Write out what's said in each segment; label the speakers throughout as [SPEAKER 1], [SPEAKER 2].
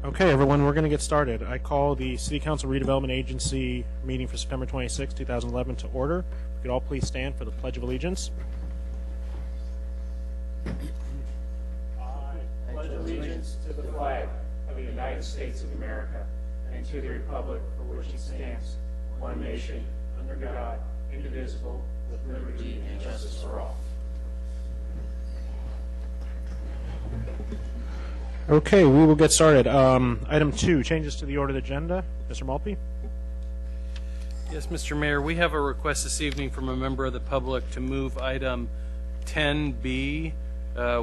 [SPEAKER 1] Okay, everyone, we're going to get started. I call the City Council Redevelopment Agency meeting for September 26, 2011 to order. If we could all please stand for the Pledge of Allegiance.
[SPEAKER 2] I pledge allegiance to the flag of the United States of America and to the republic for which it stands, one nation, under God, indivisible, with liberty and justice for all.
[SPEAKER 1] Okay, we will get started. Item 2, changes to the order of the agenda. Mr. Maltby?
[SPEAKER 3] Yes, Mr. Mayor, we have a request this evening from a member of the public to move item 10B,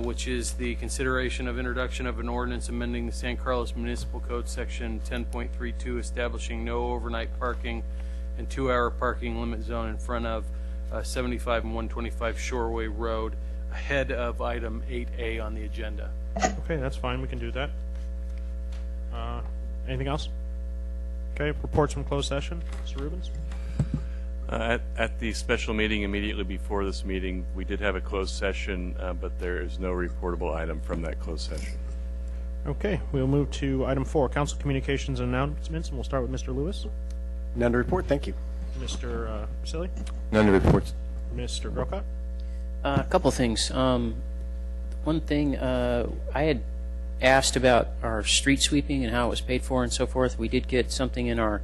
[SPEAKER 3] which is the consideration of introduction of an ordinance amending the San Carlos Municipal Code Section 10.32, establishing no overnight parking and 2-hour parking limit zone in front of 75 and 125 Shoreway Road, ahead of item 8A on the agenda.
[SPEAKER 1] Okay, that's fine. We can do that. Anything else? Okay, reports from closed session. Mr. Rubens?
[SPEAKER 4] At the special meeting immediately before this meeting, we did have a closed session, but there is no reportable item from that closed session.
[SPEAKER 1] Okay, we'll move to item 4, council communications and announcements, and we'll start with Mr. Lewis.
[SPEAKER 5] None to report, thank you.
[SPEAKER 1] Mr. Vasili?
[SPEAKER 5] None to report.
[SPEAKER 1] Mr. Grocott?
[SPEAKER 6] A couple things. One thing, I had asked about our street sweeping and how it was paid for and so forth. We did get something in our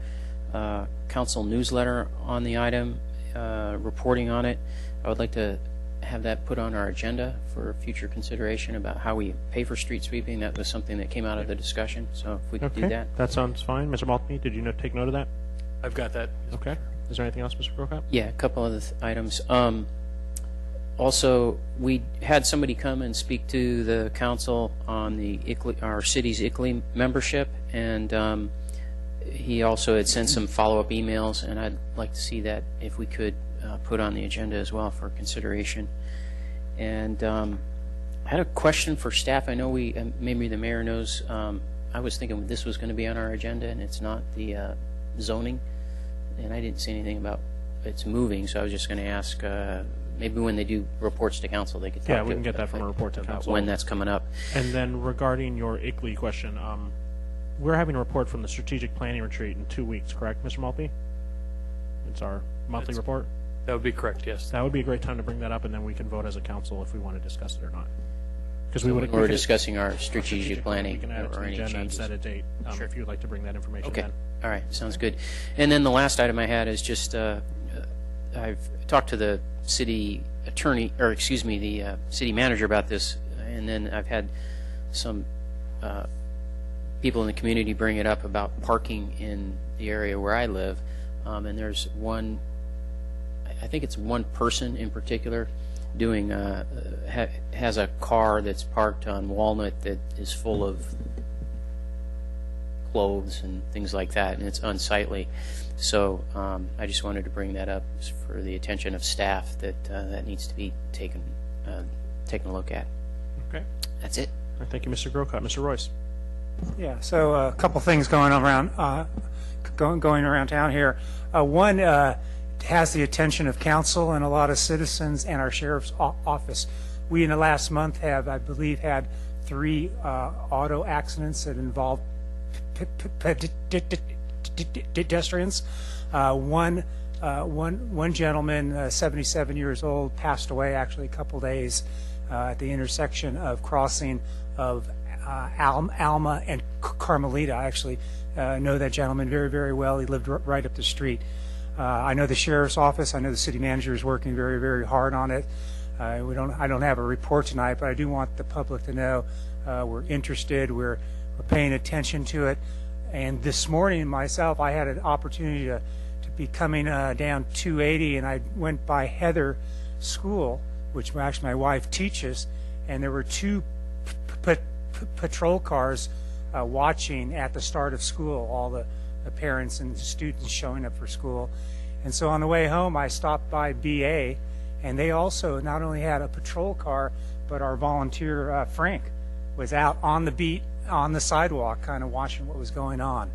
[SPEAKER 6] council newsletter on the item, reporting on it. I would like to have that put on our agenda for future consideration about how we pay for street sweeping. That was something that came out of the discussion, so if we could do that.
[SPEAKER 1] That sounds fine. Mr. Maltby, did you take note of that?
[SPEAKER 3] I've got that.
[SPEAKER 1] Okay. Is there anything else, Mr. Grocott?
[SPEAKER 6] Yeah, a couple other items. Also, we had somebody come and speak to the council on the our city's ICLEI membership, and he also had sent some follow-up emails, and I'd like to see that if we could put on the agenda as well for consideration. And I had a question for staff. I know maybe the mayor knows. I was thinking this was going to be on our agenda, and it's not, the zoning, and I didn't see anything about it's moving, so I was just going to ask. Maybe when they do reports to council, they could talk
[SPEAKER 1] Yeah, we can get that from a report to council.
[SPEAKER 6] when that's coming up.
[SPEAKER 1] And then regarding your ICLEI question, we're having a report from the strategic planning retreat in 2 weeks, correct, Mr. Maltby? It's our monthly report?
[SPEAKER 3] That would be correct, yes.
[SPEAKER 1] That would be a great time to bring that up, and then we can vote as a council if we want to discuss it or not. Because
[SPEAKER 6] We're discussing our strategic planning
[SPEAKER 1] we can add it to
[SPEAKER 6] or
[SPEAKER 1] the
[SPEAKER 6] any
[SPEAKER 1] agenda and
[SPEAKER 6] changes.
[SPEAKER 1] set a date
[SPEAKER 6] Sure.
[SPEAKER 1] if you'd like to bring that information
[SPEAKER 6] Okay.
[SPEAKER 1] then.
[SPEAKER 6] All right. Sounds good. And then the last item I had is just I've talked to the city attorney, or excuse me, the city manager about this, and then I've had some people in the community bring it up about parking in the area where I live, and there's one, I think it's one person in particular doing has a car that's parked on Walnut that is full of clothes and things like that, and it's unsightly. So I just wanted to bring that up for the attention of staff that that needs to be taken a look at.
[SPEAKER 1] Okay.
[SPEAKER 6] That's it.
[SPEAKER 1] All right, thank you, Mr. Grocott. Mr. Royce.
[SPEAKER 2] Yeah, so a couple things going around town here. One has the attention of council and a lot of citizens and our sheriff's office. We in the last month have, I believe, had 3 auto accidents that involved pedestrians. One gentleman, 77 years old, passed away actually a couple days at the intersection of crossing of Alma and Carmelita. I actually know that gentleman very, very well. He lived right up the street. I know the sheriff's office. I know the city manager is working very, very hard on it. I don't have a report tonight, but I do want the public to know we're interested. We're paying attention to it. And this morning, myself, I had an opportunity to be coming down 280, and I went by Heather School, which actually my wife teaches, and there were 2 patrol cars watching at the start of school, all the parents and the students showing up for school. And so on the way home, I stopped by BA, and they also not only had a patrol car, but our volunteer, Frank, was out on the beat, on the sidewalk, kind of watching what was going on.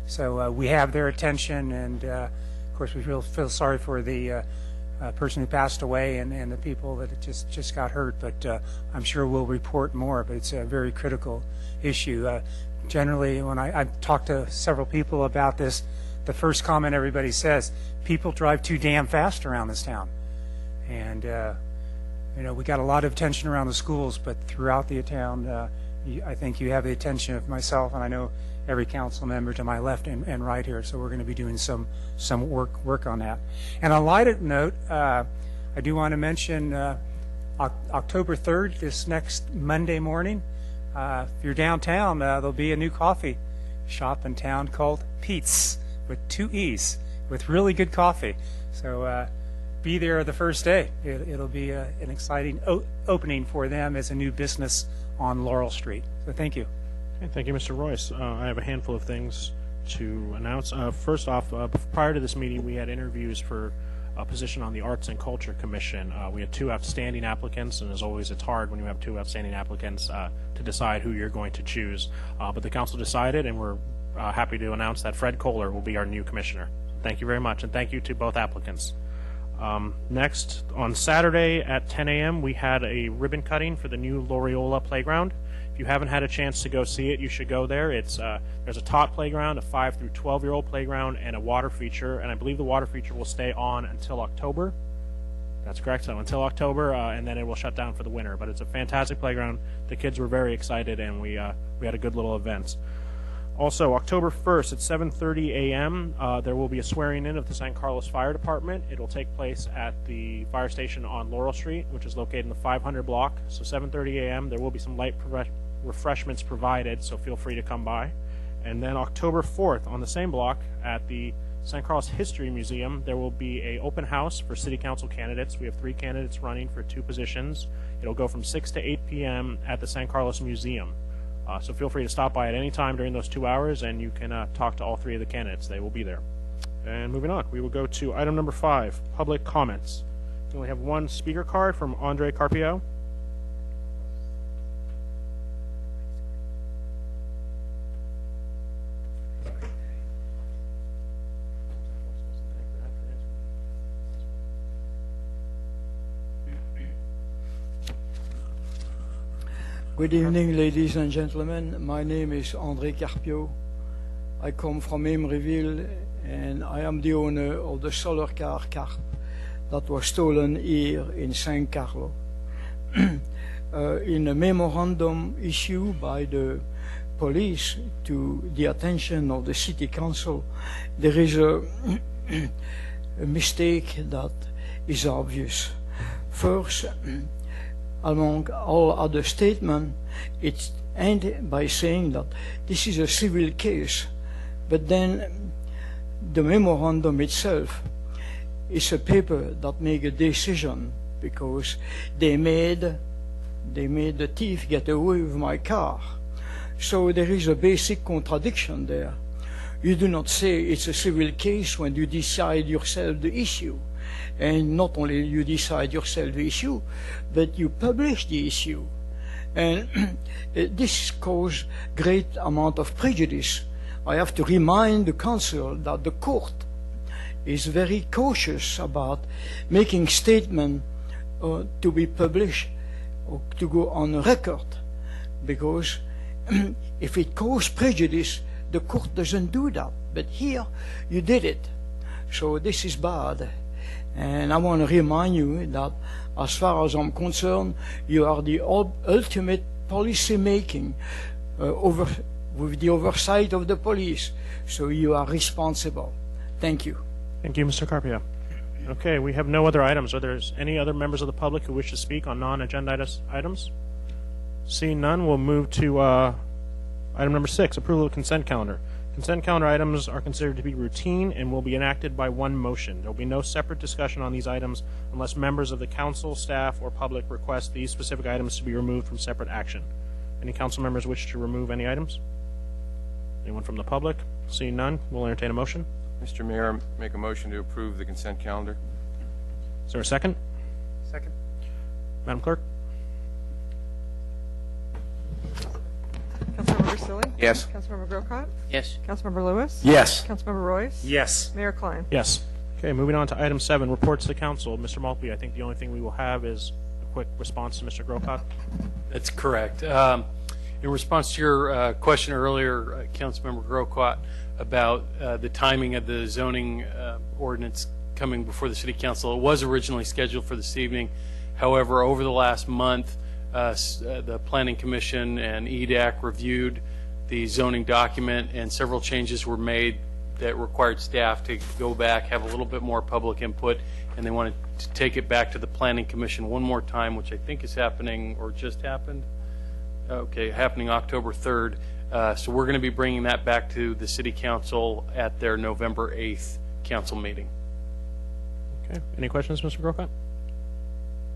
[SPEAKER 2] So we have their attention, and of course we feel sorry for the person who passed away and the people that just got hurt, but I'm sure we'll report more, but it's a very critical issue. generally, when I've talked to several people about this, the first comment everybody says, people drive too damn fast around this town. And, we got a lot of attention around the schools, but throughout the town, I think you have the attention of myself, and I know every council member to my left and right here, so we're going to be doing some work on that. And on a lighter note, I do want to mention October 3rd, this next Monday morning, if you're downtown, there'll be a new coffee shop in town called Pete's, with 2 E's, with really good coffee. So be there the first day. It'll be an exciting opening for them as a new business on Laurel Street. So thank you.
[SPEAKER 1] Okay, thank you, Mr. Royce. I have a handful of things to announce. First off, prior to this meeting, we had interviews for a position on the Arts and Culture Commission. We had 2 outstanding applicants, and as always, it's hard when you have 2 outstanding applicants to decide who you're going to choose. But the council decided, and we're happy to announce that Fred Kohler will be our new commissioner. Thank you very much, and thank you to both applicants. Next, on Saturday at 10 a.m., we had a ribbon cutting for the new Loriola playground. If you haven't had a chance to go see it, you should go there. It's there's a tot playground, a 5 through 12-year-old playground, and a water feature, and I believe the water feature will stay on until October. That's correct, so until October, and then it will shut down for the winter. But it's a fantastic playground. The kids were very excited, and we had a good little event. Also, October 1st at 7:30 a.m., there will be a swearing in of the San Carlos Fire Department. It will take place at the fire station on Laurel Street, which is located in the 500 block. So 7:30 a.m., there will be some light refreshments provided, so feel free to come by. And then October 4th, on the same block, at the San Carlos History Museum, there will be an open house for city council candidates. We have 3 candidates running for 2 positions. It'll go from 6 to 8 p.m. at the San Carlos Museum. So feel free to stop by at any time during those 2 hours, and you can talk to all 3 of the candidates. They will be there. And moving on, we will go to item number 5, public comments. We only have 1 speaker card from Andre Carpio.
[SPEAKER 7] Good evening, ladies and gentlemen. My name is André Carpio. I come from Emeryville, and I am the owner of the solar car Carp that was stolen here in San Carlos. In a memorandum issued by the police to the attention of the city council, there is a mistake that is obvious. First, among all other statements, it ended by saying that this is a civil case, but then the memorandum itself is a paper that make a decision, because they made the thief get away with my car. So there is a basic contradiction there. You do not say it's a civil case when you decide yourself the issue. And not only you decide yourself the issue, but you publish the issue. And this caused great amount of prejudice. I have to remind the council that the court is very cautious about making statements to be published or to go on record, because if it causes prejudice, the court doesn't do that. But here, you did it. So this is bad. And I want to remind you that, as far as I'm concerned, you are the ultimate policy making with the oversight of the police. So you are responsible. Thank you.
[SPEAKER 1] Thank you, Mr. Carpio. Okay, we have no other items. Are there any other members of the public who wish to speak on non-agenda items? Seeing none, we'll move to item number 6, approval of consent calendar. Consent calendar items are considered to be routine and will be enacted by one motion. There will be no separate discussion on these items unless members of the council, staff, or public request these specific items to be removed from separate action. Any council members wish to remove any items? Anyone from the public? Seeing none, we'll entertain a motion.
[SPEAKER 8] Mr. Mayor, make a motion to approve the consent calendar.
[SPEAKER 1] Is there a second?
[SPEAKER 2] Second.
[SPEAKER 1] Madam Clerk?
[SPEAKER 9] Councilmember Grisilli?
[SPEAKER 8] Yes.
[SPEAKER 9] Councilmember Grocott?
[SPEAKER 6] Yes.
[SPEAKER 9] Councilmember Lewis?
[SPEAKER 5] Yes.
[SPEAKER 9] Councilmember Royce?
[SPEAKER 2] Yes.
[SPEAKER 9] Mayor Klein?
[SPEAKER 1] Yes. Okay, moving on to item 7, reports to the council. Mr. Maltby, I think the only thing we will have is a quick response to Mr. Grocott.
[SPEAKER 3] That's correct. In response to your question earlier, Councilmember Grocott, about the timing of the zoning ordinance coming before the City Council, it was originally scheduled for this evening. However, over the last month, the Planning Commission and EDAC reviewed the zoning document, and several changes were made that required staff to go back, have a little bit more public input, and they wanted to take it back to the Planning Commission one more time, which I think is happening, or just happened. Okay, happening October 3rd. So we're going to be bringing that back to the City Council at their November 8th council meeting.
[SPEAKER 1] Okay. Any questions, Mr. Grocott?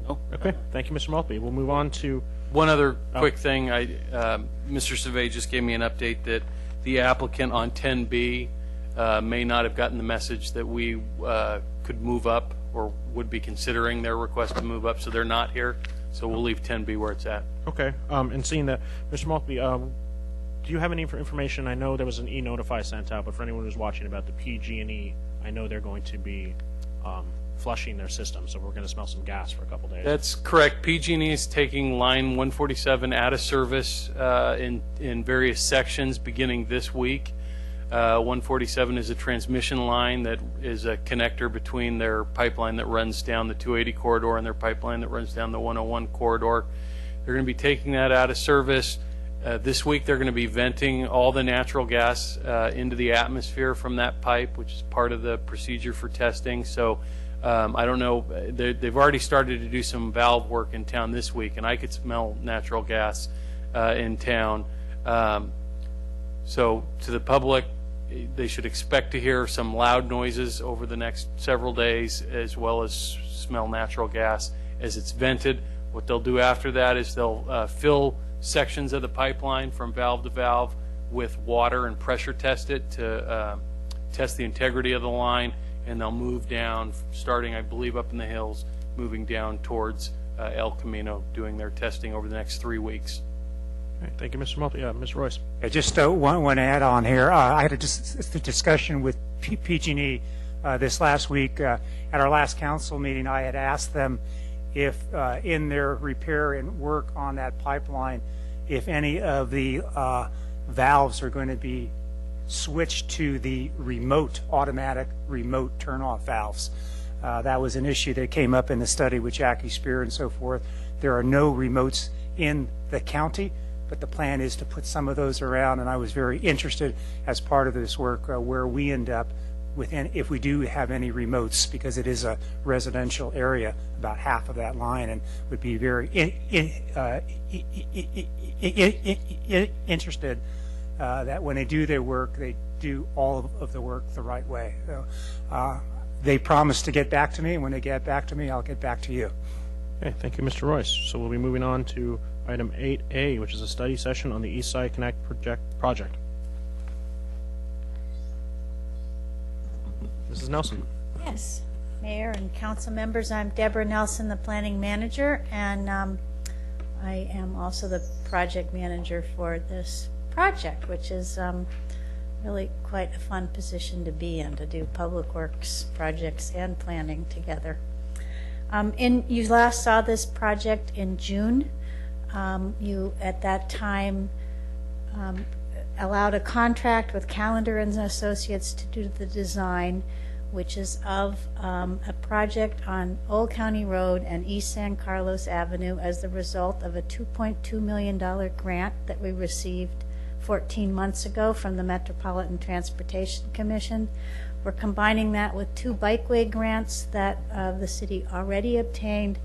[SPEAKER 6] No.
[SPEAKER 1] Okay. Thank you, Mr. Maltby. We'll move on to.
[SPEAKER 3] One other quick thing, Mr. Savay just gave me an update that the applicant on 10B may not have gotten the message that we could move up or would be considering their request to move up, so they're not here. So we'll leave 10B where it's at.
[SPEAKER 1] Okay. And seeing that, Mr. Maltby, do you have any information? I know there was an e-notify sent out, but for anyone who's watching about the PG&E, I know they're going to be flushing their system, so we're going to smell some gas for a couple days.
[SPEAKER 3] That's correct. PG&E is taking line 147 out of service in various sections beginning this week. 147 is a transmission line that is a connector between their pipeline that runs down the 280 corridor and their pipeline that runs down the 101 corridor. They're going to be taking that out of service. This week they're going to be venting all the natural gas into the atmosphere from that pipe, which is part of the procedure for testing. So I don't know, they've already started to do some valve work in town this week, and I could smell natural gas in town. So to the public, they should expect to hear some loud noises over the next several days, as well as smell natural gas as it's vented. What they'll do after that is they'll fill sections of the pipeline from valve to valve with water and pressure test it to test the integrity of the line, and they'll move down, starting, I believe, up in the hills, moving down towards El Camino, doing their testing over the next 3 weeks.
[SPEAKER 1] All right, thank you, Mr. Maltby. Ms. Royce.
[SPEAKER 2] Just one add on here. I had a discussion with PG&E this last week. At our last council meeting, I had asked them if in their repair and work on that pipeline, if any of the valves are going to be switched to the automatic remote turn-off valves. That was an issue that came up in the study with Jackie Spear and so forth. There are no remotes in the county, but the plan is to put some of those around, and I was very interested as part of this work where we end up within, if we do have any remotes, because it is a residential area, about half of that line, and would be very interested that when they do their work, they do all of the work the right way. So, they promised to get back to me, and when they get back to me, I'll get back to you.
[SPEAKER 1] Okay, thank you, Mr. Royce. So we'll be moving on to item 8A, which is a study session on the East Side Connect project. Mrs. Nelson.
[SPEAKER 9] Yes, Mayor and council members, I'm Deborah Nelson, the planning manager, and I am also the project manager for this project, which is really quite a fun position to be in, to do public works projects and planning together. You last saw this project in June. You, at that time, allowed a contract with Callender and Associates to do the design, which is of a project on Old County Road and East San Carlos Avenue as the result of a $2.2 million grant that we received 14 months ago from the Metropolitan Transportation Commission. We're combining that with 2 bikeway grants that the city already obtained,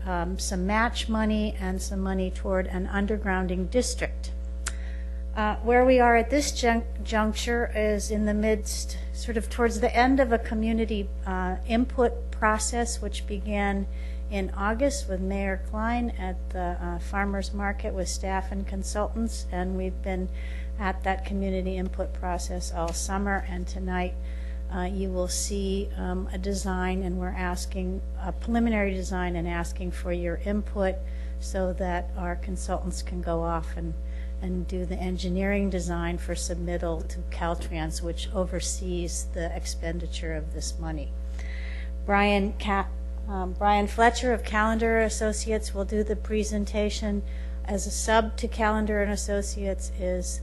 [SPEAKER 9] some match money, and some money toward an undergrounding district. Where we are at this juncture is in the midst, sort of towards the end of a community input process, which began in August with Mayor Klein at the farmers market with staff and consultants, and we've been at that community input process all summer, and tonight you will see a design, and we're asking a preliminary design and asking for your input so that our consultants can go off and do the engineering design for submittal to Caltrans, which oversees the expenditure of this money. Brian Fletcher of Callender Associates will do the presentation As a sub to Calendar and Associates is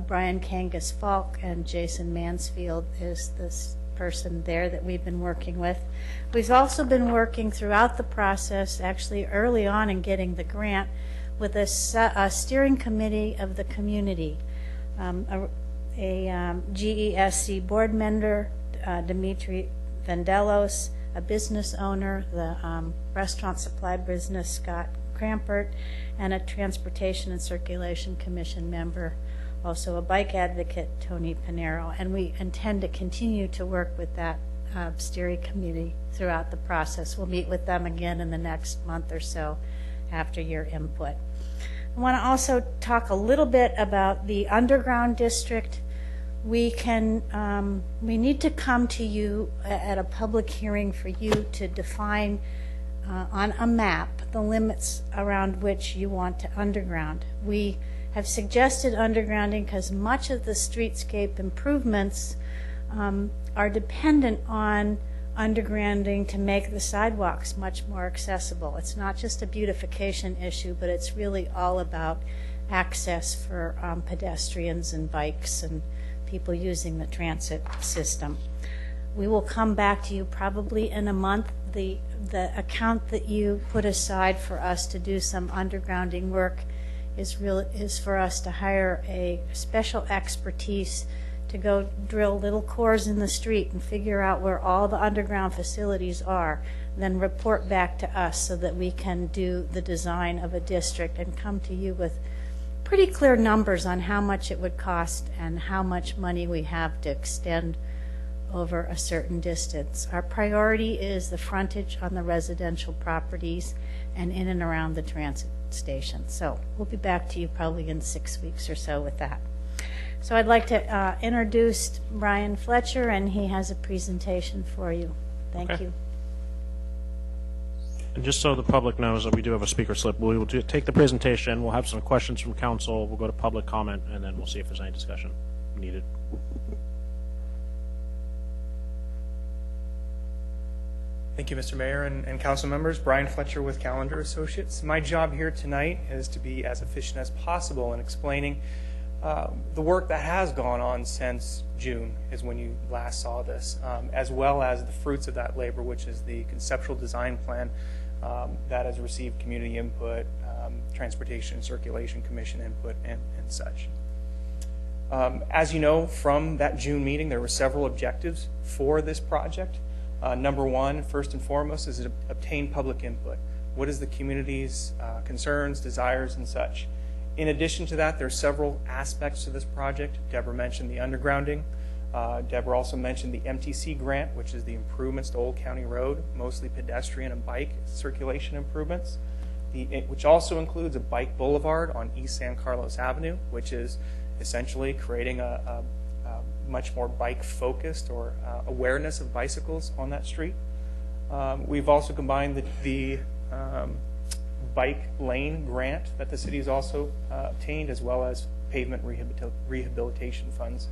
[SPEAKER 9] Brian Kangas Falk, and Jason Mansfield is this person there that we've been working with. We've also been working throughout the process, actually early on in getting the grant, with a steering committee of the community. GESC board member, Dimitri Vandelos, a business owner, the restaurant supply business, Scott Crampert, and a Transportation and Circulation Commission member, also a bike advocate, Tony Pinero. And we intend to continue to work with that steering committee throughout the process. We'll meet with them again in the next month or so after your input. I want to also talk a little bit about the underground district. We need to come to you at a public hearing for you to define on a map the limits around which you want to underground. We have suggested undergrounding because much of the streetscape improvements are dependent on undergrounding to make the sidewalks much more accessible. It's not just a beautification issue, but it's really all about access for pedestrians and bikes and people using the transit system. We will come back to you probably in a month. The account that you put aside for us to do some undergrounding work is for us to hire a special expertise to go drill little cores in the street and figure out where all the underground facilities are, then report back to us so that we can do the design of a district and come to you with pretty clear numbers on how much it would cost and how much money we have to extend over a certain distance. Our priority is the frontage on the residential properties and in and around the transit station. So we'll be back to you probably in 6 weeks or so with that. So I'd like to introduce Brian Fletcher, and he has a presentation for you. Thank you.
[SPEAKER 1] And just so the public knows that we do have a speaker slip, we will take the presentation, we'll have some questions from council, we'll go to public comment, and then we'll see if there's any discussion needed.
[SPEAKER 10] Thank you, Mr. Mayor and council members. Brian Fletcher with Calendar Associates. My job here tonight is to be as efficient as possible in explaining the work that has gone on since June is when you last saw this, as well as the fruits of that labor, which is the conceptual design plan that has received community input, Transportation and Circulation Commission input, and such. As you know from that June meeting, there were several objectives for this project. Number one, first and foremost, is to obtain public input. What is the community's concerns, desires, and such? In addition to that, there are several aspects to this project. Deborah mentioned the undergrounding. Deborah also mentioned the MTC grant, which is the improvements to Old County Road, mostly pedestrian and bike circulation improvements, which also includes a bike boulevard on East San Carlos Avenue, which is essentially creating a much more bike-focused or awareness of bicycles on that street. We've also combined the bike lane grant that the city has also obtained, as well as pavement rehabilitation funds.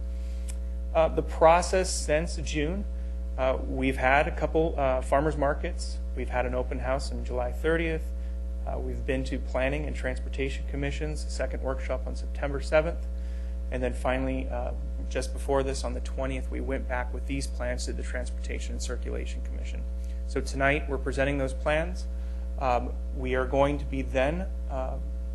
[SPEAKER 10] The process since June, we've had a couple farmers markets. We've had an open house on July 30th. We've been to Planning and Transportation Commission's second workshop on September 7th. And then finally, just before this, on the 20th, we went back with these plans to the Transportation and Circulation Commission. So tonight, we're presenting those plans. We are going to be then,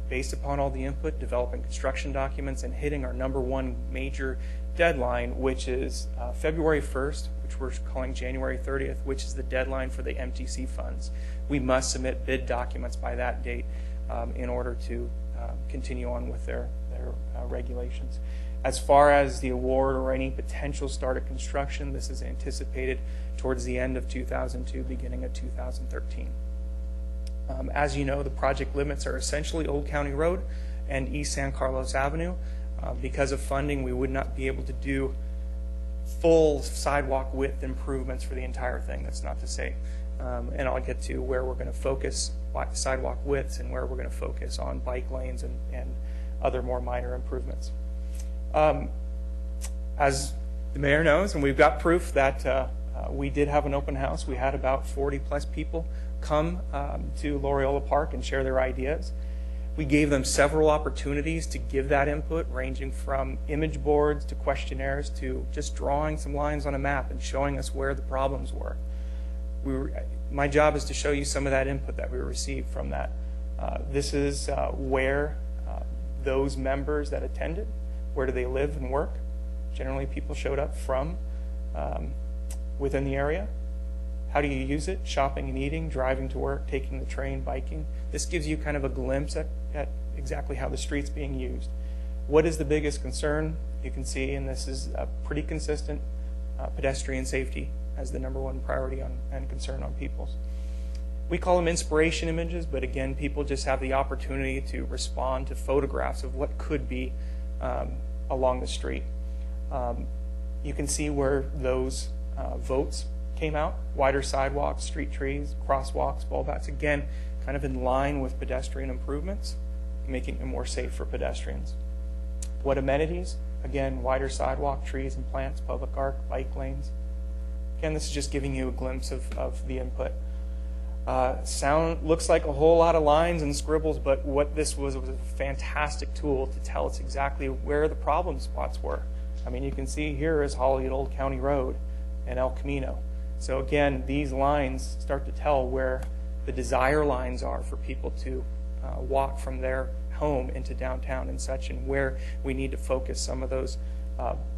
[SPEAKER 10] based upon all the input, developing construction documents and hitting our number one major deadline, which is February 1st, which we're calling January 30th, which is the deadline for the MTC funds. We must submit bid documents by that date in order to continue on with their regulations. As far as the award or any potential start of construction, this is anticipated towards the end of 2002, beginning of 2013. As you know, the project limits are essentially Old County Road and East San Carlos Avenue. Because of funding, we would not be able to do full sidewalk width improvements for the entire thing. That's not to say. And I'll get to where we're going to focus sidewalk widths and where we're going to focus on bike lanes and other more minor improvements. As the mayor knows, and we've got proof that we did have an open house. We had about 40 plus people come to Loreola Park and share their ideas. We gave them several opportunities to give that input, ranging from image boards to questionnaires to just drawing some lines on a map and showing us where the problems were. My job is to show you some of that input that we received from that. This is where those members that attended, where do they live and work? Generally, people showed up from within the area. How do you use it? Shopping and eating, driving to work, taking the train, biking. This gives you kind of a glimpse at exactly how the street's being used. What is the biggest concern? You can see, and this is pretty consistent, pedestrian safety as the #1 priority and concern on people's. We call them inspiration images, but again, people just have the opportunity to respond to photographs of what could be along the street. You can see where those votes came out: wider sidewalks, street trees, crosswalks, bulbouts. Again, kind of in line with pedestrian improvements, making it more safe for pedestrians. What amenities? Again, wider sidewalk, trees and plants, public art, bike lanes. Again, this is just giving you a glimpse of the input. Sound looks like a whole lot of lines and scribbles, but what this was a fantastic tool to tell us exactly where the problem spots were. I mean, you can see here is Holly at Old County Road and El Camino. So again, these lines start to tell where the desire lines are for people to walk from their home into downtown and such, and where we need to focus some of those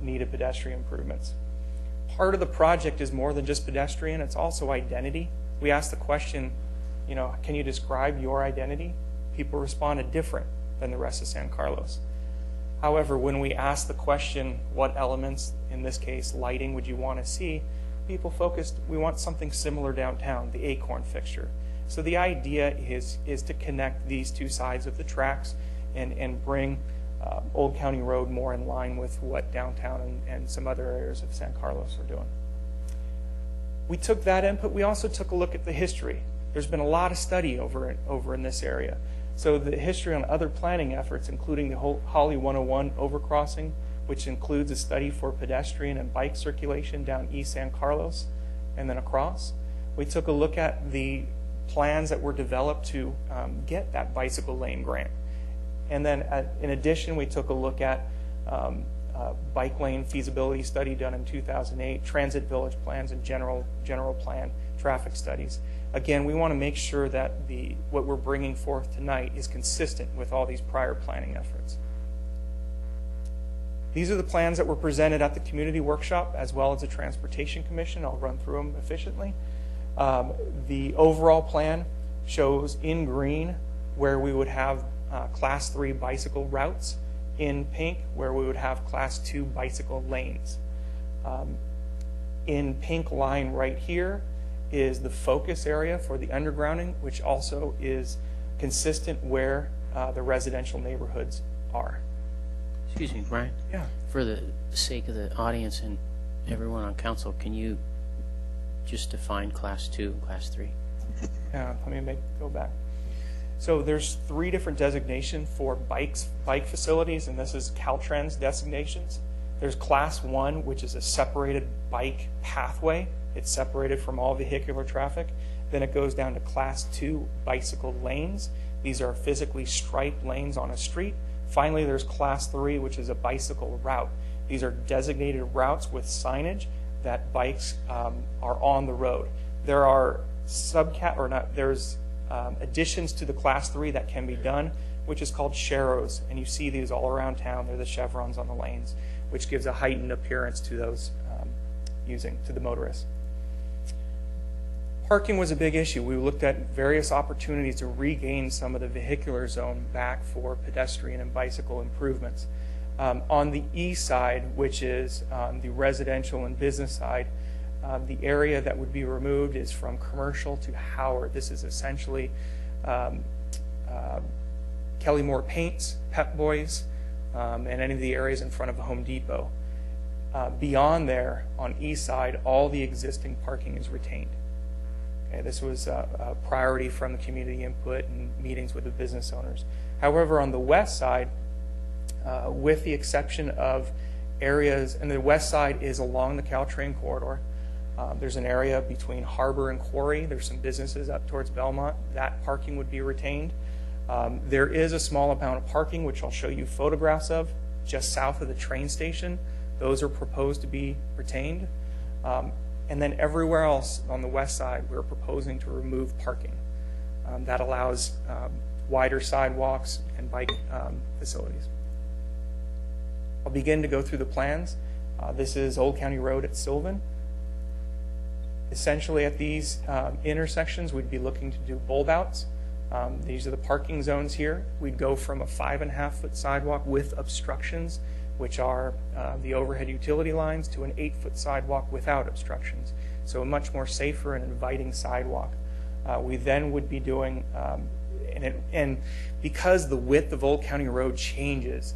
[SPEAKER 10] needed pedestrian improvements. Part of the project is more than just pedestrian, it's also identity. We asked the question, can you describe your identity? People responded different than the rest of San Carlos. However, when we asked the question, what elements, in this case lighting, would you want to see, people focused, we want something similar downtown, the Acorn fixture. So the idea is to connect these two sides of the tracks and bring Old County Road more in line with what downtown and some other areas of San Carlos are doing. We took that input. We also took a look at the history. There's been a lot of study over in this area. So the history on other planning efforts, including the whole Holly 101 overcrossing, which includes a study for pedestrian and bike circulation down East San Carlos and then across. We took a look at the plans that were developed to get that bicycle lane grant. And then in addition, we took a look at bike lane feasibility study done in 2008, transit village plans, and general plan traffic studies. Again, we want to make sure that what we're bringing forth tonight is consistent with all these prior planning efforts. These are the plans that were presented at the community workshop as well as the Transportation Commission. I'll run through them efficiently. The overall plan shows in green where we would have Class 3 bicycle routes, in pink where we would have Class 2 bicycle lanes. In pink line right here is the focus area for the undergrounding, which also is consistent where the residential neighborhoods are.
[SPEAKER 6] Excuse me, Brian.
[SPEAKER 10] Yeah.
[SPEAKER 6] For the sake of the audience and everyone on council, can you just define Class 2 and Class 3?
[SPEAKER 10] Yeah, let me go back. So there's 3 different designations for bike facilities, and this is Caltrans designations. There's Class 1, which is a separated bike pathway. It's separated from all vehicular traffic. Then it goes down to Class 2 bicycle lanes. These are physically striped lanes on a street. Finally, there's Class 3, which is a bicycle route. These are designated routes with signage that bikes are on the road. There are there's additions to the Class 3 that can be done, which is called sharrows, and you see these all around town. They're the chevrons on the lanes, which gives a heightened appearance to those to the motorists. Parking was a big issue. We looked at various opportunities to regain some of the vehicular zone back for pedestrian and bicycle improvements. On the east side, which is the residential and business side, the area that would be removed is from Commercial to Howard. This is essentially Kelly Moore Paints, Pep Boys, and any of the areas in front of a Home Depot. Beyond there, on east side, all the existing parking is retained. Okay, this was a priority from the community input and meetings with the business owners. However, on the west side, with the exception of areas, and the west side is along the Caltrain corridor. There's an area between Harbor and Quarry. There's some businesses up towards Belmont. That parking would be retained. There is a small amount of parking, which I'll show you photographs of, just south of the train station. Those are proposed to be retained. And then everywhere else on the west side, we're proposing to remove parking. That allows wider sidewalks and bike facilities. I'll begin to go through the plans. This is Old County Road at Sylvan. Essentially at these intersections, we'd be looking to do bulb outs. These are the parking zones here. We'd go from a 5.5-foot sidewalk with obstructions, which are the overhead utility lines, to an 8-foot sidewalk without obstructions. So a much more safer and inviting sidewalk. We then would be doing, and because the width of Old County Road changes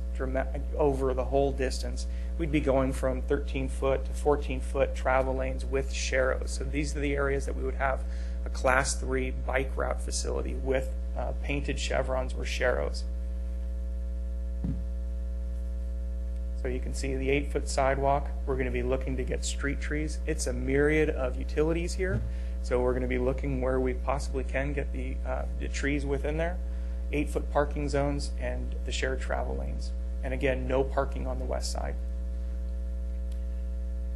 [SPEAKER 10] over the whole distance, we'd be going from 13-foot to 14-foot travel lanes with sharrows. So these are the areas that we would have a Class 3 bike route facility with painted chevrons or sharrows. So you can see the 8-foot sidewalk. We're going to be looking to get street trees. It's a myriad of utilities here. So we're going to be looking where we possibly can get the trees within there. 8-foot parking zones and the shared travel lanes. And again, no parking on the west side.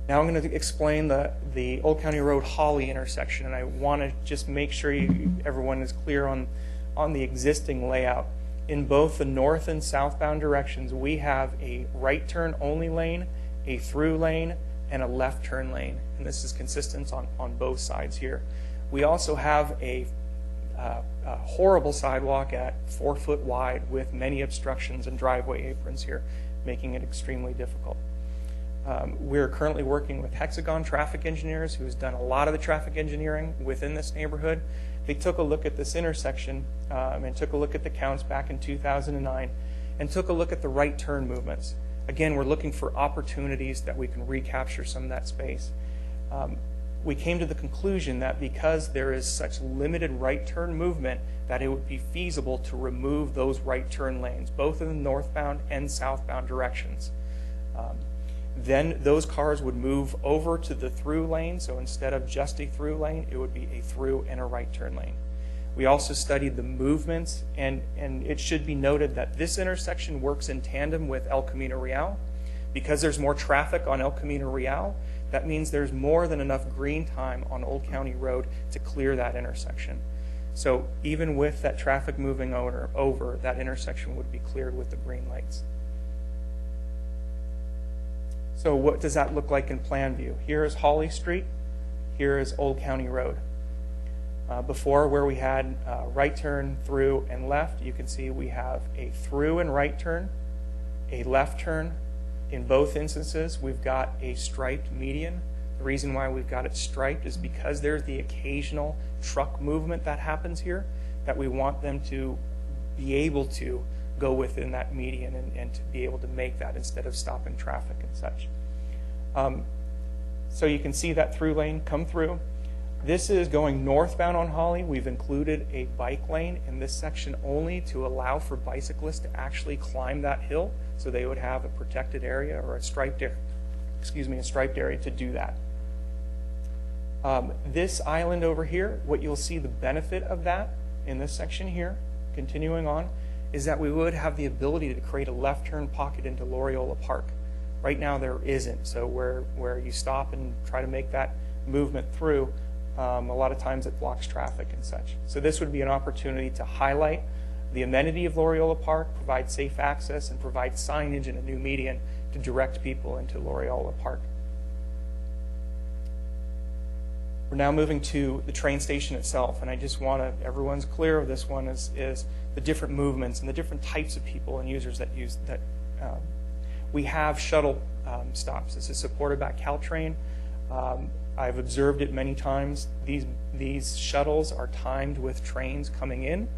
[SPEAKER 10] Now I'm going to explain the Old County Road Holly intersection, and I want to just make sure everyone is clear on the existing layout. In both the north and southbound directions, we have a right turn only lane, a through lane, and a left turn lane, and this is consistent on both sides here. We also have a horrible sidewalk at 4 foot wide with many obstructions and driveway aprons here, making it extremely difficult. We're currently working with Hexagon Traffic Engineers, who's done a lot of the traffic engineering within this neighborhood. They took a look at this intersection and took a look at the counts back in 2009 and took a look at the right turn movements. Again, we're looking for opportunities that we can recapture some of that space. We came to the conclusion that because there is such limited right turn movement, that it would be feasible to remove those right turn lanes, both in the northbound and southbound directions. Then those cars would move over to the through lane, so instead of just a through lane, it would be a through and a right turn lane. We also studied the movements, and it should be noted that this intersection works in tandem with El Camino Real. Because there's more traffic on El Camino Real, that means there's more than enough green time on Old County Road to clear that intersection. So even with that traffic moving over, that intersection would be cleared with the green lights. So what does that look like in plan view? Here is Holly Street. Here is Old County Road. Before, where we had right turn, through, and left, you can see we have a through and right turn, a left turn. In both instances, we've got a striped median. The reason why we've got it striped is because there's the occasional truck movement that happens here, that we want them to be able to go within that median and to be able to make that instead of stopping traffic and such. So you can see that through lane come through. This is going northbound on Holly. We've included a bike lane in this section only to allow for bicyclists to actually climb that hill, so they would have a protected area or a striped area to do that. This island over here, what you'll see the benefit of that in this section here, continuing on, is that we would have the ability to create a left turn pocket into Loreola Park. Right now there isn't, so where you stop and try to make that movement through, a lot of times it blocks traffic and such. So this would be an opportunity to highlight the amenity of Loreola Park, provide safe access, and provide signage in a new median to direct people into Loreola Park. We're now moving to the train station itself, and I just want to, everyone's clear of this one, is the different movements and the different types of people and users that use that. We have shuttle stops. This is supported by Caltrain. I've observed it many times. These shuttles are timed with trains coming in,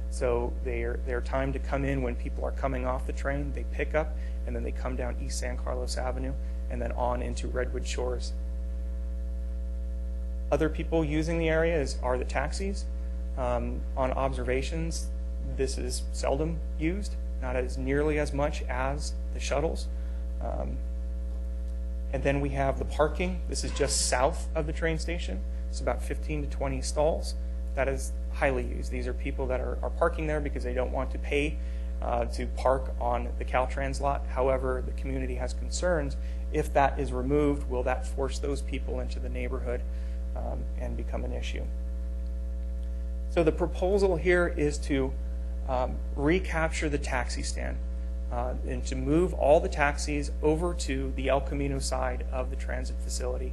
[SPEAKER 10] so they're timed to come in when people are coming off the train. They pick up, and then they come down East San Carlos Avenue, and then on into Redwood Shores. Other people using the area are the taxis. On observations, this is seldom used, not as nearly as much as the shuttles. And then we have the parking. This is just south of the train station. It's about 15 to 20 stalls. That is highly used. These are people that are parking there because they don't want to pay to park on the Caltrans lot. However, the community has concerns. If that is removed, will that force those people into the neighborhood and become an issue? So the proposal here is to recapture the taxi stand and to move all the taxis over to the El Camino side of the transit facility.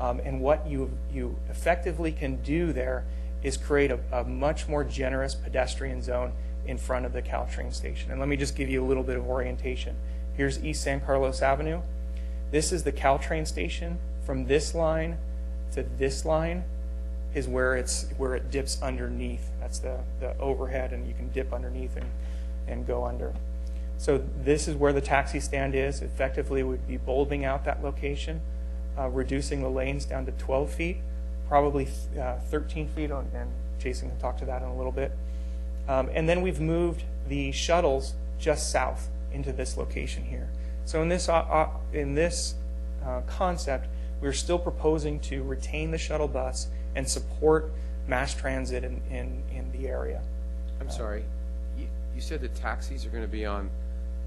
[SPEAKER 10] And what you effectively can do there is create a much more generous pedestrian zone in front of the Caltrain station. And let me just give you a little bit of orientation. Here's East San Carlos Avenue. This is the Caltrain station. From this line to this line is where it dips underneath. That's the overhead, and you can dip underneath and go under. So this is where the taxi stand is. Effectively, we'd be bulbing out that location, reducing the lanes down to 12 feet, probably 13 feet, and Jason can talk to that in a little bit. And then we've moved the shuttles just south into this location here. So in this concept, we're still proposing to retain the shuttle bus and support mass transit in the area.
[SPEAKER 8] I'm sorry. You said the taxis are going to be on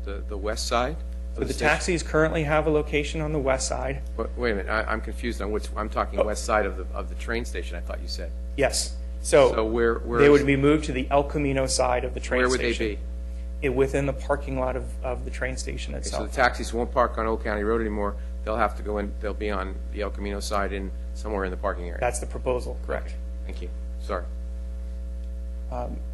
[SPEAKER 8] the west side?
[SPEAKER 10] So the taxis currently have a location on the west side.
[SPEAKER 8] Wait a minute. I'm confused on which. I'm talking west side of the train station, I thought you said.
[SPEAKER 10] Yes. So
[SPEAKER 8] where
[SPEAKER 10] they would be moved to the El Camino side of the train
[SPEAKER 8] where would
[SPEAKER 10] station.
[SPEAKER 8] they be?
[SPEAKER 10] Within the parking lot of the train station
[SPEAKER 8] Okay,
[SPEAKER 10] itself.
[SPEAKER 8] so the taxis won't park on Old County Road anymore. They'll have to go in. They'll be on the El Camino side in somewhere in the parking area.
[SPEAKER 10] That's the proposal, correct.
[SPEAKER 8] Thank you. Sorry.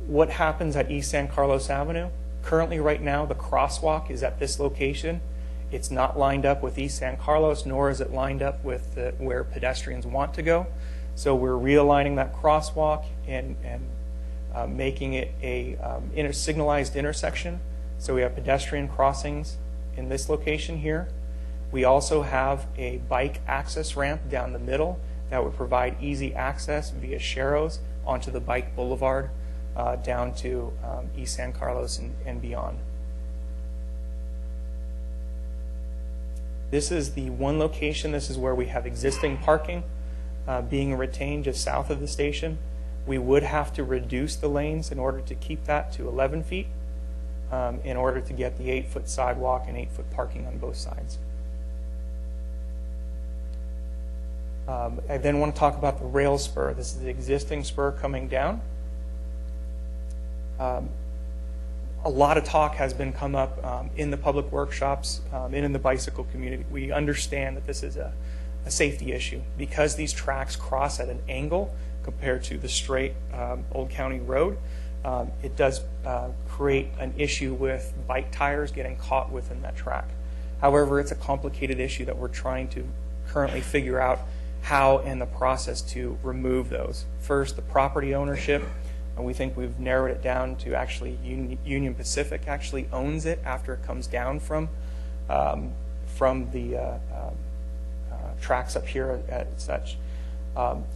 [SPEAKER 10] What happens at East San Carlos Avenue? Currently, right now, the crosswalk is at this location. It's not lined up with East San Carlos, nor is it lined up with where pedestrians want to go. So we're realigning that crosswalk and making it a signalized intersection. So we have pedestrian crossings in this location here. We also have a bike access ramp down the middle that would provide easy access via Sharrows onto the bike boulevard down to East San Carlos and beyond. This is the one location. This is where we have existing parking being retained just south of the station. We would have to reduce the lanes in order to keep that to 11 feet in order to get the 8-foot sidewalk and 8-foot parking on both sides. I then want to talk about the rail spur. This is the existing spur coming down. A lot of talk has been come up in the public workshops and in the bicycle community. We understand that this is a safety issue because these tracks cross at an angle compared to the straight Old County Road. It does create an issue with bike tires getting caught within that track. However, it's a complicated issue that we're trying to currently figure out how and the process to remove those. First, the property ownership. And we think we've narrowed it down to actually Union Pacific actually owns it after it comes down from the tracks up here at such.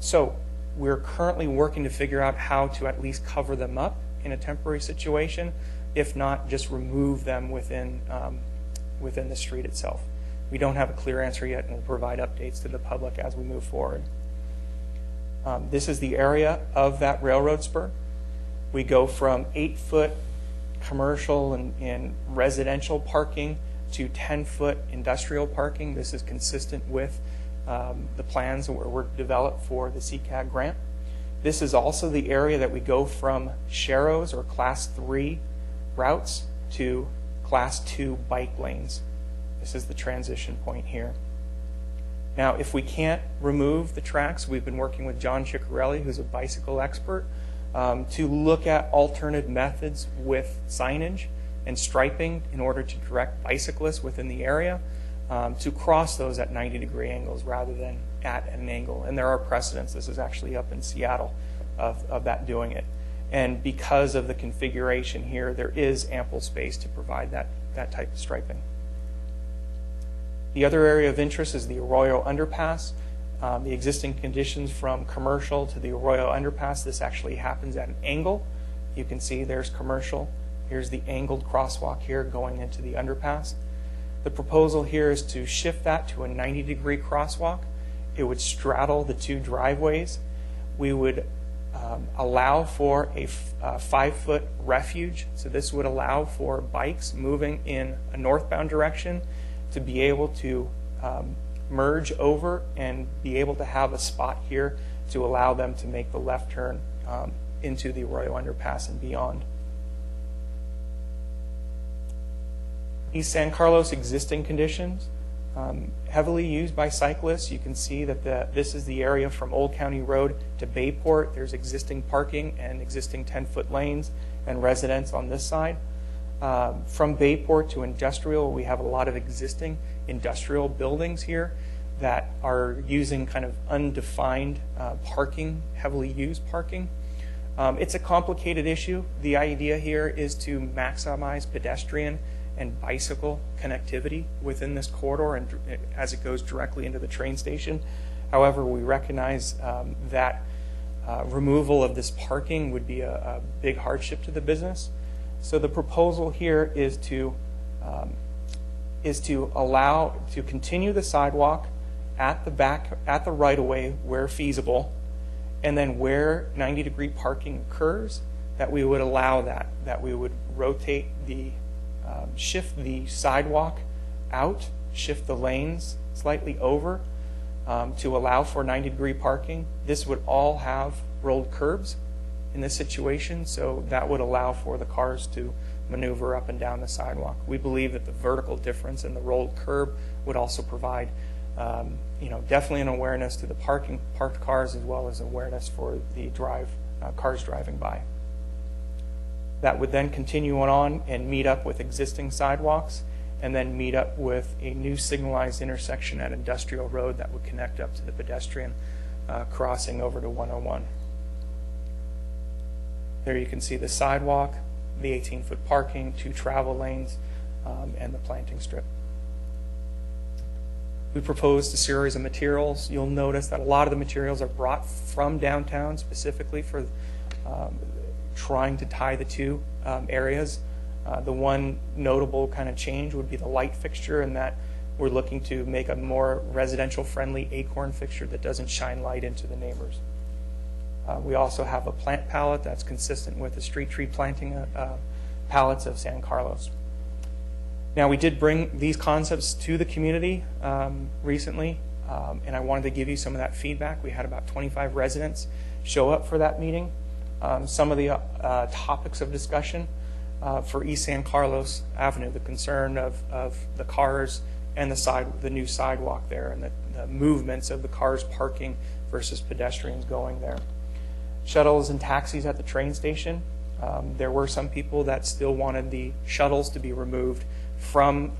[SPEAKER 10] So we're currently working to figure out how to at least cover them up in a temporary situation, if not just remove them within the street itself. We don't have a clear answer yet, and we'll provide updates to the public as we move forward. This is the area of that railroad spur. We go from 8-foot commercial and residential parking to 10-foot industrial parking. This is consistent with the plans that were developed for the CCAG grant. This is also the area that we go from Sharrows or Class 3 routes to Class 2 bike lanes. This is the transition point here. Now, if we can't remove the tracks, we've been working with John Ciccarelli, who's a bicycle expert, to look at alternative methods with signage and striping in order to direct bicyclists within the area to cross those at 90-degree angles rather than at an angle. And there are precedents. This is actually up in Seattle of that doing it. And because of the configuration here, there is ample space to provide that type of striping. The other area of interest is the Arroyo Underpass. The existing conditions from commercial to the Arroyo Underpass, this actually happens at an angle. You can see there's commercial. Here's the angled crosswalk here going into the underpass. The proposal here is to shift that to a 90-degree crosswalk. It would straddle the two driveways. We would allow for a 5-foot refuge. So this would allow for bikes moving in a northbound direction to be able to merge over and be able to have a spot here to allow them to make the left turn into the Arroyo Underpass and beyond. East San Carlos existing conditions, heavily used by cyclists. You can see that this is the area from Old County Road to Bayport. There's existing parking and existing 10-foot lanes and residents on this side. From Bayport to Industrial, we have a lot of existing industrial buildings here that are using kind of undefined parking, heavily used parking. It's a complicated issue. The idea here is to maximize pedestrian and bicycle connectivity within this corridor and as it goes directly into the train station. However, we recognize that removal of this parking would be a big hardship to the business. So the proposal here is to allow to continue the sidewalk at the right-of-way where feasible, and then where 90-degree parking occurs, that we would allow that we would rotate the shift the sidewalk out, shift the lanes slightly over to allow for 90-degree parking. This would all have rolled curbs in this situation, so that would allow for the cars to maneuver up and down the sidewalk. We believe that the vertical difference in the rolled curb would also provide definitely an awareness to the parked cars, as well as awareness for the cars driving by. That would then continue on and meet up with existing sidewalks, and then meet up with a new signalized intersection at Industrial Road that would connect up to the pedestrian crossing over to 101. There you can see the sidewalk, the 18-foot parking, 2 travel lanes, and the planting strip. We proposed a series of materials. You'll notice that a lot of the materials are brought from downtown specifically for trying to tie the two areas. The one notable kind of change would be the light fixture, in that we're looking to make a more residential-friendly acorn fixture that doesn't shine light into the neighbors. We also have a plant palette that's consistent with the street tree planting palettes of San Carlos. Now, we did bring these concepts to the community recently, and I wanted to give you some of that feedback. We had about 25 residents show up for that meeting. Some of the topics of discussion for East San Carlos Avenue, the concern of the cars and the new sidewalk there, and the movements of the cars parking versus pedestrians going there. Shuttles and taxis at the train station. There were some people that still wanted the shuttles to be removed from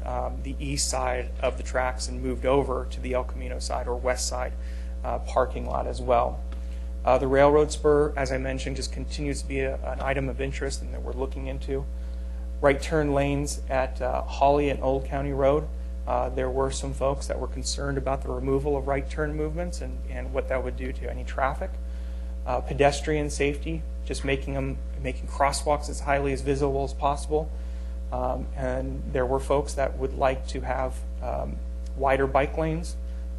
[SPEAKER 10] the east side of the tracks and moved over to the El Camino side or west side parking lot as well. The railroad spur, as I mentioned, just continues to be an item of interest and that we're looking into. Right turn lanes at Holly and Old County Road. There were some folks that were concerned about the removal of right turn movements and what that would do to any traffic. Pedestrian safety, just making crosswalks as highly as visible as possible. And there were folks that would like to have wider bike lanes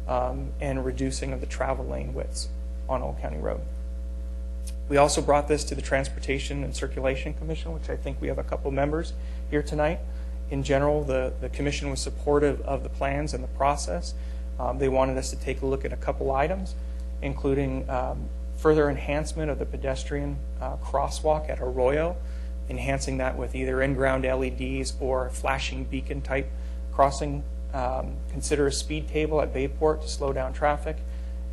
[SPEAKER 10] and reducing of the travel lane widths on Old County Road. We also brought this to the Transportation and Circulation Commission, which I think we have a couple members here tonight. In general, the commission was supportive of the plans and the process. They wanted us to take a look at a couple items, including further enhancement of the pedestrian crosswalk at Arroyo, enhancing that with either in-ground LEDs or flashing beacon type crossing. Consider a speed table at Bayport to slow down traffic,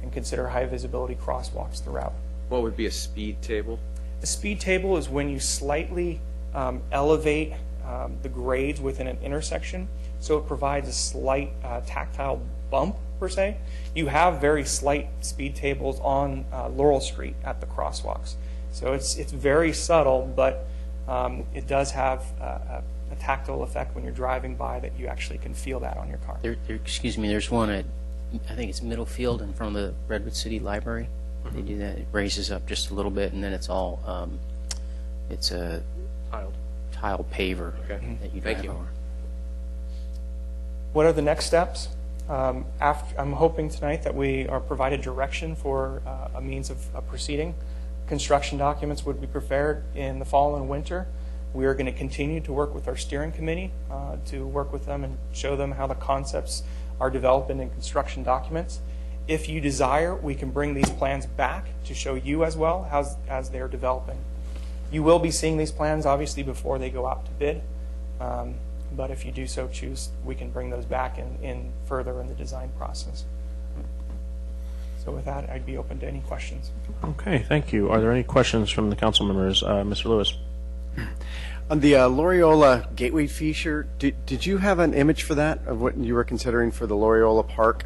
[SPEAKER 10] and consider high visibility crosswalks throughout.
[SPEAKER 8] What would be a speed table?
[SPEAKER 10] A speed table is when you slightly elevate the grades within an intersection, so it provides a slight tactile bump per se. You have very slight speed tables on Laurel Street at the crosswalks, so it's very subtle, but it does have a tactile effect when you're driving by that you actually can feel that on your car.
[SPEAKER 6] Excuse me, there's one at, I think it's Middlefield in front of the Redwood City Library. They do that. It raises up just a little bit, and then it's all, it's a tiled paver that you drive over.
[SPEAKER 10] What are the next steps? I'm hoping tonight that we are provided direction for a means of proceeding. construction documents would be prepared in the fall and winter. We are going to continue to work with our steering committee to work with them and show them how the concepts are developed in construction documents. If you desire, we can bring these plans back to show you as well as they're developing. You will be seeing these plans obviously before they go out to bid, but if you do so choose, we can bring those back in further in the design process. So with that, I'd be open to any questions.
[SPEAKER 1] Okay, thank you. Are there any questions from the council members? Mr. Lewis.
[SPEAKER 5] On the Loreola Gateway feature, did you have an image for that, of what you were considering for the Loreola Park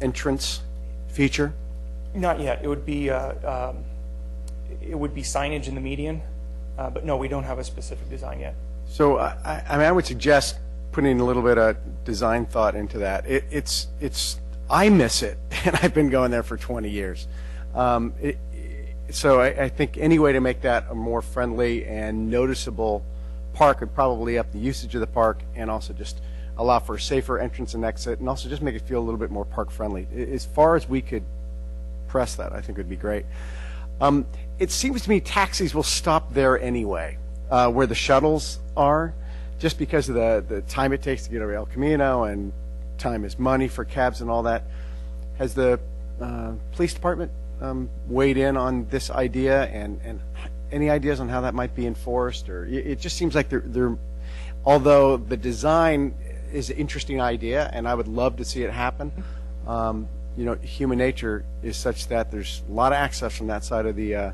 [SPEAKER 5] entrance feature?
[SPEAKER 10] Not yet. It would be signage in the median, but no, we don't have a specific design yet.
[SPEAKER 5] So I would suggest putting a little bit of design thought into that. It's I miss it, and I've been going there for 20 years. So I think any way to make that a more friendly and noticeable park would probably up the usage of the park and also just allow for a safer entrance and exit, and also just make it feel a little bit more park friendly. As far as we could press that, I think would be great. It seems to me taxis will stop there anyway, where the shuttles are, just because of the time it takes to get over El Camino, and time is money for cabs and all that. Has the police department weighed in on this idea, and any ideas on how that might be enforced? Or it just seems like they're although the design is an interesting idea, and I would love to see it happen. Human nature is such that there's a lot of access from that side of the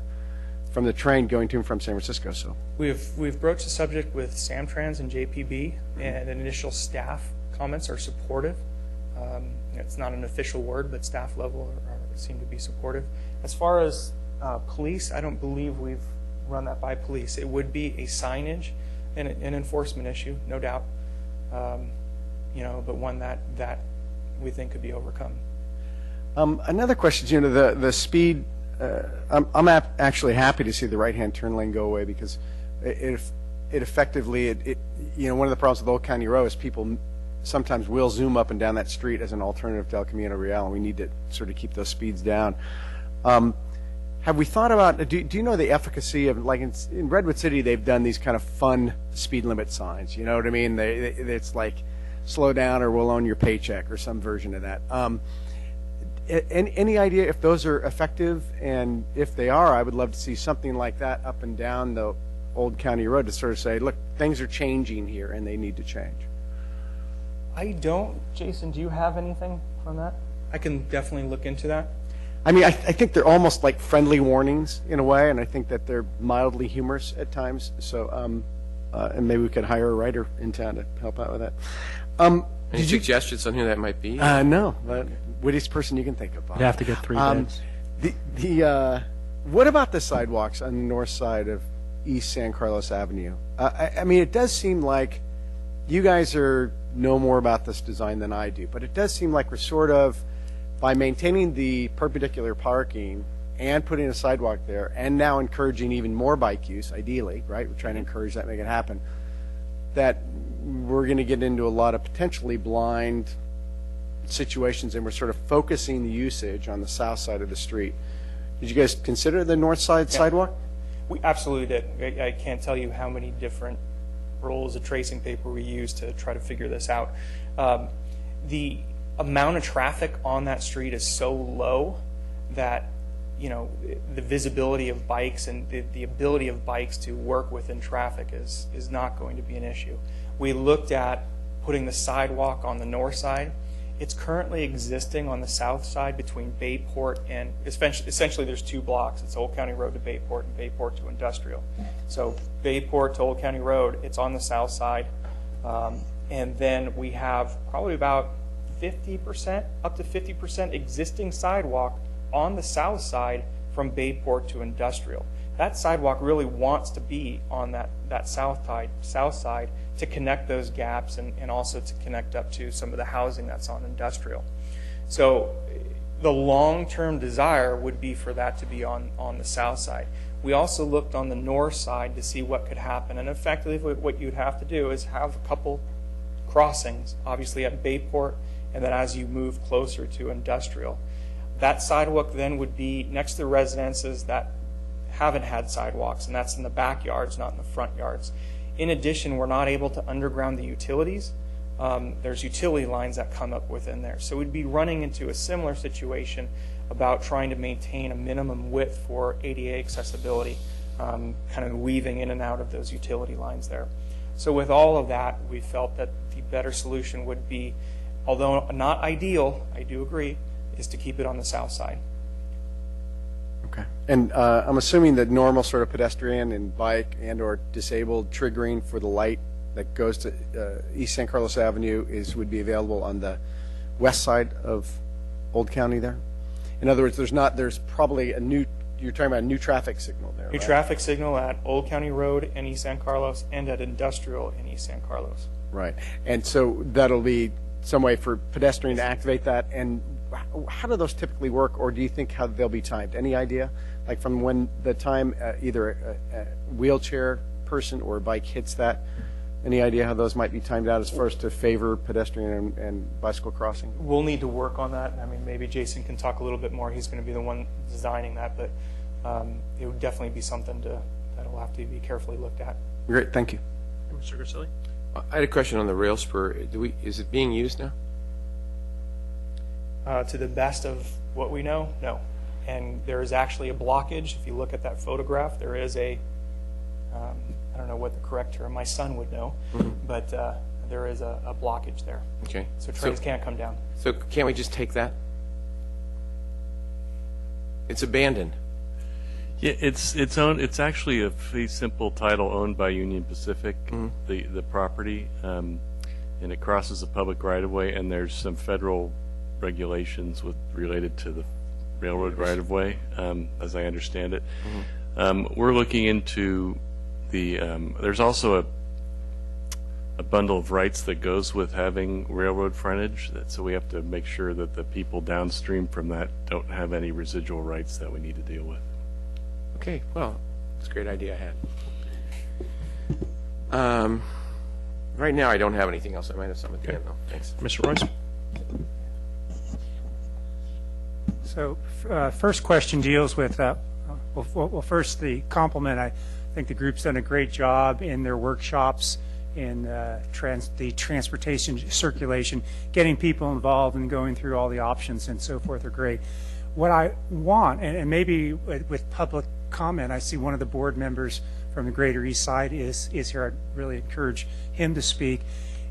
[SPEAKER 5] from the train going to and from San Francisco. So
[SPEAKER 10] we've broached the subject with Samtrans and JPB, and initial staff comments are supportive. It's not an official word, but staff level seem to be supportive. As far as police, I don't believe we've run that by police. It would be a signage and an enforcement issue, no doubt. But one that we think could be overcome.
[SPEAKER 5] Another question, the speed. I'm actually happy to see the right-hand turn lane go away, because it effectively one of the problems with Old County Road is people sometimes will zoom up and down that street as an alternative to El Camino Real, and we need to sort of keep those speeds down. Have we thought about, do you know the efficacy of, like in Redwood City, they've done these kind of fun speed limit signs, you know what I mean? It's like, slow down or we'll own your paycheck, or some version of that. Any idea if those are effective? And if they are, I would love to see something like that up and down the Old County Road to sort of say, look, things are changing here and they need to change.
[SPEAKER 10] I don't. Jason, do you have anything from that? I can definitely look into that.
[SPEAKER 5] I mean, I think they're almost like friendly warnings in a way, and I think that they're mildly humorous at times. So, and maybe we could hire a writer in town to help out with that.
[SPEAKER 8] Any suggestions on who that might be?
[SPEAKER 5] No, the wittiest person you can think of.
[SPEAKER 1] You'd have to get 3 bids.
[SPEAKER 5] What about the sidewalks on the north side of East San Carlos Avenue? I mean, it does seem like you guys know more about this design than I do, but it does seem like we're sort of, by maintaining the perpendicular parking and putting a sidewalk there, and now encouraging even more bike use, ideally, right? We're trying to encourage that, make it happen, that we're going to get into a lot of potentially blind situations, and we're sort of focusing the usage on the south side of the street. Did you guys consider the north side sidewalk?
[SPEAKER 10] We absolutely did. I can't tell you how many different rolls of tracing paper we used to try to figure this out. The amount of traffic on that street is so low that the visibility of bikes and the ability of bikes to work within traffic is not going to be an issue. We looked at putting the sidewalk on the north side. It's currently existing on the south side between Bayport and, essentially there's 2 blocks. It's Old County Road to Bayport and Bayport to Industrial. So Bayport to Old County Road, it's on the south side. And then we have probably about 50%, up to 50% existing sidewalk on the south side from Bayport to Industrial. That sidewalk really wants to be on that south side to connect those gaps and also to connect up to some of the housing that's on Industrial. So the long-term desire would be for that to be on the south side. We also looked on the north side to see what could happen, and effectively what you'd have to do is have a couple crossings, obviously at Bayport, and then as you move closer to Industrial. that sidewalk then would be next to residences that haven't had sidewalks, and that's in the backyards, not in the front yards. In addition, we're not able to underground the utilities. There's utility lines that come up within there. So we'd be running into a similar situation about trying to maintain a minimum width for ADA accessibility, kind of weaving in and out of those utility lines there. So with all of that, we felt that the better solution would be, although not ideal, I do agree, is to keep it on the south side.
[SPEAKER 5] Okay. And I'm assuming that normal sort of pedestrian and bike and or disabled triggering for the light that goes to East San Carlos Avenue would be available on the west side of Old County there? In other words, there's probably you're talking about a new traffic signal there,
[SPEAKER 10] New
[SPEAKER 5] right?
[SPEAKER 10] traffic signal at Old County Road in East San Carlos and at Industrial in East San Carlos.
[SPEAKER 5] Right. And so that'll be some way for pedestrian to activate that. And how do those typically work, or do you think how they'll be timed? Any idea? Like from when the time either a wheelchair person or a bike hits that? Any idea how those might be timed out as far as to favor pedestrian and bicycle crossing?
[SPEAKER 10] We'll need to work on that. I mean, maybe Jason can talk a little bit more. He's going to be the one designing that, but it would definitely be something that'll have to be carefully looked at.
[SPEAKER 5] Great, thank you.
[SPEAKER 1] Mr. Grisilli?
[SPEAKER 8] I had a question on the rail spur. Is it being used now?
[SPEAKER 10] To the best of what we know, no. And there is actually a blockage. If you look at that photograph, there is I don't know what the correct term, my son would know, but there is a blockage there.
[SPEAKER 8] Okay.
[SPEAKER 10] So trains can't come down.
[SPEAKER 8] So can't we just take that? It's abandoned.
[SPEAKER 4] Yeah, it's owned. It's actually a pretty simple title owned by Union Pacific, the property, and it crosses a public right of way. And there's some federal regulations related to the railroad right of way, as I understand it. We're looking into there's also a bundle of rights that goes with having railroad frontage. So we have to make sure that the people downstream from that don't have any residual rights that we need to deal with.
[SPEAKER 8] Okay, well, it's a great idea I had. Right now, I don't have anything else. I might have some at the end, though. Thanks.
[SPEAKER 1] Mr. Royce?
[SPEAKER 2] So first question deals with, well, first the compliment. I think the group's done a great job in their workshops in the transportation circulation, getting people involved and going through all the options and so forth are great. What I want, and maybe with public comment, I see one of the board members from the Greater East Side is here. I'd really encourage him to speak.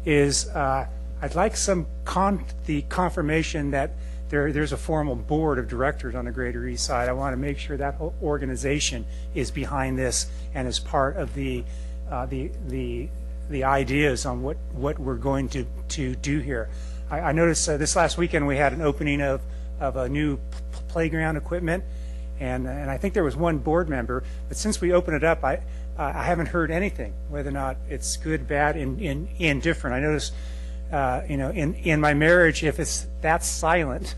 [SPEAKER 2] I'd like the confirmation that there's a formal board of directors on the Greater East Side. I want to make sure that whole organization is behind this and is part of the ideas on what we're going to do here. I noticed this last weekend we had an opening of a new playground equipment, and I think there was one board member, but since we opened it up, I haven't heard anything, whether or not it's good, bad, indifferent. I notice, in my marriage, if it's that silent,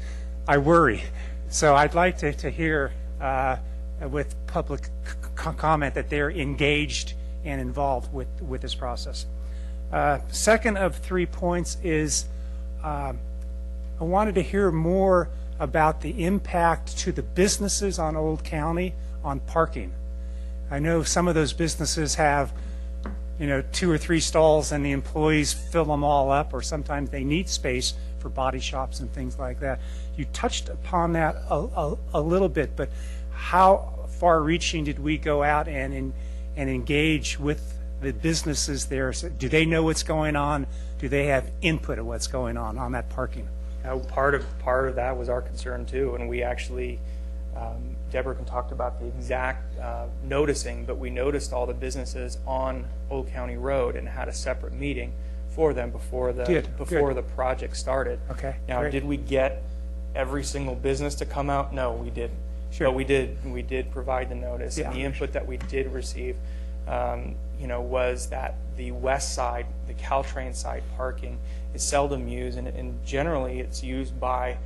[SPEAKER 2] I worry. So I'd like to hear with public comment that they're engaged and involved with this process. Second of 3 points is I wanted to hear more about the impact to the businesses on Old County on parking. I know some of those businesses have 2 or 3 stalls and the employees fill them all up, or sometimes they need space for body shops and things like that. You touched upon that a little bit, but how far-reaching did we go out and engage with the businesses there? So do they know what's going on? Do they have input of what's going on that parking?
[SPEAKER 10] Part of that was our concern too, and we actually, Deborah can talk about the exact noticing, but we noticed all the businesses on Old County Road and had a separate meeting for them before the project started.
[SPEAKER 2] Okay.
[SPEAKER 10] Now,
[SPEAKER 2] great.
[SPEAKER 10] did we get every single business to come out? No, we didn't.
[SPEAKER 2] Sure.
[SPEAKER 10] But we did provide the notice, and the input that we did receive, was that the west side, the Caltrain side parking is seldom used, and generally it's used by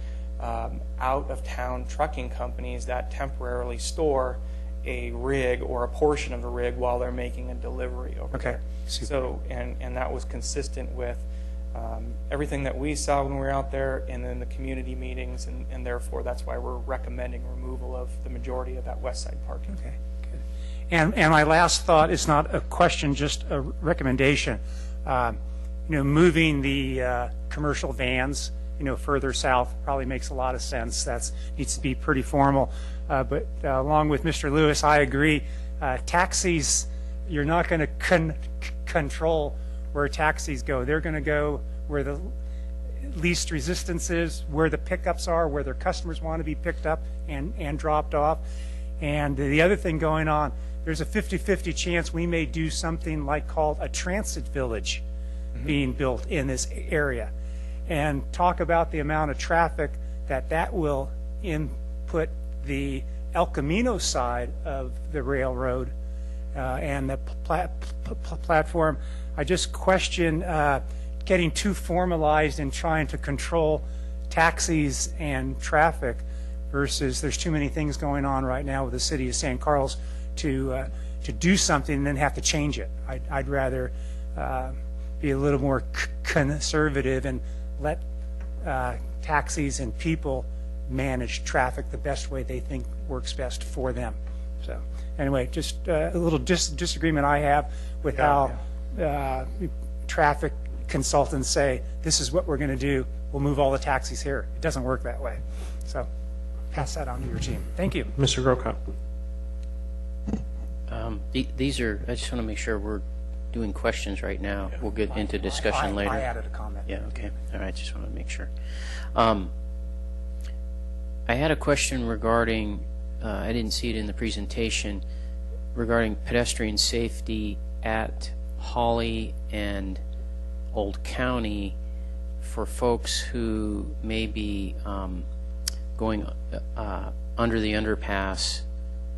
[SPEAKER 10] out-of-town trucking companies that temporarily store a rig or a portion of a rig while they're making a delivery over there.
[SPEAKER 2] Super.
[SPEAKER 10] So, and that was consistent with everything that we saw when we were out there, and then the community meetings, and therefore that's why we're recommending removal of the majority of that west side parking.
[SPEAKER 2] Okay, good. And my last thought is not a question, just a recommendation. Moving the commercial vans, further south probably makes a lot of sense. That needs to be pretty formal. But along with Mr. Lewis, I agree. Taxis, you're not going to control where taxis go. They're going to go where the least resistance is, where the pickups are, where their customers want to be picked up and dropped off. And the other thing going on, there's a 50-50 chance we may do something like called a transit village being built in this area. And talk about the amount of traffic that will input the El Camino side of the railroad and the platform. I just question getting too formalized in trying to control taxis and traffic versus there's too many things going on right now with the city of San Carlos to do something and then have to change it. I'd rather be a little more conservative and let taxis and people manage traffic the best way they think works best for them. So anyway, just a little disagreement I have with how traffic consultants say, this is what we're going to do. We'll move all the taxis here. It doesn't work that way. So pass that on to your team. Thank you.
[SPEAKER 1] Mr. Grocott.
[SPEAKER 6] These are, I just want to make sure we're doing questions right now. We'll get into discussion later.
[SPEAKER 2] I added a comment.
[SPEAKER 6] Yeah, okay. All right, just want to make sure. I had a question regarding, I didn't see it in the presentation, regarding pedestrian safety at Holly and Old County for folks who may be going under the underpass.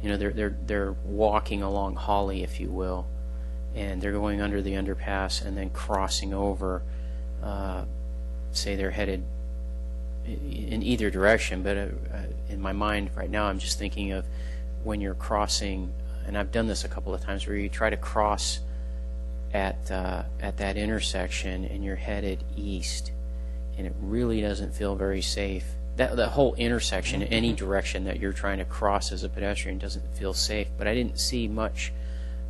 [SPEAKER 6] They're walking along Holly, if you will, and they're going under the underpass and then crossing over. Say they're headed in either direction, but in my mind right now I'm just thinking of when you're crossing, and I've done this a couple of times, where you try to cross at that intersection and you're headed east, and it really doesn't feel very safe. That whole intersection, any direction that you're trying to cross as a pedestrian, doesn't feel safe. But I didn't see much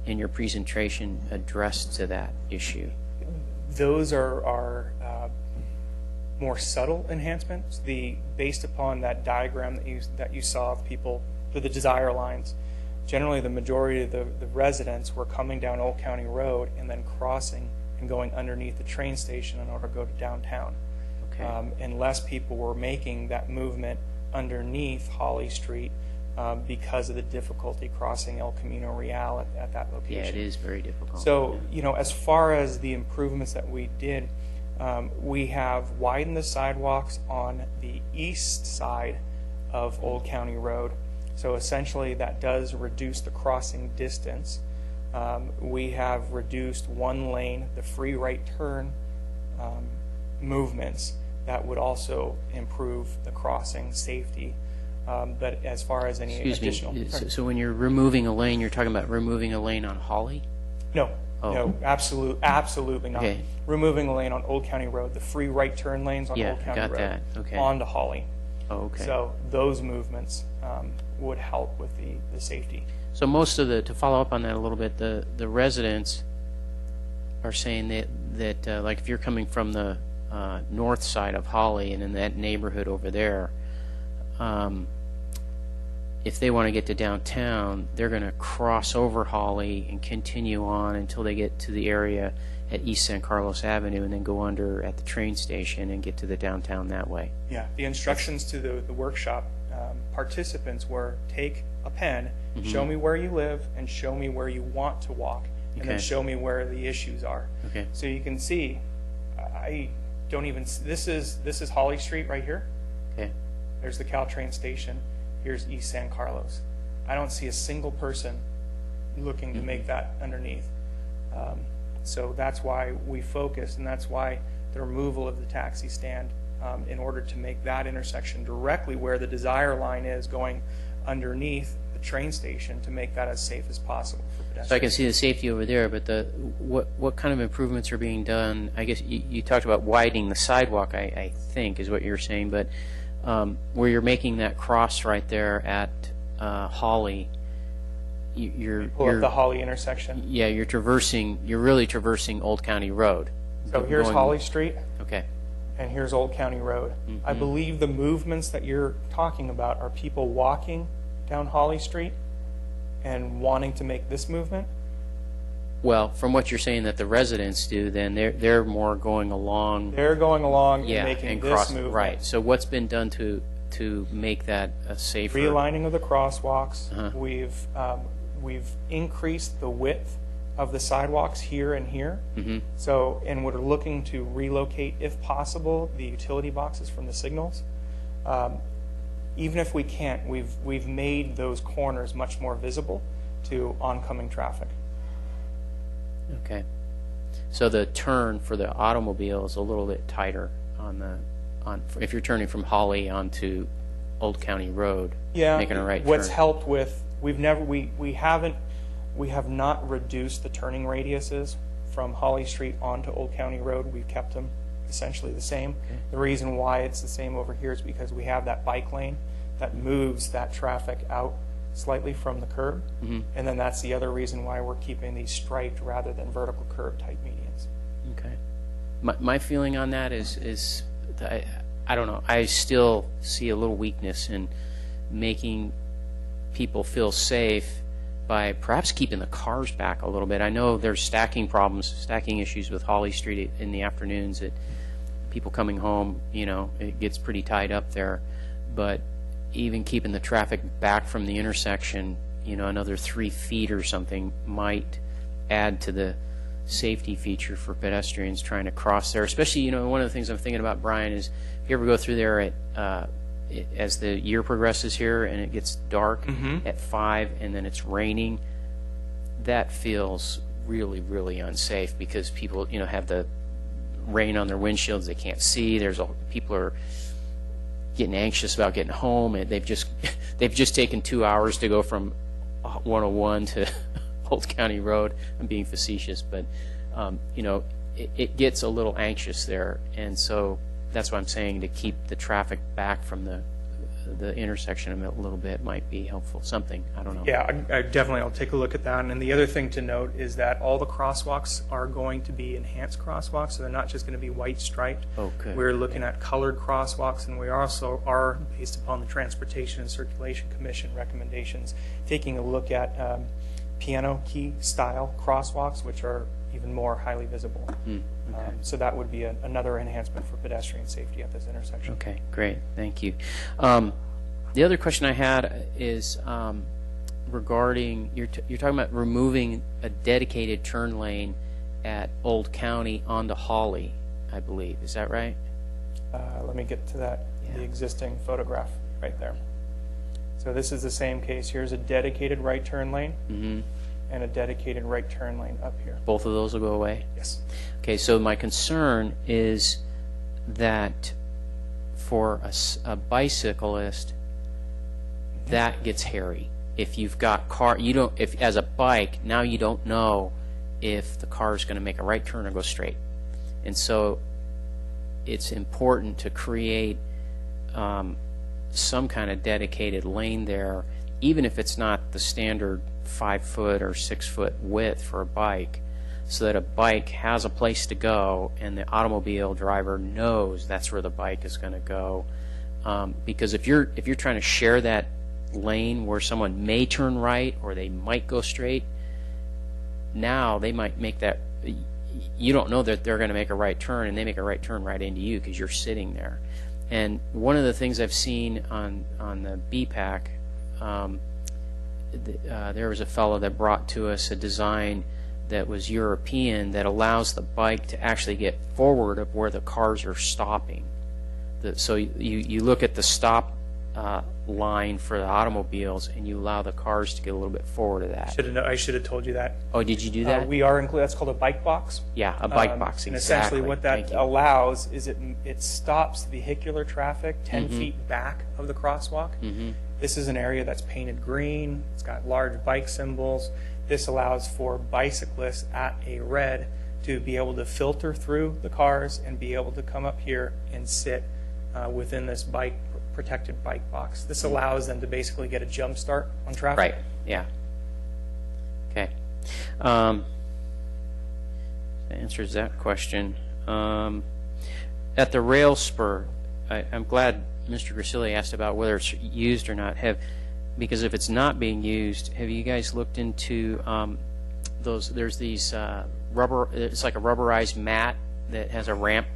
[SPEAKER 6] in your presentation addressed to that issue.
[SPEAKER 10] Those are more subtle enhancements. Based upon that diagram that you saw of people with the desire lines, generally the majority of the residents were coming down Old County Road and then crossing and going underneath the train station in order to go to downtown. Okay. Unless people were making that movement underneath Holly Street because of the difficulty crossing El Camino Real at that location.
[SPEAKER 6] Yeah, it is very difficult.
[SPEAKER 10] So, as far as the improvements that we did, we have widened the sidewalks on the east side of Old County Road. So essentially that does reduce the crossing distance. We have reduced one lane, the free right turn movements. That would also improve the crossing safety. But as far as any additional...
[SPEAKER 6] So when you're removing a lane, you're talking about removing a lane on Holly?
[SPEAKER 10] No. Oh. No, absolutely not. Okay. Removing a lane on Old County Road, the free right turn lanes on Old County Road onto Holly.
[SPEAKER 6] Oh, okay.
[SPEAKER 10] So those movements would help with the safety.
[SPEAKER 6] So most of to follow up on that a little bit, the residents are saying that like if you're coming from the north side of Holly and in that neighborhood over there, if they want to get to downtown, they're going to cross over Holly and continue on until they get to the area at East San Carlos Avenue and then go under at the train station and get to the downtown that way.
[SPEAKER 10] Yeah, the instructions to the workshop participants were take a pen, show me where you live and show me where you want to walk, and then show me where the issues are.
[SPEAKER 6] Okay.
[SPEAKER 10] So you can see, I don't even, this is Holly Street right here.
[SPEAKER 6] Okay.
[SPEAKER 10] There's the Caltrain station. Here's East San Carlos. I don't see a single person looking to make that underneath. So that's why we focused, and that's why the removal of the taxi stand in order to make that intersection directly where the desire line is going underneath the train station to make that as safe as possible for pedestrians.
[SPEAKER 6] So I can see the safety over there, but what kind of improvements are being done? I guess you talked about widening the sidewalk, I think is what you're saying, but where you're making that cross right there at Holly, you're
[SPEAKER 10] Or the Holly intersection.
[SPEAKER 6] yeah, you're really traversing Old County Road.
[SPEAKER 10] So here's
[SPEAKER 6] Going-
[SPEAKER 10] Holly Street,
[SPEAKER 6] Okay.
[SPEAKER 10] and here's Old County Road. I believe the movements that you're talking about are people walking down Holly Street and wanting to make this movement.
[SPEAKER 6] Well, from what you're saying that the residents do, then they're more going along.
[SPEAKER 10] They're going along and
[SPEAKER 6] Yeah,
[SPEAKER 10] making
[SPEAKER 6] and
[SPEAKER 10] this
[SPEAKER 6] cross
[SPEAKER 10] movement.
[SPEAKER 6] right. So what's been done to make that a safer?
[SPEAKER 10] Realigning of the crosswalks.
[SPEAKER 6] Uh-huh.
[SPEAKER 10] We've increased the width of the sidewalks here and here.
[SPEAKER 6] Mm-hmm.
[SPEAKER 10] So, and we're looking to relocate, if possible, the utility boxes from the signals. Even if we can't, we've made those corners much more visible to oncoming traffic.
[SPEAKER 6] Okay. So the turn for the automobile is a little bit tighter if you're turning from Holly onto Old County Road.
[SPEAKER 10] Yeah.
[SPEAKER 6] Making a right
[SPEAKER 10] What's
[SPEAKER 6] turn.
[SPEAKER 10] helped with we have not reduced the turning radiuses from Holly Street onto Old County Road. We've kept them essentially the same.
[SPEAKER 6] Okay.
[SPEAKER 10] The reason why it's the same over here is because we have that bike lane that moves that traffic out slightly from the curb.
[SPEAKER 6] Mm-hmm.
[SPEAKER 10] And then that's the other reason why we're keeping these striped rather than vertical curb type medians.
[SPEAKER 6] Okay. My feeling on that is that I don't know. I still see a little weakness in making people feel safe by perhaps keeping the cars back a little bit. I know there's stacking issues with Holly Street in the afternoons. That people coming home, it gets pretty tied up there. But even keeping the traffic back from the intersection, another 3 feet or something might add to the safety feature for pedestrians trying to cross there. Especially, one of the things I'm thinking about, Brian, is if you ever go through there as the year progresses here and it gets dark at 5 and then it's raining, that feels really, really unsafe because people, have the rain on their windshields. They can't see. People are getting anxious about getting home, and they've just taken 2 hours to go from 101 to Old County Road. I'm being facetious, but it gets a little anxious there, and so that's what I'm saying. To keep the traffic back from the intersection a little bit might be helpful. Something, I don't know.
[SPEAKER 10] Yeah, I'll take a look at that. And the other thing to note is that all the crosswalks are going to be enhanced crosswalks, so they're not just going to be white striped.
[SPEAKER 6] Oh, good.
[SPEAKER 10] We're looking at colored crosswalks, and we also are, based upon the Transportation and Circulation Commission recommendations, taking a look at piano key style crosswalks, which are even more highly visible.
[SPEAKER 6] Okay.
[SPEAKER 10] So that would be another enhancement for pedestrian safety at this intersection.
[SPEAKER 6] Okay, great. Thank you. The other question I had is regarding you're talking about removing a dedicated turn lane at Old County onto Holly, I believe. Is that right?
[SPEAKER 10] Let me get to that,
[SPEAKER 6] Yeah.
[SPEAKER 10] the existing photograph right there. So this is the same case. Here's a dedicated right turn lane
[SPEAKER 6] Mm-hmm.
[SPEAKER 10] and a dedicated right turn lane up here.
[SPEAKER 6] Both of those will go away?
[SPEAKER 10] Yes.
[SPEAKER 6] Okay, so my concern is that for a bicyclist, that gets hairy. If you've got if as a bike, now you don't know if the car is going to make a right turn or go straight. And so it's important to create some kind of dedicated lane there, even if it's not the standard 5-foot or 6-foot width for a bike, so that a bike has a place to go and the automobile driver knows that's where the bike is going to go. Because if you're trying to share that lane where someone may turn right or they might go straight, now they might make that, you don't know that they're going to make a right turn, and they make a right turn right into you because you're sitting there. And one of the things I've seen on the BPAC, there was a fellow that brought to us a design that was European that allows the bike to actually get forward of where the cars are stopping. So you look at the stop line for the automobiles, and you allow the cars to get a little bit forward of that.
[SPEAKER 10] I should have told you that.
[SPEAKER 6] Oh, did you do that?
[SPEAKER 10] We are included. That's called a bike box.
[SPEAKER 6] Yeah, a bike box,
[SPEAKER 10] And
[SPEAKER 6] exactly.
[SPEAKER 10] essentially what
[SPEAKER 6] Thank
[SPEAKER 10] that
[SPEAKER 6] you.
[SPEAKER 10] allows is it stops vehicular traffic 10 feet back of the crosswalk. This is an area that's painted green. It's got large bike symbols. This allows for bicyclists at a red to be able to filter through the cars and be able to come up here and sit within this protected bike box. This allows them to basically get a jump start on traffic.
[SPEAKER 6] Right, yeah. Okay. That answers that question. At the rail spur, I'm glad Mr. Grisilli asked about whether it's used or not. Because if it's not being used, have you guys looked into those? There's these rubber. It's like a rubberized mat that has a ramp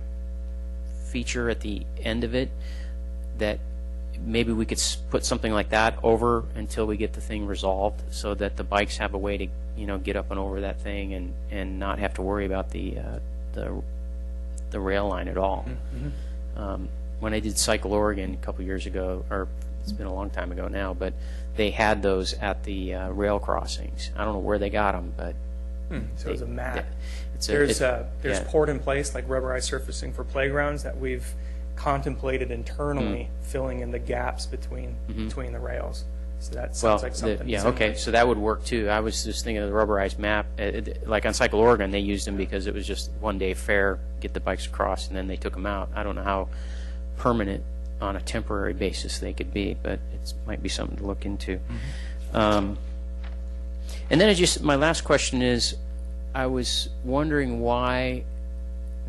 [SPEAKER 6] feature at the end of it. That maybe we could put something like that over until we get the thing resolved, so that the bikes have a way to get up and over that thing and not have to worry about the rail line at all.
[SPEAKER 10] Mm-hmm.
[SPEAKER 6] When I did Cycle Oregon a couple years ago, or it's been a long time ago now, but they had those at the rail crossings. I don't know where they got them, but
[SPEAKER 10] So it's a mat.
[SPEAKER 6] there's
[SPEAKER 10] There's port in place, like rubberized surfacing for playgrounds, that we've contemplated internally filling in the gaps between the rails. So that sounds like something.
[SPEAKER 6] Okay, so that would work too. I was just thinking of the rubberized map. Like on Cycle Oregon, they used them because it was just one day fair, get the bikes across, and then they took them out. I don't know how permanent on a temporary basis they could be, but it might be something to look into. And then my last question is, I was wondering why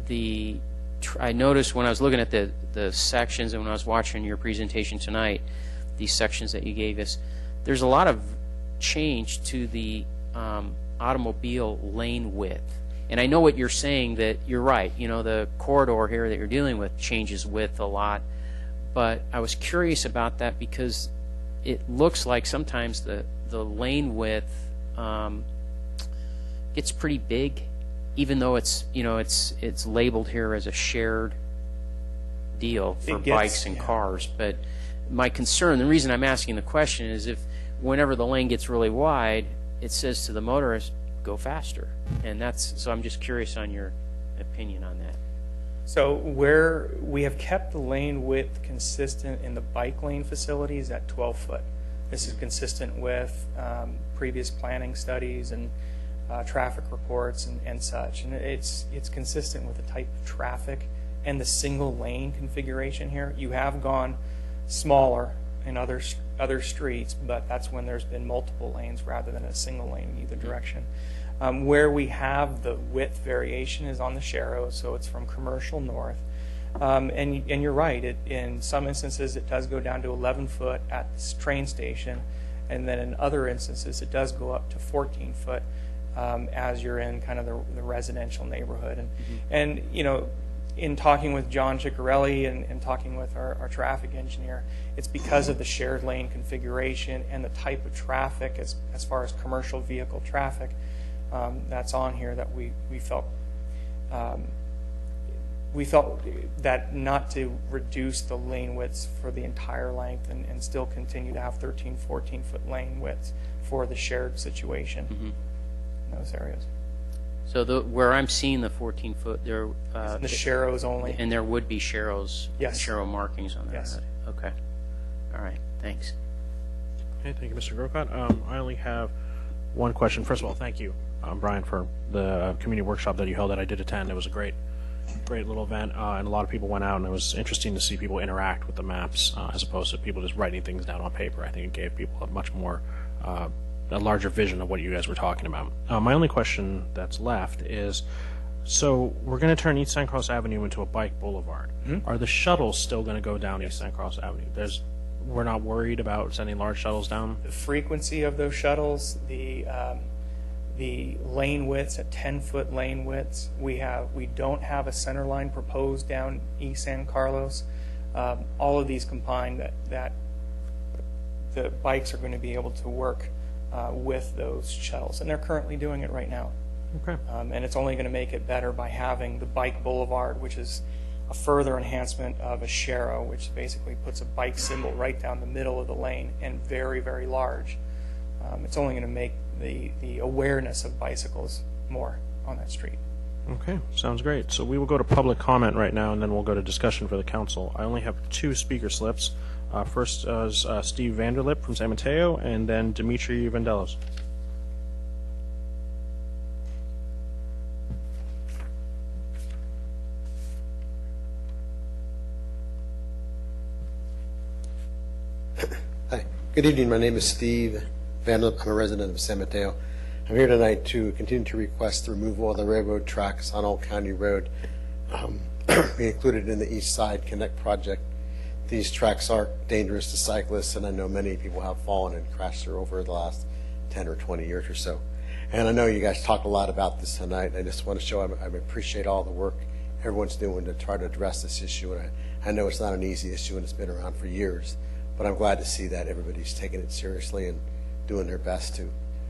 [SPEAKER 6] I noticed when I was looking at the sections and when I was watching your presentation tonight, these sections that you gave us, there's a lot of change to the automobile lane width. And I know what you're saying, that you're right, the corridor here that you're dealing with changes width a lot, but I was curious about that because it looks like sometimes the lane width gets pretty big, even though it's it's labeled here as a shared deal for bikes and cars. But my concern, the reason I'm asking the question, is if whenever the lane gets really wide, it says to the motorist, go faster. And so I'm just curious on your opinion on that.
[SPEAKER 10] So where we have kept the lane width consistent in the bike lane facilities at 12 foot. This is consistent with previous planning studies and traffic reports and such. And it's consistent with the type of traffic and the single lane configuration here. You have gone smaller in other streets, but that's when there's been multiple lanes rather than a single lane in either direction. Where we have the width variation is on the Sharrow, so it's from commercial north. And you're right, in some instances it does go down to 11 foot at this train station, and then in other instances it does go up to 14 foot as you're in kind of the residential neighborhood. And in talking with John Ciccarelli and talking with our traffic engineer, it's because of the shared lane configuration and the type of traffic as far as commercial vehicle traffic that's on here that we felt that not to reduce the lane widths for the entire length and still continue to have 13, 14 foot lane widths for the shared situation in those areas.
[SPEAKER 6] So where I'm seeing the 14 foot, there
[SPEAKER 10] the Sharrows only,
[SPEAKER 6] and there would be Sharrows, Sharrow markings on there.
[SPEAKER 10] Yes.
[SPEAKER 6] Okay. All right. Thanks.
[SPEAKER 1] Okay, thank you, Mr. Grocott. I only have one question. First of all, thank you, Brian, for the community workshop that you held that I did attend. It was a great little event, and a lot of people went out, and it was interesting to see people interact with the maps as opposed to people just writing things down on paper. I think it gave people a much more a larger vision of what you guys were talking about. My only question that's left is, so we're going to turn East San Carlos Avenue into a bike boulevard. Are the shuttles still going to go down East San Carlos Avenue? We're not worried about sending large shuttles down?
[SPEAKER 10] The frequency of those shuttles, the lane widths at 10-foot lane widths. We don't have a center line proposed down East San Carlos. All of these combined that the bikes are going to be able to work with those shuttles, and they're currently doing it right now.
[SPEAKER 1] Okay.
[SPEAKER 10] And it's only going to make it better by having the bike boulevard, which is a further enhancement of a Sharrow, which basically puts a bike symbol right down the middle of the lane and very, very large. It's only going to make the awareness of bicycles more on that street.
[SPEAKER 1] Okay, sounds great. So we will go to public comment right now, and then we'll go to discussion for the council. I only have 2 speaker slips. First is Steve Vanderlip from San Mateo, and then Dimitri Vandelos.
[SPEAKER 11] Hi. Good evening. My name is Steve Vanderlip. I'm a resident of San Mateo. I'm here tonight to continue to request the removal of the railroad tracks on Old County Road. We included in the East Side Connect project. These tracks are dangerous to cyclists, and I know many people have fallen and crashed there over the last 10 or 20 years or so. And I know you guys talked a lot about this tonight, and I just want to show I appreciate all the work everyone's doing to try to address this issue. And I know it's not an easy issue, and it's been around for years, but I'm glad to see that everybody's taking it seriously and doing their best to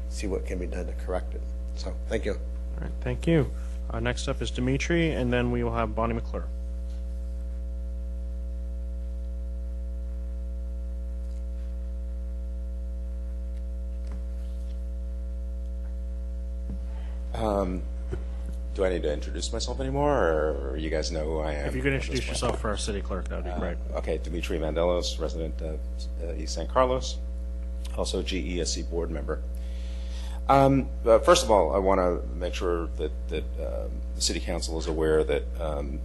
[SPEAKER 11] see what can be done to correct it. So, thank you.
[SPEAKER 1] All right, thank you. Next up is Dimitri, and then we will have Bonnie McClure.
[SPEAKER 12] Do I need to introduce myself anymore, or you guys know who I am?
[SPEAKER 1] If you could introduce yourself for our city clerk, that would be great.
[SPEAKER 12] Okay, Dimitri Vandelos, resident of East San Carlos, also GESC board member. First of all, I want to make sure that the City Council is aware that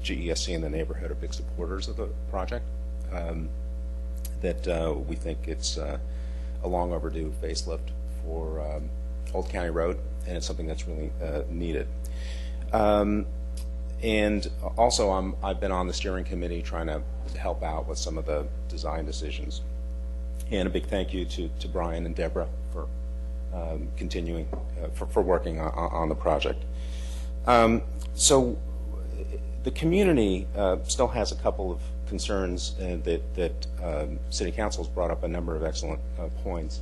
[SPEAKER 12] GESC and the neighborhood are big supporters of the project, that we think it's a long overdue facelift for Old County Road, and it's something that's really needed. And also, I've been on the steering committee trying to help out with some of the design decisions. And a big thank you to Brian and Deborah for continuing, for working on the project. So the community still has a couple of concerns that City Council has brought up a number of excellent points.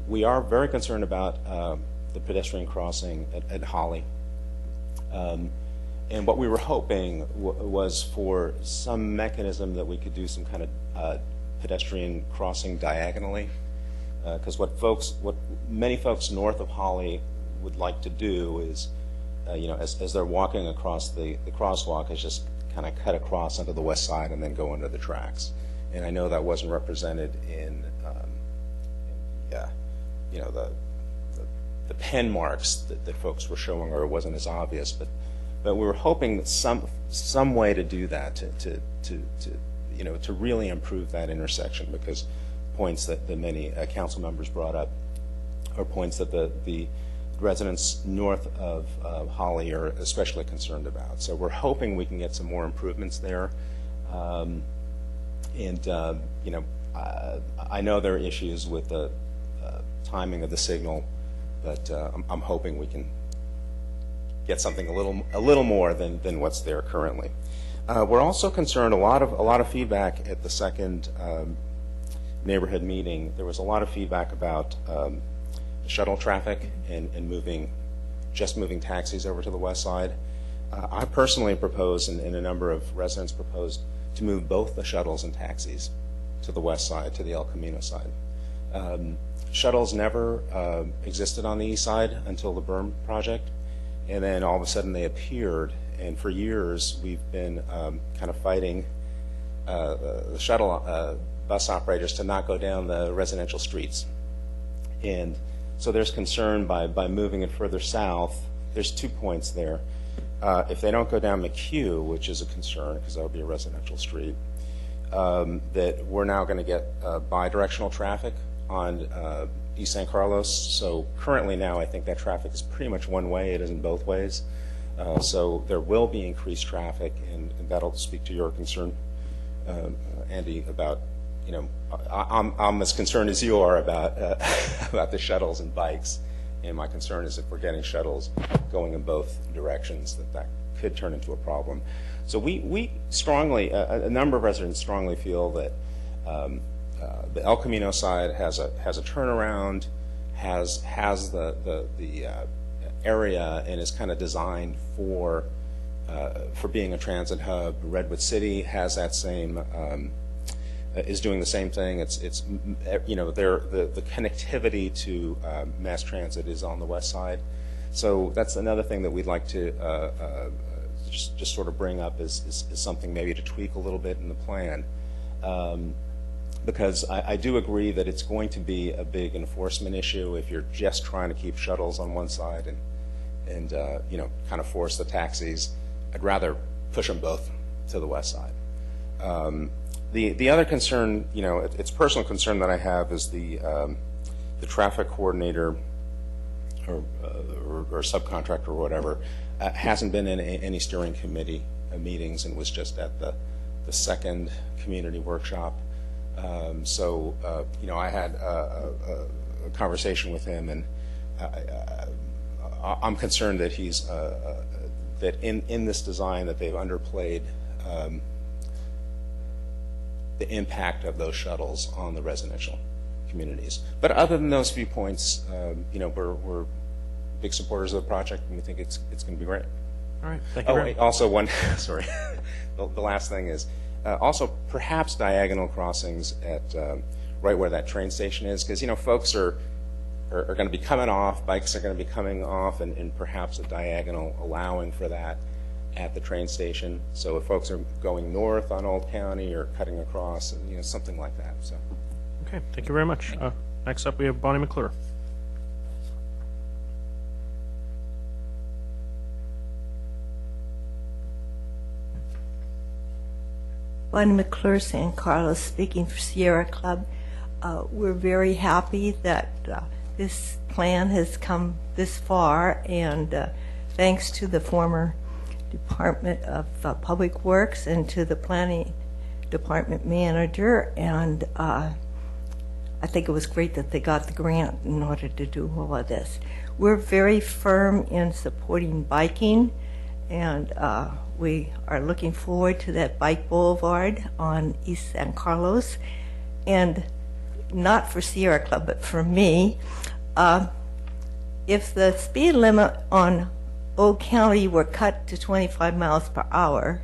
[SPEAKER 12] We are very concerned about the pedestrian crossing at Holly. And what we were hoping was for some mechanism that we could do some kind of pedestrian crossing diagonally, because what many folks north of Holly would like to do is, as they're walking across the crosswalk, is just kind of cut across onto the west side and then go under the tracks. And I know that wasn't represented in the pen marks that folks were showing, or it wasn't as obvious, but we were hoping that some way to do that to really improve that intersection, because points that many council members brought up are points that the residents north of Holly are especially concerned about. So we're hoping we can get some more improvements there. I know there are issues with the timing of the signal, but I'm hoping we can get something a little more than what's there currently. We're also concerned, a lot of feedback at the second neighborhood meeting. There was a lot of feedback about shuttle traffic and moving taxis over to the west side. I personally proposed, and a number of residents proposed, to move both the shuttles and taxis to the west side, to the El Camino side. Shuttles never existed on the east side until the berm project, and then all of a sudden they appeared, and for years we've been kind of fighting the shuttle bus operators to not go down the residential streets. And so there's concern by moving it further south. There's 2 points there. If they don't go down McHugh, which is a concern because that would be a residential street, that we're now going to get bi-directional traffic on East San Carlos. So currently now I think that traffic is pretty much one way. It isn't both ways. So there will be increased traffic, and that'll speak to your concern, Andy, about, I'm as concerned as you are about about the shuttles and bikes. And my concern is if we're getting shuttles going in both directions, that could turn into a problem. So we strongly, a number of residents strongly feel that the El Camino side has a turnaround, has the area, and is kind of designed for being a transit hub. Redwood City has that same, is doing the same thing. It's the connectivity to mass transit is on the west side. So that's another thing that we'd like to just sort of bring up is something maybe to tweak a little bit in the plan. because I do agree that it's going to be a big enforcement issue if you're just trying to keep shuttles on one side and you know, kind of force the taxis. I'd rather push them both to the west side. The other concern, you know, it's a personal concern that I have is the traffic coordinator or subcontractor or whatever hasn't been in any steering committee meetings and was just at the second community workshop. So, you know, I had a conversation with him, and I'm concerned that he's that in this design that they've underplayed the impact of those shuttles on the residential communities. But other than those few points, you know, we're big supporters of the project, and we think it's going to be great.
[SPEAKER 1] All right, thank you.
[SPEAKER 12] Wait, also one, sorry, the last thing is also perhaps diagonal crossings at right where that train station is, because, you know, folks are going to be coming off, bikes are going to be coming off, and perhaps a diagonal allowing for that at the train station. So if folks are going north on Old County or cutting across, you know, something like that. So.
[SPEAKER 1] Okay, thank you very much. Next up, we have Bonnie McClure.
[SPEAKER 13] Bonnie McClure, San Carlos, speaking for Sierra Club. We're very happy that this plan has come this far, and thanks to the former Department of Public Works and to the Planning Department manager, and I think it was great that they got the grant in order to do all of this. We're very firm in supporting biking, and we are looking forward to that bike boulevard on East San Carlos. And not for Sierra Club, but for me, if the speed limit on Old County were cut to 25 miles per hour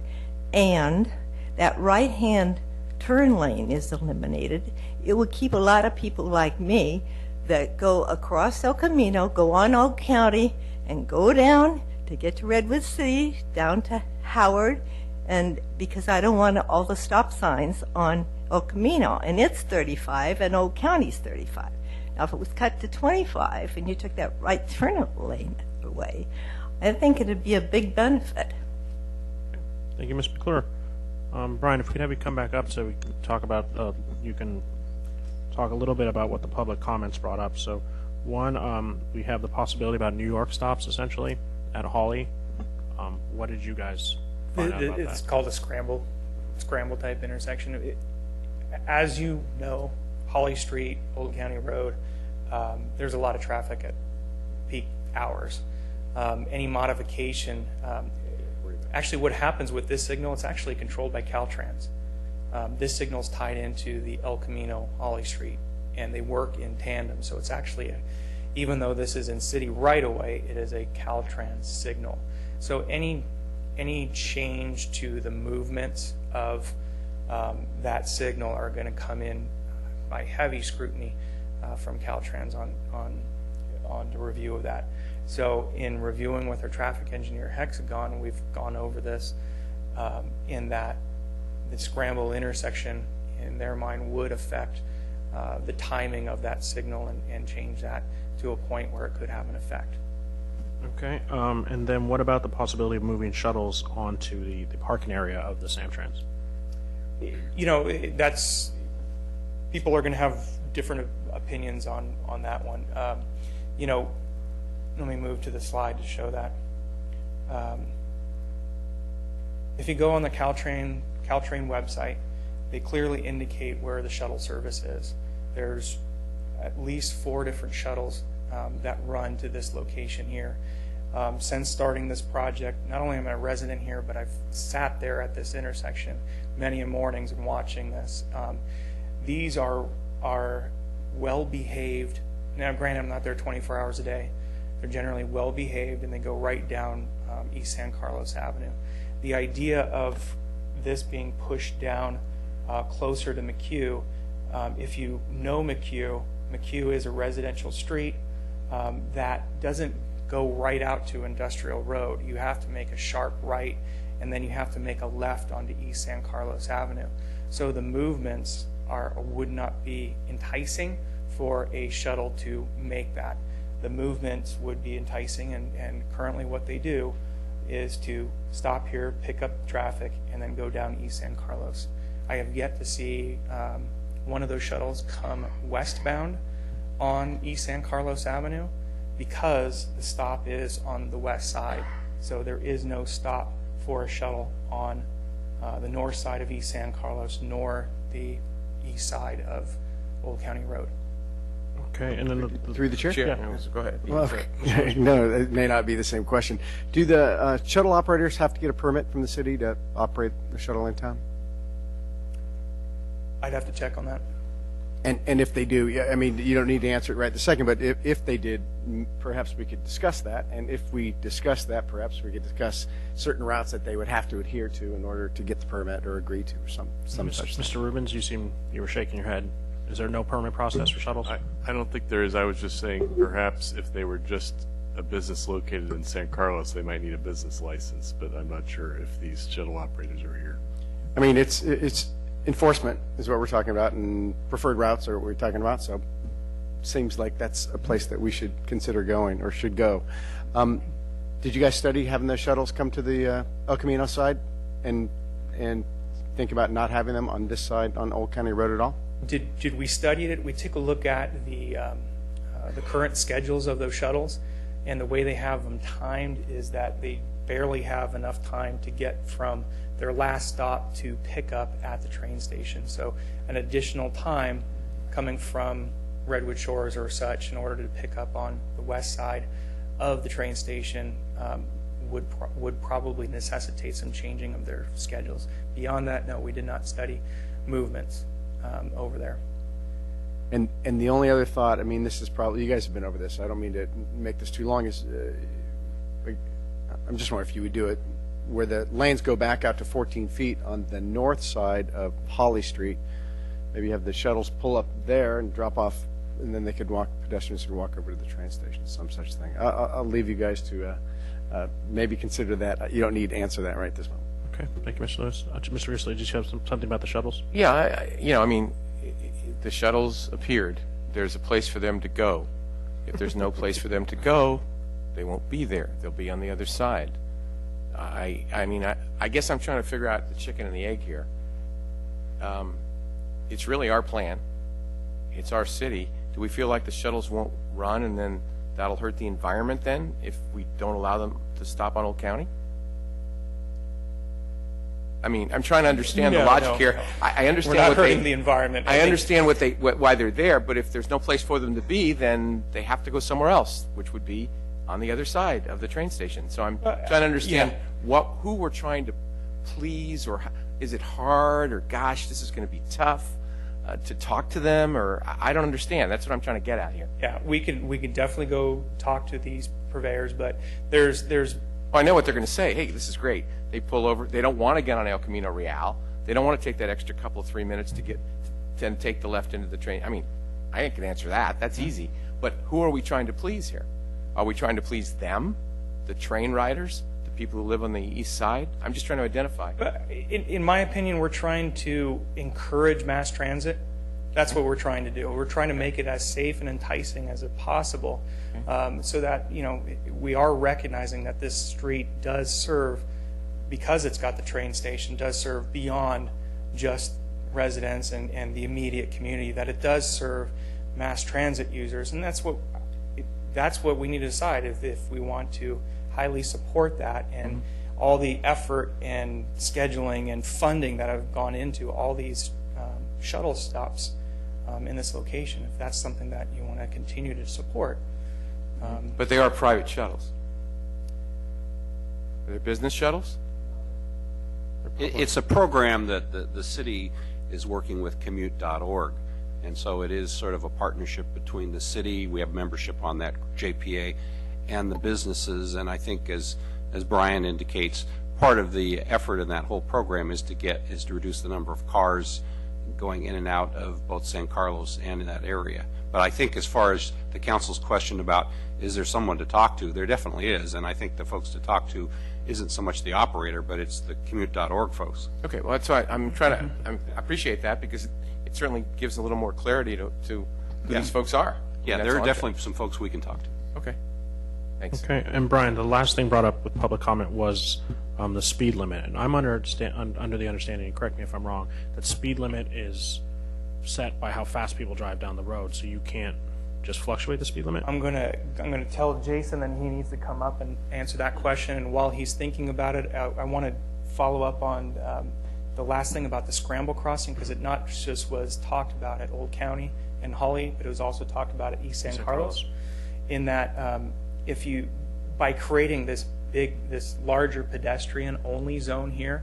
[SPEAKER 13] and that right-hand turn lane is eliminated, it would keep a lot of people like me that go across El Camino, go on Old County, and go down to get to Redwood City, down to Howard, and because I don't want all the stop signs on El Camino, and it's 35, and Old County's 35. Now, if it was cut to 25 and you took that right turn lane away, I think it would be a big benefit.
[SPEAKER 1] Thank you, Ms. McClure. Brian, if we could have you come back up so we can talk about, you can talk a little bit about what the public comments brought up. So, one, we have the possibility about New York stops, essentially, at Hawley. What did you guys find out about
[SPEAKER 10] It's
[SPEAKER 1] that?
[SPEAKER 10] called a scramble type intersection. As you know, Hawley Street, Old County Road, there's a lot of traffic at peak hours. Any modification, actually what happens with this signal, it's actually controlled by Caltrans. This signal is tied into the El Camino Hawley Street, and they work in tandem. So it's actually, even though this is in city right away, it is a Caltrans signal. So any change to the movements of that signal are going to come in by heavy scrutiny from Caltrans on the review of that. So in reviewing with our traffic engineer Hexagon, we've gone over this in that the scramble intersection in their mind would affect the timing of that signal and change that to a point where it could have an effect.
[SPEAKER 1] Okay, and then what about the possibility of moving shuttles onto the parking area of the Samtrans?
[SPEAKER 10] You know, that's, people are going to have different opinions on that one. You know, let me move to the slide to show that. If you go on the Caltrain website, they clearly indicate where the shuttle service is. There's at least 4 different shuttles that run to this location here. Since starting this project, not only am I a resident here, but I've sat there at this intersection many mornings and watching this. These are well-behaved. Now, granted, I'm not there 24 hours a day. They're generally well-behaved, and they go right down East San Carlos Avenue. The idea of this being pushed down closer to McHugh, if you know McHugh is a residential street that doesn't go right out to Industrial Road. You have to make a sharp right, and then you have to make a left onto East San Carlos Avenue. So the movements would not be enticing for a shuttle to make that. The movements would be enticing, and currently what they do is to stop here, pick up traffic, and then go down East San Carlos. I have yet to see one of those shuttles come westbound on East San Carlos Avenue because the stop is on the west side. So there is no stop for a shuttle on the north side of East San Carlos nor the east side of Old County Road.
[SPEAKER 1] Okay, and then
[SPEAKER 5] Through the chair?
[SPEAKER 1] Yeah.
[SPEAKER 8] Go ahead.
[SPEAKER 5] Well, no, it may not be the same question. Do the shuttle operators have to get a permit from the city to operate the shuttle in town?
[SPEAKER 10] I'd have to check on that.
[SPEAKER 5] And if they do, yeah, I mean, you don't need to answer it right this second, but if they did, perhaps we could discuss that. And if we discuss that, perhaps we could discuss certain routes that they would have to adhere to in order to get the permit or agree to, or some such thing.
[SPEAKER 1] Mr. Rubens, you were shaking your head. Is there no permit process for shuttles?
[SPEAKER 4] I don't think there is. I was just saying perhaps if they were just a business located in San Carlos, they might need a business license, but I'm not sure if these shuttle operators are here.
[SPEAKER 5] I mean, it's enforcement is what we're talking about, and preferred routes are what we're talking about. So, seems like that's a place that we should consider going or should go. Did you guys study having those shuttles come to the El Camino side, and think about not having them on this side on Old County Road at all?
[SPEAKER 10] Did we study it? We took a look at the current schedules of those shuttles, and the way they have them timed is that they barely have enough time to get from their last stop to pick up at the train station. So an additional time coming from Redwood Shores or such in order to pick up on the west side of the train station would probably necessitate some changing of their schedules. Beyond that, no, we did not study movements over there.
[SPEAKER 5] And the only other thought, I mean, this is probably, you guys have been over this, I don't mean to make this too long, is I'm just wondering if you would do it where the lanes go back out to 14 feet on the north side of Holly Street. Maybe have the shuttles pull up there and drop off, and then they could pedestrians could walk over to the train station, some such thing. I'll leave you guys to maybe consider that. You don't need to answer that right this moment.
[SPEAKER 1] Okay, thank you, Mr. Lewis. Mr. Grizzly, did you have something about the shuttles?
[SPEAKER 8] Yeah, I mean, the shuttles appeared. There's a place for them to go. If there's no place for them to go, they won't be there. They'll be on the other side. I mean, I guess I'm trying to figure out the chicken and the egg here. It's really our plan. It's our city. Do we feel like the shuttles won't run and then that'll hurt the environment then if we don't allow them to stop on Old County? I mean, I'm trying to understand the logic here. I understand
[SPEAKER 10] We're not hurting the environment.
[SPEAKER 8] I understand why they're there, but if there's no place for them to be, then they have to go somewhere else, which would be on the other side of the train station. So I'm trying to understand who we're trying to please, or is it hard, or gosh, this is going to be tough to talk to them, or I don't understand. That's what I'm trying to get at here.
[SPEAKER 10] Yeah, we can definitely go talk to these purveyors, but there's.
[SPEAKER 8] Well, I know what they're going to say. Hey, this is great. They pull over. They don't want to get on El Camino Real. They don't want to take that extra couple of 3 minutes to take the left into the train. I mean, I can answer that. That's easy. But who are we trying to please here? Are we trying to please them, the train riders, the people who live on the east side? I'm just trying to identify.
[SPEAKER 10] But in my opinion, we're trying to encourage mass transit. That's what we're trying to do. We're trying to make it as safe and enticing as possible, so that we are recognizing that this street does serve, because it's got the train station, does serve beyond just residents and the immediate community. That it does serve mass transit users, and that's what we need to decide if we want to highly support that, and all the effort and scheduling and funding that have gone into all these shuttle stops in this location, if that's something that you want to continue to support.
[SPEAKER 8] But they are private shuttles. Are they business shuttles?
[SPEAKER 14] It's a program that the city is working with commute.org. And so it is sort of a partnership between the city, we have membership on that JPA, and the businesses. And I think as Brian indicates, part of the effort in that whole program is to reduce the number of cars going in and out of both San Carlos and in that area. But I think as far as the council's question about is there someone to talk to, there definitely is, and I think the folks to talk to isn't so much the operator, but it's the commute.org folks.
[SPEAKER 8] Okay, well, that's why I'm trying to, I appreciate that because it certainly gives a little more clarity to who these folks are.
[SPEAKER 14] Yeah,
[SPEAKER 8] That's
[SPEAKER 14] there are
[SPEAKER 8] all.
[SPEAKER 14] definitely some folks we can talk to.
[SPEAKER 8] Okay, thanks.
[SPEAKER 1] Okay, and Brian, the last thing brought up with public comment was the speed limit, and I'm under the understanding, and correct me if I'm wrong, that speed limit is set by how fast people drive down the road, so you can't just fluctuate the speed limit?
[SPEAKER 10] I'm gonna tell Jason that he needs to come up and answer that question. And while he's thinking about it, I want to follow up on the last thing about the scramble crossing, because it not just was talked about at Old County and Holly, but it was also talked about at East San Carlos. In that, if you, by creating this larger pedestrian only zone here,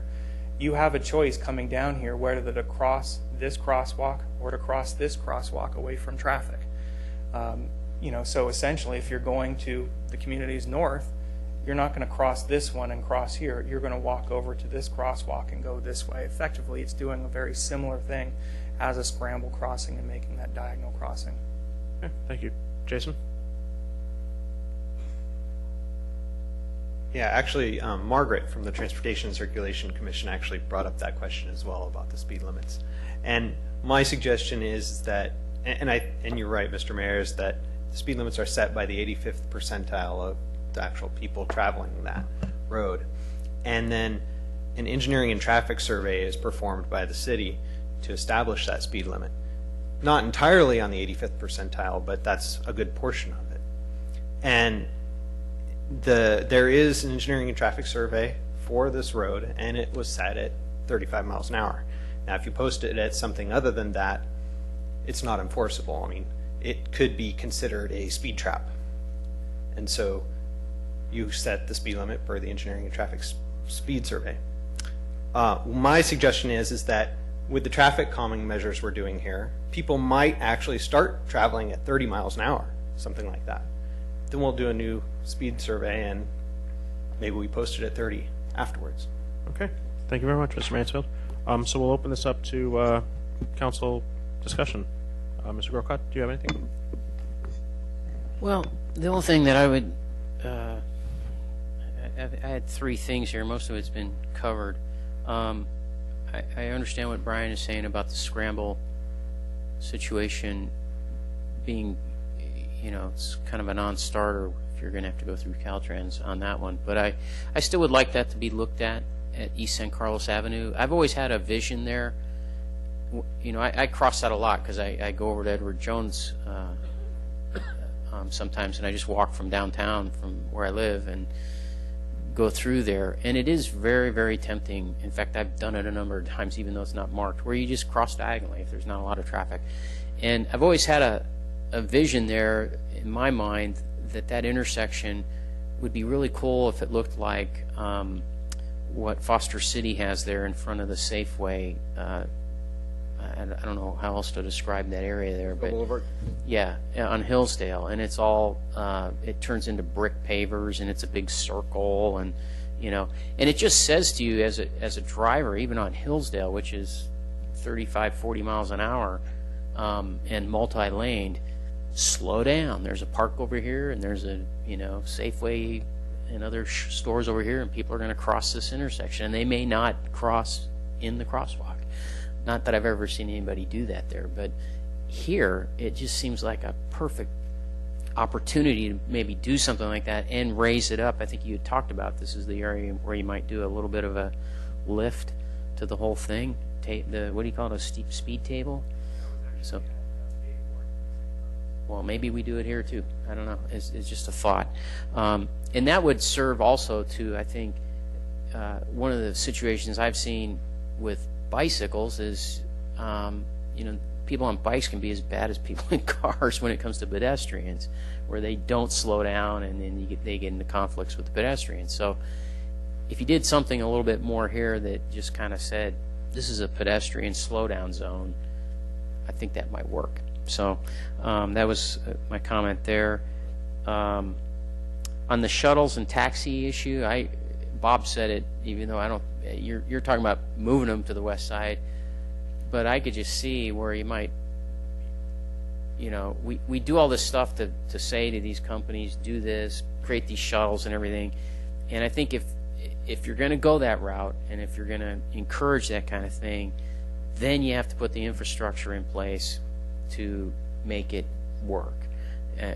[SPEAKER 10] you have a choice coming down here whether to cross this crosswalk or to cross this crosswalk away from traffic. So essentially, if you're going to the communities north, you're not going to cross this one and cross here. You're going to walk over to this crosswalk and go this way. Effectively, it's doing a very similar thing as a scramble crossing and making that diagonal crossing.
[SPEAKER 1] Okay, thank you. Jason?
[SPEAKER 15] Yeah, actually, Margaret from the Transportation and Circulation Commission actually brought up that question as well about the speed limits. And my suggestion is that, and you're right, Mr. Mayor, is that the speed limits are set by the 85th percentile of the actual people traveling that road. And then an engineering and traffic survey is performed by the city to establish that speed limit. Not entirely on the 85th percentile, but that's a good portion of it. And there is an engineering and traffic survey for this road, and it was set at 35 miles an hour. Now, if you post it at something other than that, it's not enforceable. I mean, it could be considered a speed trap. And so you set the speed limit per the engineering and traffic speed survey. My suggestion is that with the traffic calming measures we're doing here, people might actually start traveling at 30 miles an hour, something like that. Then we'll do a new speed survey and maybe we post it at 30 afterwards.
[SPEAKER 1] Okay, thank you very much, Mr. Mansfield. So we'll open this up to council discussion. Mr. Grocott, do you have anything?
[SPEAKER 6] Well, the only thing that I would, I had three things here. Most of it's been covered. I understand what Brian is saying about the scramble situation being, it's kind of a non-starter if you're going to have to go through Caltrans on that one. But I still would like that to be looked at East San Carlos Avenue. I've always had a vision there. I cross that a lot because I go over to Edward Jones sometimes, and I just walk from downtown from where I live and go through there, and it is very, very tempting. In fact, I've done it a number of times, even though it's not marked, where you just cross diagonally if there's not a lot of traffic. And I've always had a vision there in my mind that intersection would be really cool if it looked like what Foster City has there in front of the Safeway. I don't know how else to describe that area there, but yeah, on Hillsdale, and it's all it turns into brick pavers, and it's a big circle, and and it just says to you as a driver, even on Hillsdale, which is 35-40 miles an hour and multi-laned, slow down. There's a park over here, and there's a Safeway and other stores over here, and people are going to cross this intersection, and they may not cross in the crosswalk. Not that I've ever seen anybody do that there, but here it just seems like a perfect opportunity to maybe do something like that and raise it up. I think you had talked about this is the area where you might do a little bit of a lift to the whole thing. What do you call it, a steep speed table? So, well, maybe we do it here too. I don't know. It's just a thought. And that would serve also to, I think, one of the situations I've seen with bicycles is, people on bikes can be as bad as people in cars when it comes to pedestrians, where they don't slow down and then they get into conflicts with the pedestrians. So if you did something a little bit more here that just kind of said, this is a pedestrian slowdown zone, I think that might work. So that was my comment there. On the shuttles and taxi issue, Bob said it, even though I don't, you're talking about moving them to the west side. but I could just see where you might, we do all this stuff to say to these companies, do this, create these shuttles and everything. And I think if you're going to go that route, and if you're going to encourage that kind of thing, then you have to put the infrastructure in place to make it work.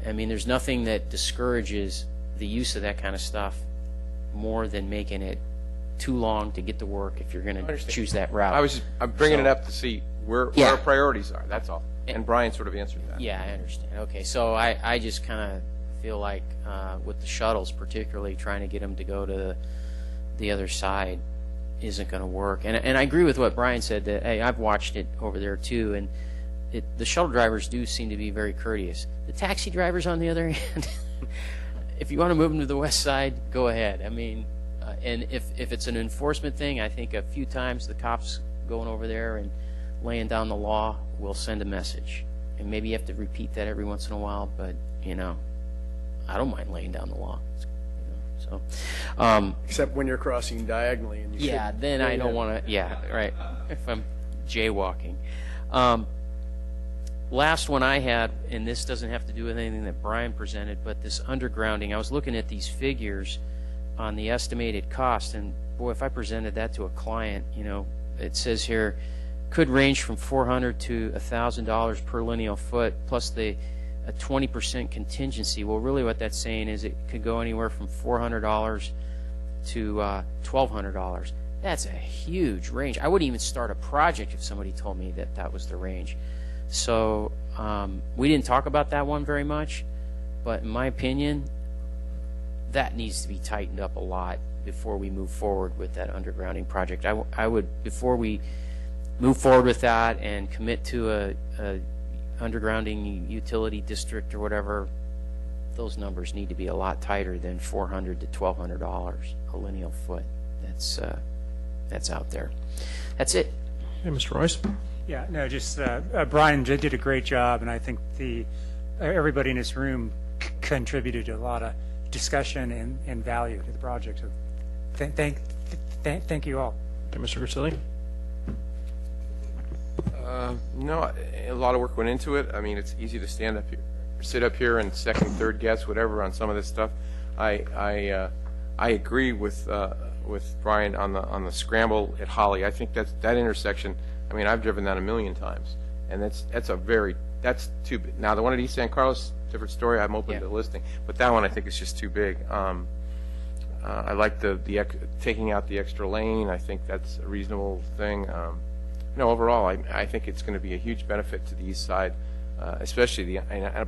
[SPEAKER 6] I mean, there's nothing that discourages the use of that kind of stuff more than making it too long to get to work if you're going to choose that route.
[SPEAKER 8] I'm bringing it up to see where our priorities are. That's all. And Brian sort of answered that.
[SPEAKER 6] Yeah, I understand. Okay, so I just kind of feel like with the shuttles, particularly trying to get them to go to the other side isn't going to work. And I agree with what Brian said, that, hey, I've watched it over there too, and the shuttle drivers do seem to be very courteous. The taxi drivers, on the other hand, if you want to move them to the west side, go ahead. I mean, and if it's an enforcement thing, I think a few times the cops going over there and laying down the law will send a message. And maybe you have to repeat that every once in a while, but, I don't mind laying down the law. So,
[SPEAKER 5] except when you're crossing diagonally. And you
[SPEAKER 6] then I don't want to, right, if I'm jaywalking. Last one I had, and this doesn't have to do with anything that Brian presented, but this undergrounding, I was looking at these figures on the estimated cost, and boy, if I presented that to a client, it says here, could range from $400 to $1,000 per lineal foot, plus a 20% contingency. Well, really what that's saying is it could go anywhere from $400 to $1,200. That's a huge range. I wouldn't even start a project if somebody told me that was the range. So we didn't talk about that one very much, but in my opinion, that needs to be tightened up a lot before we move forward with that undergrounding project. I would, before we move forward with that and commit to a undergrounding utility district or whatever, those numbers need to be a lot tighter than $400 to $1,200 a lineal foot. That's out there. That's it.
[SPEAKER 1] Hey, Mr. Royce.
[SPEAKER 2] Yeah, no, just Brian did a great job, and I think everybody in this room contributed a lot of discussion and value to the project. So thank you all.
[SPEAKER 1] Hey, Mr. Grisilli.
[SPEAKER 8] No, a lot of work went into it. I mean, it's easy to sit up here and second, third guess, whatever, on some of this stuff. I agree with Brian on the scramble at Holly. I think that intersection. I mean, I've driven that a million times, and that's too big. Now, the one at East San Carlos, different story. I'm open to listing, but that one I think is just too big. I like the taking out the extra lane. I think that's a reasonable thing. Overall, I think it's going to be a huge benefit to the east side, especially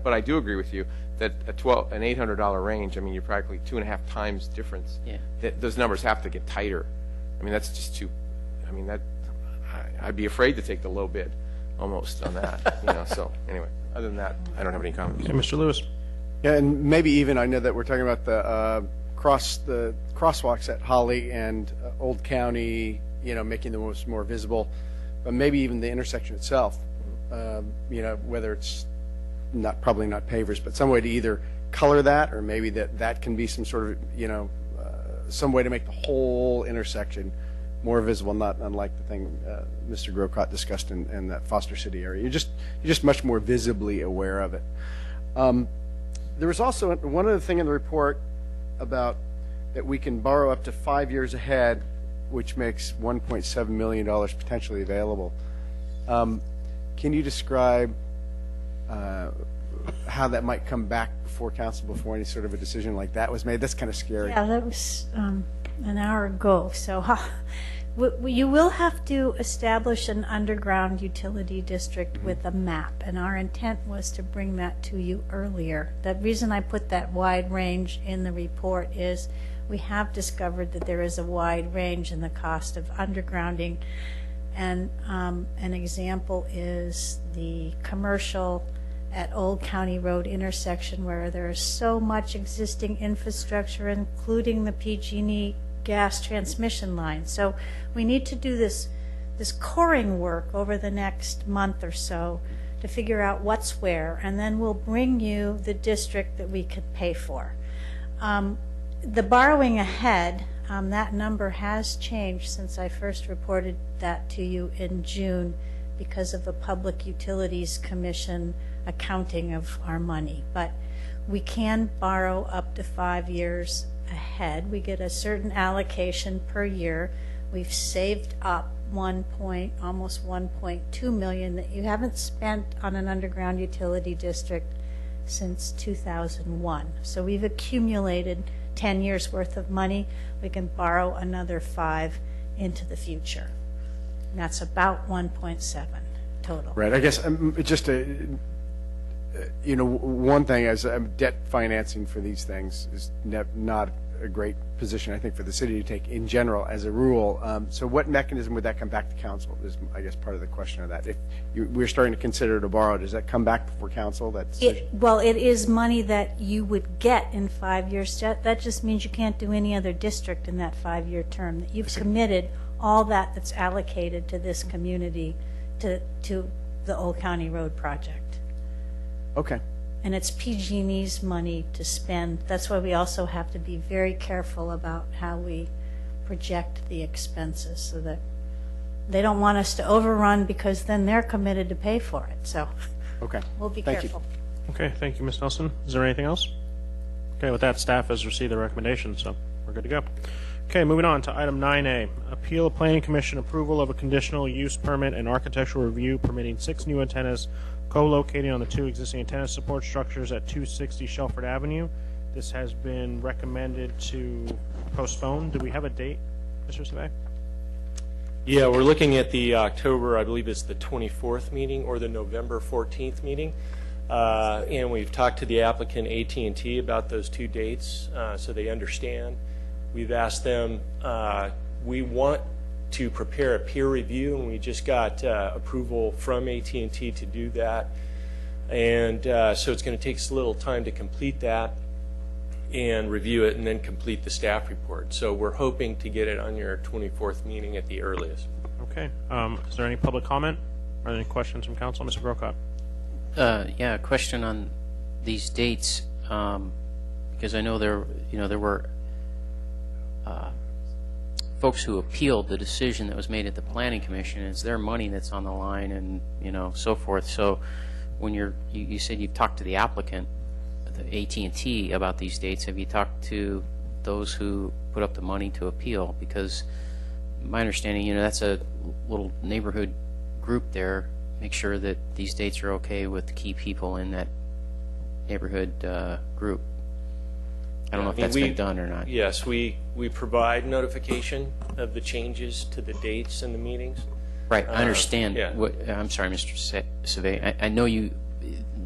[SPEAKER 8] but I do agree with you that an $800 range. I mean, you're practically 2.5 times difference.
[SPEAKER 6] Yeah.
[SPEAKER 8] Those numbers have to get tighter. I mean, that's just too. I mean, I'd be afraid to take the low bid, almost, on that. So anyway, other than that, I don't have any comments.
[SPEAKER 1] Hey, Mr. Lewis.
[SPEAKER 5] Yeah, and maybe even I know that we're talking about the crosswalks at Holly and Old County, making them more visible. But maybe even the intersection itself, whether it's probably not pavers, but some way to either color that, or maybe that can be some sort of, some way to make the whole intersection more visible, not unlike the thing Mr. Grocott discussed in that Foster City area. You're just much more visibly aware of it. There was also one other thing in the report about that we can borrow up to 5 years ahead, which makes $1.7 million potentially available. Can you describe how that might come back before council before any sort of a decision like that was made? That's kind of scary.
[SPEAKER 9] Yeah, that was an hour ago. So you will have to establish an underground utility district with a map, and our intent was to bring that to you earlier. The reason I put that wide range in the report is we have discovered that there is a wide range in the cost of undergrounding, and an example is the commercial at Old County Road intersection, where there is so much existing infrastructure, including the PG&E gas transmission line. So we need to do this coring work over the next month or so to figure out what's where, and then we'll bring you the district that we could pay for. The borrowing ahead, that number has changed since I first reported that to you in June because of the Public Utilities Commission accounting of our money. But we can borrow up to 5 years ahead. We get a certain allocation per year. We've saved up almost 1.2 million that you haven't spent on an underground utility district since 2001. So we've accumulated 10 years worth of money. We can borrow another 5 into the future. And that's about 1.7 total.
[SPEAKER 5] Right. I guess just one thing is debt financing for these things is not a great position, I think, for the city to take in general as a rule. So what mechanism would that come back to council is, I guess, part of the question of that. If we're starting to consider to borrow, does that come back before council?
[SPEAKER 9] Well, it is money that you would get in 5 years. That just means you can't do any other district in that 5-year term. That you've committed all that's allocated to this community to the Old County Road project.
[SPEAKER 5] Okay.
[SPEAKER 9] And it's PG&E's money to spend. That's why we also have to be very careful about how we project the expenses, so that they don't want us to overrun, because then they're committed to pay for it. So
[SPEAKER 5] okay,
[SPEAKER 9] we'll be
[SPEAKER 5] Thank
[SPEAKER 9] careful.
[SPEAKER 5] You.
[SPEAKER 1] Okay, thank you, Ms. Nelson. Is there anything else? Okay, with that, staff has received the recommendation, so we're good to go. Okay, moving on to item 9A, appeal of Planning Commission approval of a conditional use permit and architectural review permitting 6 new antennas co-locating on the 2 existing antenna support structures at 260 Shelford Avenue. This has been recommended to postpone. Do we have a date, Mr. Savay?
[SPEAKER 16] Yeah, we're looking at the October, I believe it's the 24th meeting, or the November 14th meeting. And we've talked to the applicant, AT&T, about those 2 dates, so they understand. We've asked them, we want to prepare a peer review, and we just got approval from AT&T to do that. And so it's going to take us a little time to complete that and review it and then complete the staff report. So we're hoping to get it on your 24th meeting at the earliest.
[SPEAKER 1] Okay. Is there any public comment? Are there any questions from council? Mr. Grocott.
[SPEAKER 6] Yeah, a question on these dates, because I know there were folks who appealed the decision that was made at the Planning Commission. It's their money that's on the line, and so forth. So when you said you've talked to the applicant, the AT&T, about these dates, have you talked to those who put up the money to appeal? Because my understanding, that's a little neighborhood group there. Make sure that these dates are okay with the key people in that neighborhood group. I don't know if that's been done or not.
[SPEAKER 16] Yes, we provide notification of the changes to the dates and the meetings.
[SPEAKER 6] Right, I understand.
[SPEAKER 16] Yeah.
[SPEAKER 6] I'm sorry, Mr. Savay. I know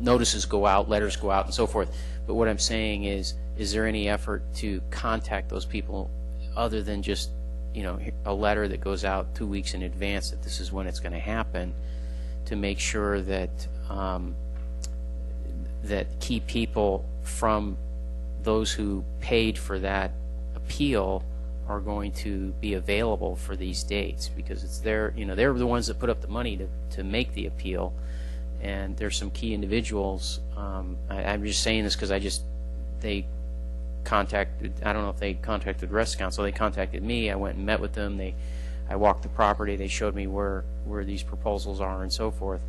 [SPEAKER 6] notices go out, letters go out, and so forth. But what I'm saying is there any effort to contact those people other than just, a letter that goes out 2 weeks in advance that this is when it's going to happen, to make sure that that key people from those who paid for that appeal are going to be available for these dates, because it's they're the ones that put up the money to make the appeal, and there's some key individuals. I'm just saying this because they contacted, I don't know if they contacted the rest of council. They contacted me. I went and met with them. I walked the property. They showed me where these proposals are and so forth,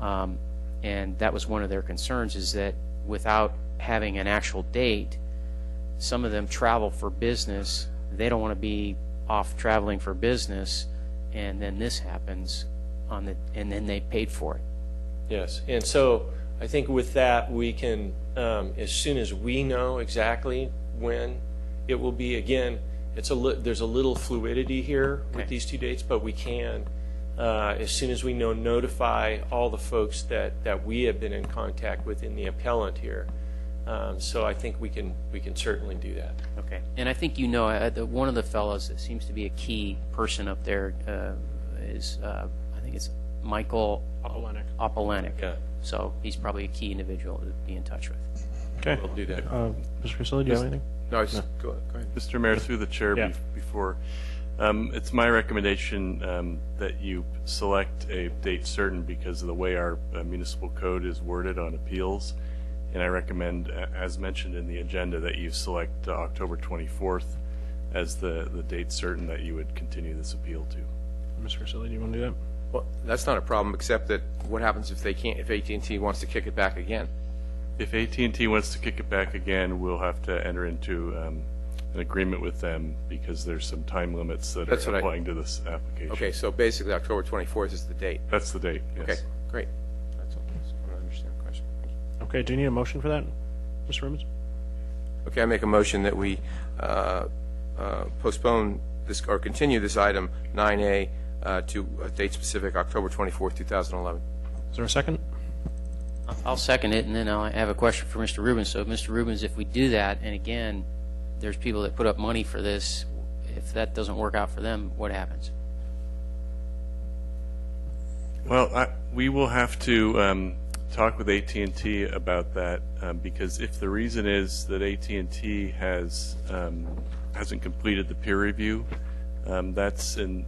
[SPEAKER 6] and that was one of their concerns, is that without having an actual date, some of them travel for business. They don't want to be off traveling for business, and then this happens and then they paid for it.
[SPEAKER 16] Yes, and so I think with that we can, as soon as we know exactly when it will be, again, there's a little fluidity here with these 2 dates, but we can, as soon as we know, notify all the folks that we have been in contact with in the appellant here. So I think we can certainly do that.
[SPEAKER 6] Okay, and I think one of the fellows that seems to be a key person up there is I think it's Michael Opalenik.
[SPEAKER 16] Yeah.
[SPEAKER 6] So he's probably a key individual to be in touch with.
[SPEAKER 1] Okay,
[SPEAKER 16] we'll do that.
[SPEAKER 1] Mr. Priscilla, do you have anything?
[SPEAKER 8] No, go ahead.
[SPEAKER 4] Mr. Mayor, through the chair, before, it's my recommendation that you select a date certain because of the way our municipal code is worded on appeals. And I recommend, as mentioned in the agenda, that you select October 24th as the date certain that you would continue this appeal to.
[SPEAKER 1] Mr. Priscilla, do you want to do that?
[SPEAKER 8] Well, that's not a problem, except that what happens if they can't, if AT&T wants to kick it back again?
[SPEAKER 4] If AT&T wants to kick it back again, we'll have to enter into an agreement with them because there's some time limits that
[SPEAKER 8] That's
[SPEAKER 4] are
[SPEAKER 8] what I-
[SPEAKER 4] applying to this application.
[SPEAKER 8] Okay, so basically October 24th is the date.
[SPEAKER 4] That's the date, yes.
[SPEAKER 8] Okay, great. That's all. That's what I understand the question.
[SPEAKER 1] Okay, do you need a motion for that, Mr. Rubens?
[SPEAKER 8] Okay, I make a motion that we postpone this, or continue this item 9A to a date specific, October 24th, 2011.
[SPEAKER 1] Is there a second?
[SPEAKER 6] I'll second it, and then I have a question for Mr. Rubens. So, Mr. Rubens, if we do that, and again, there's people that put up money for this, if that doesn't work out for them, what happens?
[SPEAKER 4] Well, we will have to talk with AT&T about that because if the reason is that AT&T hasn't completed the peer review, that's been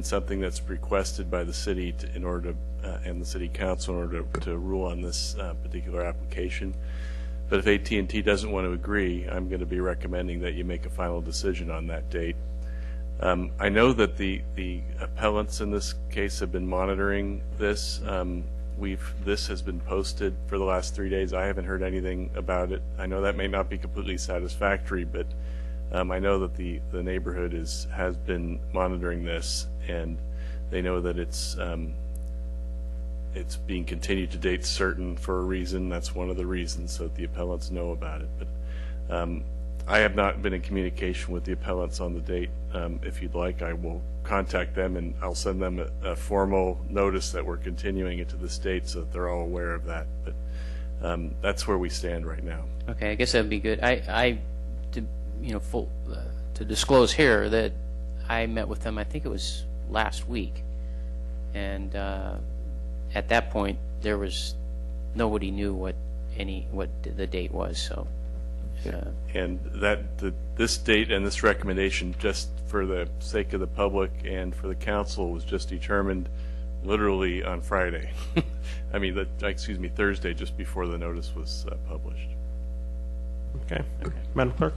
[SPEAKER 4] something that's requested by the city in order to, and the city council in order to rule on this particular application. But if AT&T doesn't want to agree, I'm going to be recommending that you make a final decision on that date. I know that the appellants in this case have been monitoring this. This has been posted for the last 3 days. I haven't heard anything about it. I know that may not be completely satisfactory, but I know that the neighborhood has been monitoring this, and they know that it's being continued to date certain for a reason. That's one of the reasons, so that the appellants know about it. But I have not been in communication with the appellants on the date. If you'd like, I will contact them and I'll send them a formal notice that we're continuing it to this date so that they're all aware of that. But that's where we stand right now.
[SPEAKER 6] Okay, I guess that'd be good. To disclose here that I met with them, I think it was last week, and at that point there was nobody knew what the date was. So,
[SPEAKER 4] and this date and this recommendation, just for the sake of the public and for the council, was just determined literally on Friday. I mean, Thursday, just before the notice was published.
[SPEAKER 1] Okay. Madam Clerk?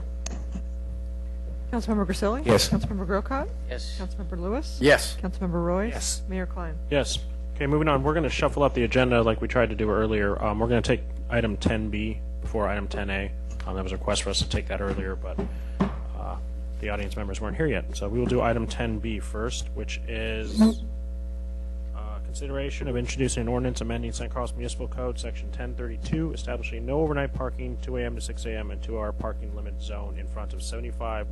[SPEAKER 17] Councilmember Grisilli?
[SPEAKER 8] Yes.
[SPEAKER 17] Councilmember Grocott?
[SPEAKER 6] Yes.
[SPEAKER 17] Councilmember Lewis?
[SPEAKER 5] Yes.
[SPEAKER 17] Councilmember Royce?
[SPEAKER 1] Yes.
[SPEAKER 17] Mayor Klein?
[SPEAKER 1] Yes. Okay, moving on. We're going to shuffle up the agenda like we tried to do earlier. We're going to take item 10B before item 10A. There was a request for us to take that earlier, but the audience members weren't here yet. So we will do item 10B first, which is consideration of introducing an ordinance amending St. Carlos Municipal Code, Section 1032, establishing no overnight parking, 2 a.m. to 6 a.m., and 2-hour parking limit zone in front of 75-125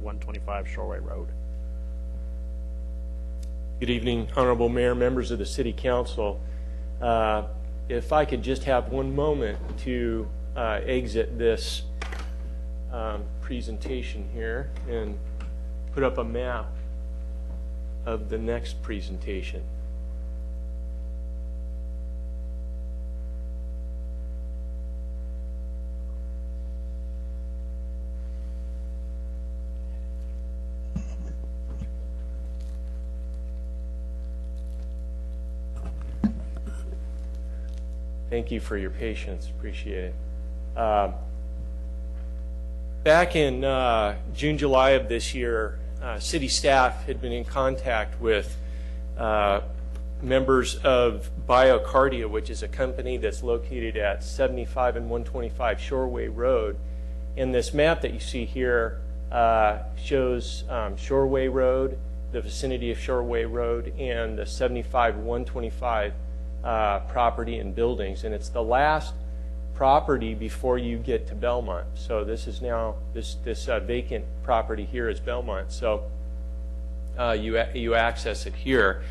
[SPEAKER 1] Shoreway Road.
[SPEAKER 16] Good evening, Honorable Mayor, members of the City Council. If I could just have one moment to exit this presentation here and put up a map of the next presentation. Thank you for your patience. Appreciate it. Back in June, July of this year, city staff had been in contact with members of BioCardia, which is a company that's located at 75 and 125 Shoreway Road. And this map that you see here shows Shoreway Road, the vicinity of Shoreway Road, and the 75 125 property and buildings, and it's the last property before you get to Belmont. So this is now this vacant property here is Belmont. So you access it here,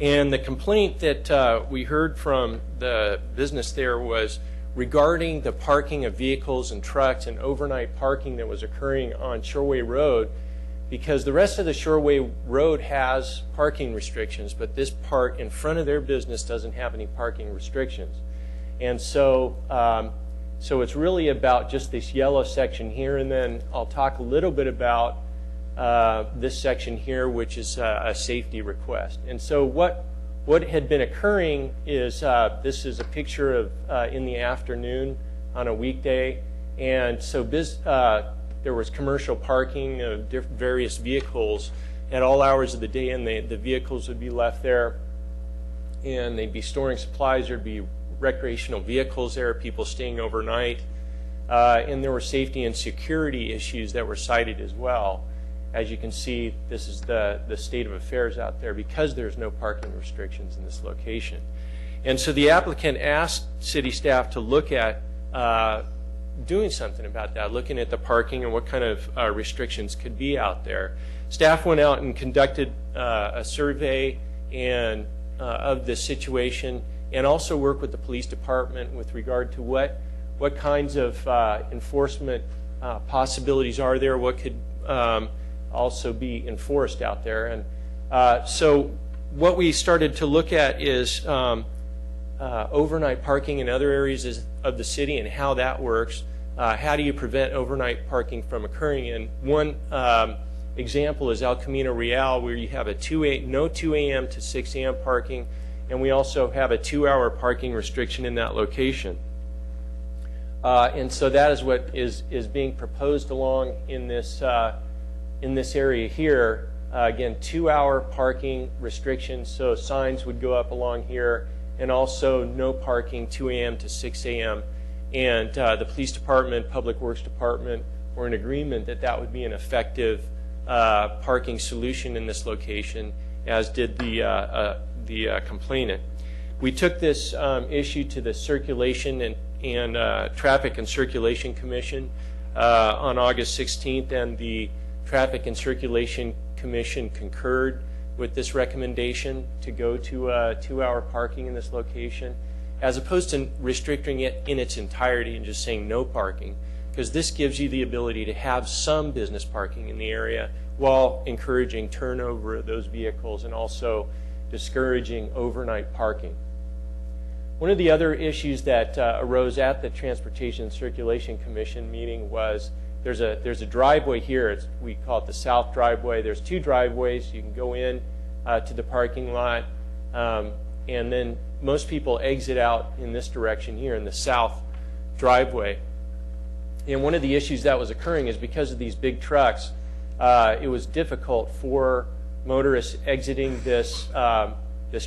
[SPEAKER 16] and the complaint that we heard from the business there was regarding the parking of vehicles and trucks and overnight parking that was occurring on Shoreway Road, because the rest of the Shoreway Road has parking restrictions, but this part in front of their business doesn't have any parking restrictions. And so it's really about just this yellow section here, and then I'll talk a little bit about this section here, which is a safety request. And so what had been occurring is this is a picture of in the afternoon on a weekday, and so there was commercial parking of various vehicles at all hours of the day, and the vehicles would be left there, and they'd be storing supplies. There'd be recreational vehicles there, people staying overnight, and there were safety and security issues that were cited as well. As you can see, this is the state of affairs out there because there's no parking restrictions in this location. And so the applicant asked city staff to look at doing something about that, looking at the parking and what kind of restrictions could be out there. Staff went out and conducted a survey of this situation, and also worked with the police department with regard to what kinds of enforcement possibilities are there, what could also be enforced out there. And so what we started to look at is overnight parking in other areas of the city and how that works. How do you prevent overnight parking from occurring? And one example is El Camino Real, where you have no 2 a.m. to 6 a.m. parking, and we also have a 2-hour parking restriction in that location. And so that is what is being proposed along in this area here. Again, 2-hour parking restrictions, so signs would go up along here, and also no parking 2 a.m. to 6 a.m. And the police department, public works department were in agreement that that would be an effective parking solution in this location, as did the complainant. We took this issue to the Circulation and Traffic and Circulation Commission on August 16th, and the Traffic and Circulation Commission concurred with this recommendation to go to 2-hour parking in this location, as opposed to restricting it in its entirety and just saying no parking, because this gives you the ability to have some business parking in the area while encouraging turnover of those vehicles and also discouraging overnight parking. One of the other issues that arose at the Transportation and Circulation Commission meeting was there's a driveway here. We call it the south driveway. There's 2 driveways. You can go in to the parking lot, and then most people exit out in this direction here in the south driveway. And one of the issues that was occurring is because of these big trucks, it was difficult for motorists exiting this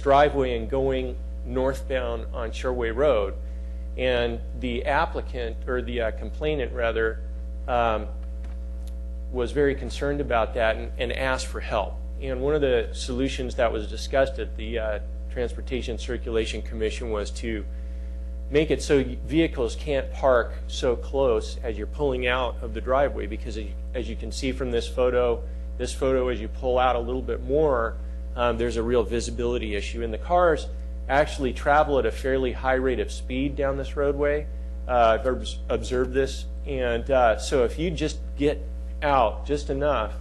[SPEAKER 16] driveway and going northbound on Shoreway Road. And the applicant, or the complainant rather, was very concerned about that and asked for help. And one of the solutions that was discussed at the Transportation Circulation Commission was to make it so vehicles can't park so close as you're pulling out of the driveway, because as you can see from this photo, as you pull out a little bit more, there's a real visibility issue. And the cars actually travel at a fairly high rate of speed down this roadway. I've observed this. And so if you just get out just enough,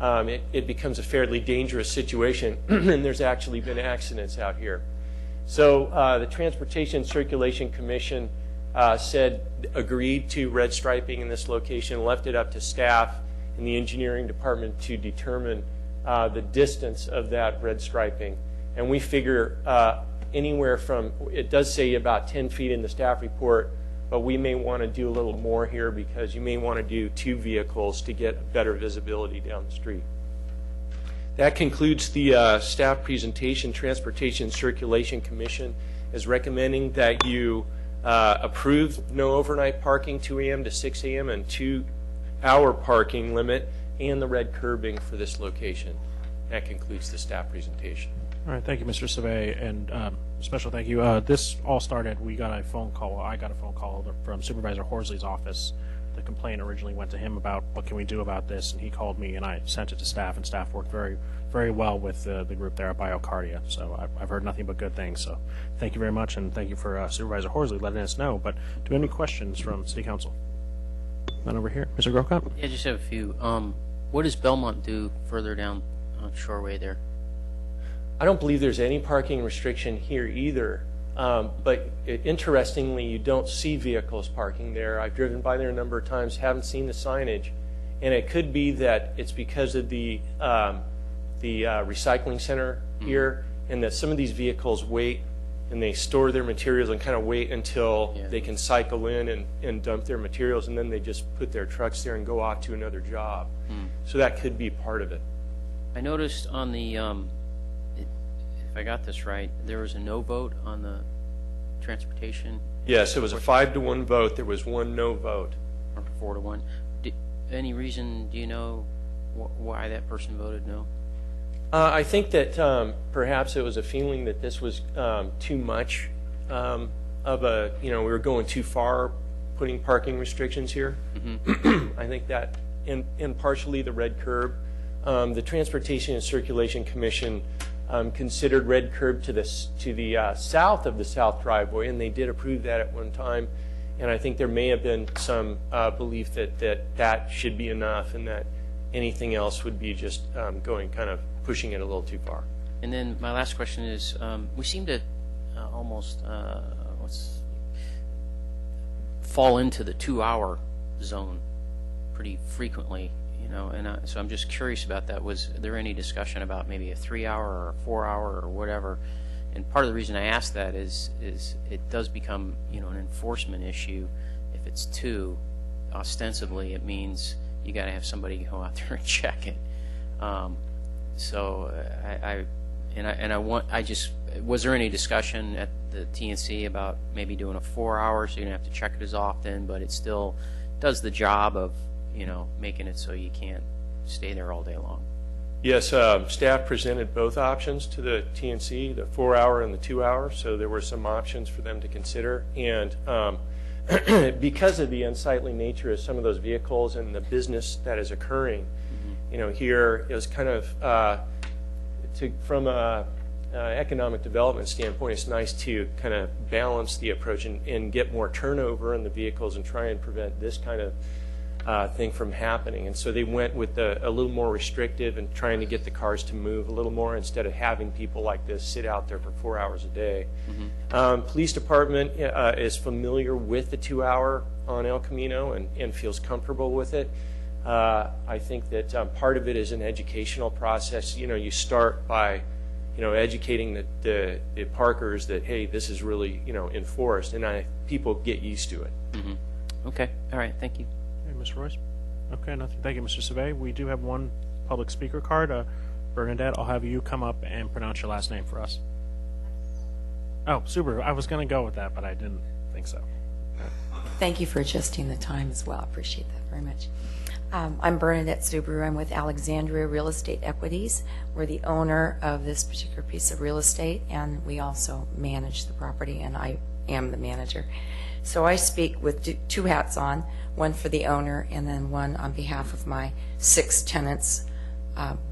[SPEAKER 16] it becomes a fairly dangerous situation, and there's actually been accidents out here. So the Transportation Circulation Commission agreed to red striping in this location, left it up to staff in the engineering department to determine the distance of that red striping. And we figure anywhere from, it does say about 10 feet in the staff report, but we may want to do a little more here because you may want to do 2 vehicles to get better visibility down the street. That concludes the staff presentation. Transportation Circulation Commission is recommending that you approve no overnight parking 2 a.m. to 6 a.m. and 2-hour parking limit and the red curbing for this location. That concludes the staff presentation.
[SPEAKER 1] All right, thank you, Mr. Sabe, and special thank you. This all started, I got a phone call from Supervisor Horsley's office. The complaint originally went to him about what can we do about this, and he called me, and I sent it to staff, and staff worked very, very well with the group there at BioCardia. So I've heard nothing but good things. So thank you very much, and thank you for Supervisor Horsley letting us know. But do you have any questions from City Council? None over here. Mr. Grocott?
[SPEAKER 6] Yeah, just have a few. What does Belmont do further down Shoreway there?
[SPEAKER 16] I don't believe there's any parking restriction here either, but interestingly, you don't see vehicles parking there. I've driven by there a number of times, haven't seen the signage, and it could be that it's because of the recycling center here, and that some of these vehicles wait and they store their materials and kind of wait until they can cycle in and dump their materials, and then they just put their trucks there and go off to another job. So that could be part of it.
[SPEAKER 6] I noticed on the, if I got this right, there was a no vote on the transportation.
[SPEAKER 16] Yes, it was a 5-to-1 vote. There was one no vote.
[SPEAKER 6] Or 4-to-1. Any reason, do you know why that person voted no?
[SPEAKER 16] I think that perhaps it was a feeling that this was too much of a, we were going too far putting parking restrictions here. I think that, and partially the red curb. The Transportation and Circulation Commission considered red curb to the south of the south driveway, and they did approve that at one time. And I think there may have been some belief that should be enough, and that anything else would be just pushing it a little too far.
[SPEAKER 6] And then my last question is, we seem to almost fall into the 2-hour zone pretty frequently, and so I'm just curious about that. Was there any discussion about maybe a 3-hour or a 4-hour or whatever? And part of the reason I ask that is it does become, an enforcement issue. If it's 2, ostensibly it means you got to have somebody go out there and check it. So was there any discussion at the TNC about maybe doing a 4-hour so you don't have to check it as often, but it still does the job of, making it so you can't stay there all day long?
[SPEAKER 16] Yes, staff presented both options to the TNC, the 4-hour and the 2-hour, so there were some options for them to consider. And because of the unsightly nature of some of those vehicles and the business that is occurring, here is kind of, from a economic development standpoint, it's nice to kind of balance the approach and get more turnover in the vehicles and try and prevent this kind of thing from happening. And so they went with a little more restrictive and trying to get the cars to move a little more instead of having people like this sit out there for 4 hours a day. Police department is familiar with the 2-hour on El Camino and feels comfortable with it. I think that part of it is an educational process. You start by educating the parkers that, hey, this is really enforced, and people get used to it.
[SPEAKER 6] Okay, all right, thank you.
[SPEAKER 1] Okay, Mr. Royce. Okay, nothing. Thank you, Mr. Savet. We do have one public speaker card. Bernadette, I'll have you come up and pronounce your last name for us. Oh, Subaru. I was going to go with that, but I didn't think so.
[SPEAKER 17] Thank you for adjusting the time as well. I appreciate that very much. I'm Bernadette Subaru. I'm with Alexandria Real Estate Equities. We're the owner of this particular piece of real estate, and we also manage the property, and I am the manager. So I speak with 2 hats on, one for the owner and then one on behalf of my 6 tenants.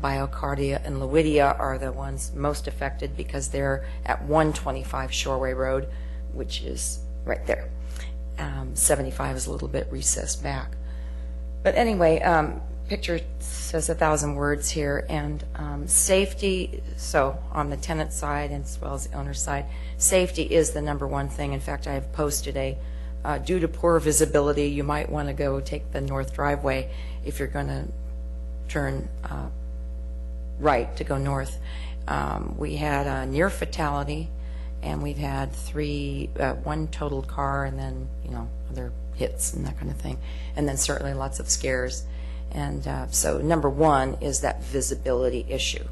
[SPEAKER 17] BioCardia and Lawidia are the ones most affected because they're at 125 Shoreway Road, which is right there. 75 is a little bit recessed back. But anyway, picture says 1,000 words here, and safety, so on the tenant side and as well as the owner side, safety is the #1 thing. In fact, I have posted due to poor visibility, you might want to go take the north driveway if you're going to turn right to go north. We had a near fatality, and we've had 1 totaled car, and then other hits and that kind of thing, and then certainly lots of scares. And so #1 is that visibility issue.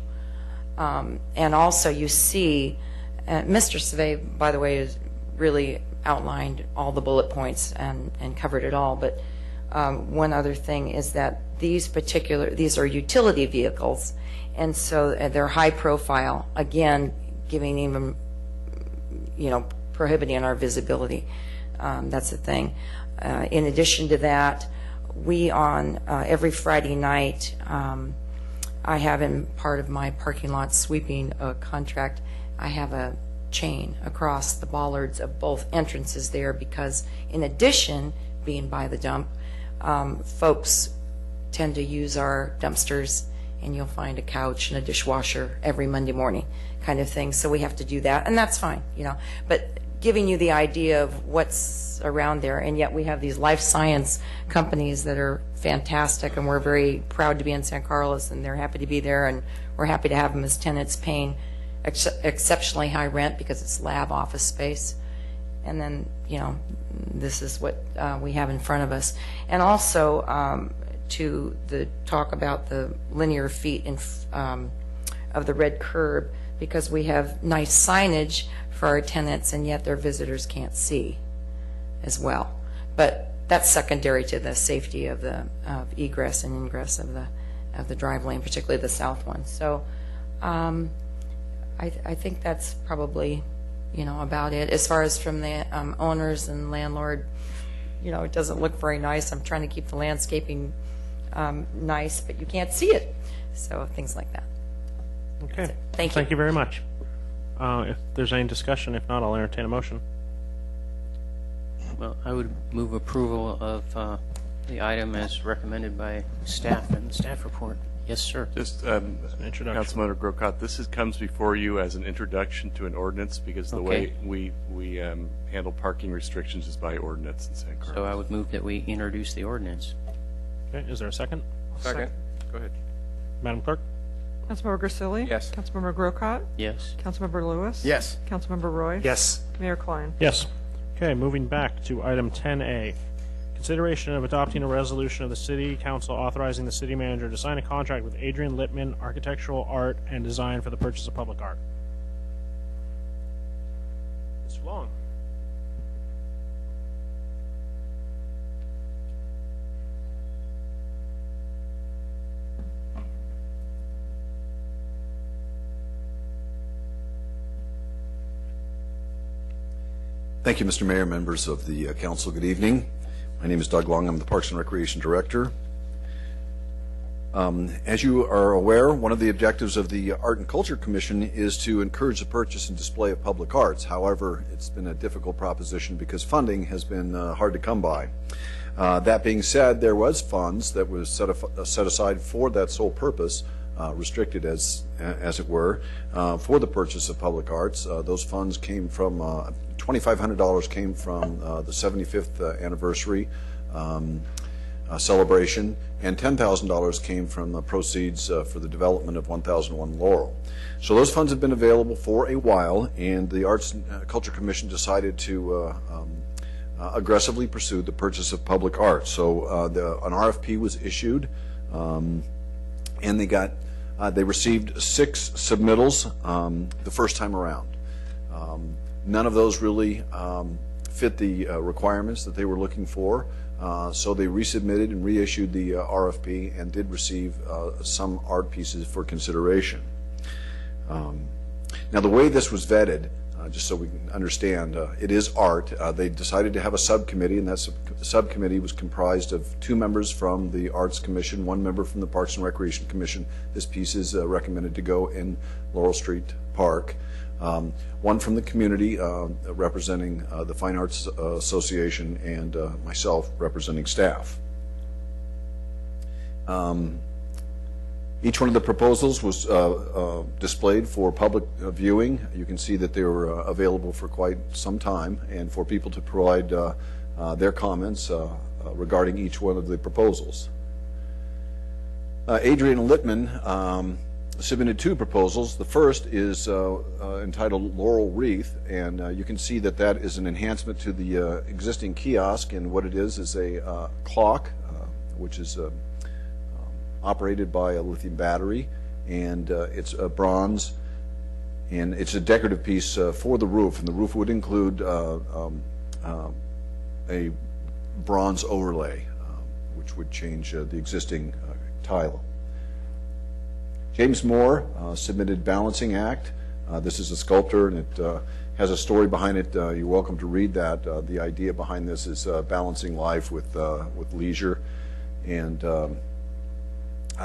[SPEAKER 17] And also you see, Mr. Savet, by the way, has really outlined all the bullet points and covered it all, but one other thing is that these are utility vehicles, and so they're high profile, again, giving even, prohibiting our visibility. That's the thing. In addition to that, we on every Friday night, I have in part of my parking lot sweeping contract, I have a chain across the bollards of both entrances there, because in addition, being by the dump, folks tend to use our dumpsters, and you'll find a couch and a dishwasher every Monday morning kind of thing. So we have to do that, and that's fine, but giving you the idea of what's around there. And yet we have these life science companies that are fantastic, and we're very proud to be in San Carlos, and they're happy to be there, and we're happy to have them as tenants, paying exceptionally high rent because it's lab office space. And then this is what we have in front of us. And also to the talk about the linear feet of the red curb, because we have nice signage for our tenants and yet their visitors can't see as well. But that's secondary to the safety of the egress and ingress of the drive lane, particularly the south one. So I think that's probably, about it. As far as from the owners and landlord, it doesn't look very nice. I'm trying to keep the landscaping nice, but you can't see it. So things like that.
[SPEAKER 1] Okay.
[SPEAKER 17] Thank you.
[SPEAKER 1] Thank you very much. If there's any discussion, if not, I'll entertain a motion.
[SPEAKER 6] Well, I would move approval of the item as recommended by staff and the staff report. Yes, sir.
[SPEAKER 4] Just
[SPEAKER 1] introduction.
[SPEAKER 4] Councilmember Grocott, this comes before you as an introduction to an ordinance because the way we handle parking restrictions is by ordinance in San Carlos.
[SPEAKER 6] So I would move that we introduce the ordinance.
[SPEAKER 1] Okay, is there a second?
[SPEAKER 8] Second. Go ahead.
[SPEAKER 1] Madam Clerk?
[SPEAKER 18] Councilmember Grisilli?
[SPEAKER 8] Yes.
[SPEAKER 18] Councilmember Grocott?
[SPEAKER 6] Yes.
[SPEAKER 18] Councilmember Lewis?
[SPEAKER 5] Yes.
[SPEAKER 18] Councilmember Roy?
[SPEAKER 10] Yes.
[SPEAKER 18] Mayor Klein?
[SPEAKER 1] Yes. Okay, moving back to item 10A. Consideration of adopting a resolution of the City Council authorizing the city manager to sign a contract with Adrian Littman Architectural Art and Design for the purchase of public art. Mr. Long.
[SPEAKER 19] Thank you, Mr. Mayor, members of the council. Good evening. My name is Doug Long. I'm the Parks and Recreation Director. As you are aware, one of the objectives of the Art and Culture Commission is to encourage the purchase and display of public arts. However, it's been a difficult proposition because funding has been hard to come by. That being said, there was funds that was set aside for that sole purpose, restricted as it were, for the purchase of public arts. Those funds came from $2,500 came from the 75th anniversary celebration, and $10,000 came from the proceeds for the development of 1001 Laurel. So those funds have been available for a while, and the Arts and Culture Commission decided to aggressively pursue the purchase of public art. So an RFP was issued, and they received 6 submittals the first time around. None of those really fit the requirements that they were looking for, so they resubmitted and reissued the RFP and did receive some art pieces for consideration. Now, the way this was vetted, just so we can understand, it is art. They decided to have a subcommittee, and that subcommittee was comprised of 2 members from the Arts Commission, 1 member from the Parks and Recreation Commission. This piece is recommended to go in Laurel Street Park. 1 from the community representing the Fine Arts Association, and myself representing staff. Each one of the proposals was displayed for public viewing. You can see that they were available for quite some time, and for people to provide their comments regarding each one of the proposals. Adrian Littman submitted 2 proposals. The first is entitled Laurel Wreath, and you can see that that is an enhancement to the existing kiosk, and what it is a clock, which is operated by a lithium battery, and it's a bronze, and it's a decorative piece for the roof, and the roof would include a bronze overlay, which would change the existing tile. James Moore submitted Balancing Act. This is a sculptor, and it has a story behind it. You're welcome to read that. The idea behind this is balancing life with leisure, and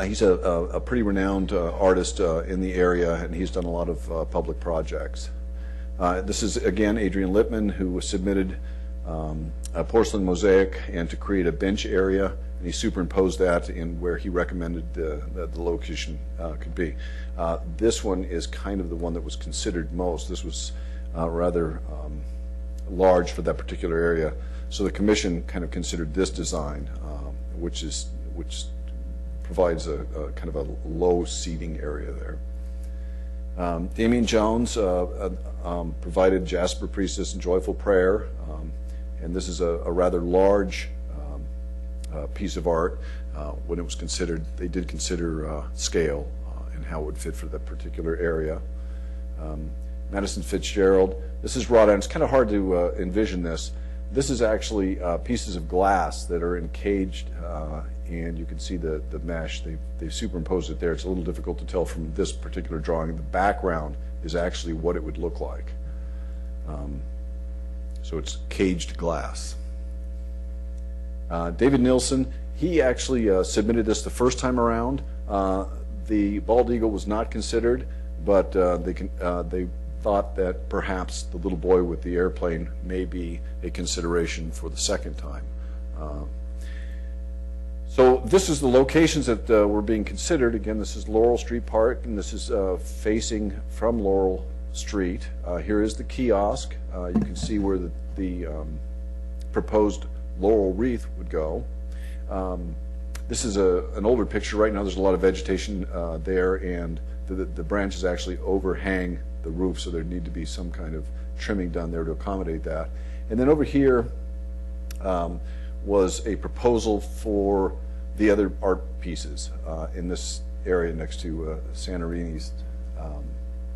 [SPEAKER 19] he's a pretty renowned artist in the area, and he's done a lot of public projects. This is, again, Adrian Littman, who submitted a porcelain mosaic and to create a bench area, and he superimposed that in where he recommended the location could be. This one is kind of the one that was considered most. This was rather large for that particular area, so the commission kind of considered this design, which provides a kind of a low seating area there. Damian Jones provided Jasper Priestess and Joyful Prayer, and this is a rather large piece of art. When it was considered, they did consider scale and how it would fit for that particular area. Madison Fitzgerald, this is wrought iron. It's kind of hard to envision this. This is actually pieces of glass that are encaged, and you can see the mesh. They've superimposed it there. It's a little difficult to tell from this particular drawing. The background is actually what it would look like. So it's caged glass. David Nilsson, he actually submitted this the first time around. The bald eagle was not considered, but they thought that perhaps the little boy with the airplane may be a consideration for the second time. So this is the locations that were being considered. Again, this is Laurel Street Park, and this is facing from Laurel Street. Here is the kiosk. You can see where the proposed laurel wreath would go. This is an older picture. Right now there's a lot of vegetation there, and the branches actually overhang the roof, so there need to be some kind of trimming done there to accommodate that. And then over here was a proposal for the other art pieces in this area next to Santorini's,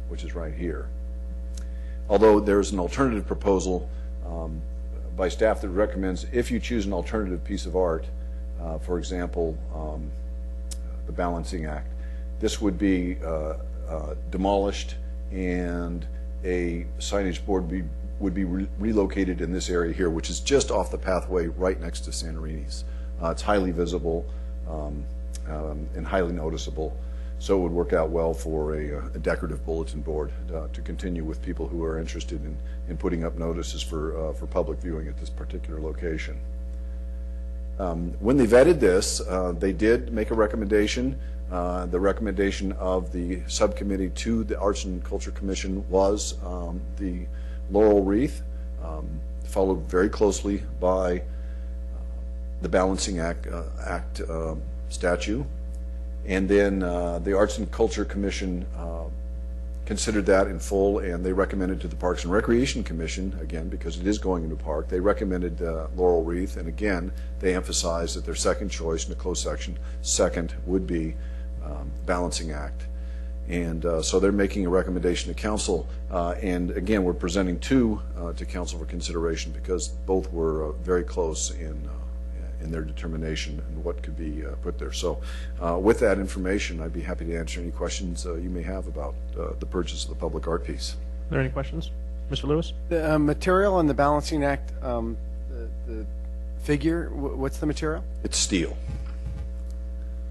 [SPEAKER 19] which is right here. Although there's an alternative proposal by staff that recommends if you choose an alternative piece of art, for example, the Balancing Act, this would be demolished and a signage board would be relocated in this area here, which is just off the pathway right next to Santorini's. It's highly visible and highly noticeable, so it would work out well for a decorative bulletin board to continue with people who are interested in putting up notices for public viewing at this particular location. When they vetted this, they did make a recommendation. The recommendation of the subcommittee to the Arts and Culture Commission was the laurel wreath, followed very closely by the Balancing Act statue. And then the Arts and Culture Commission considered that in full, and they recommended to the Parks and Recreation Commission, again, because it is going into park, they recommended laurel wreath, and again, they emphasized that their second choice in the closed section, second, would be Balancing Act. And so they're making a recommendation to council, and again, we're presenting two to council for consideration because both were very close in their determination and what could be put there. So with that information, I'd be happy to answer any questions you may have about the purchase of the public art piece.
[SPEAKER 1] Are there any questions? Mr. Lewis?
[SPEAKER 5] The material on the Balancing Act, the figure, what's the material?
[SPEAKER 19] It's steel.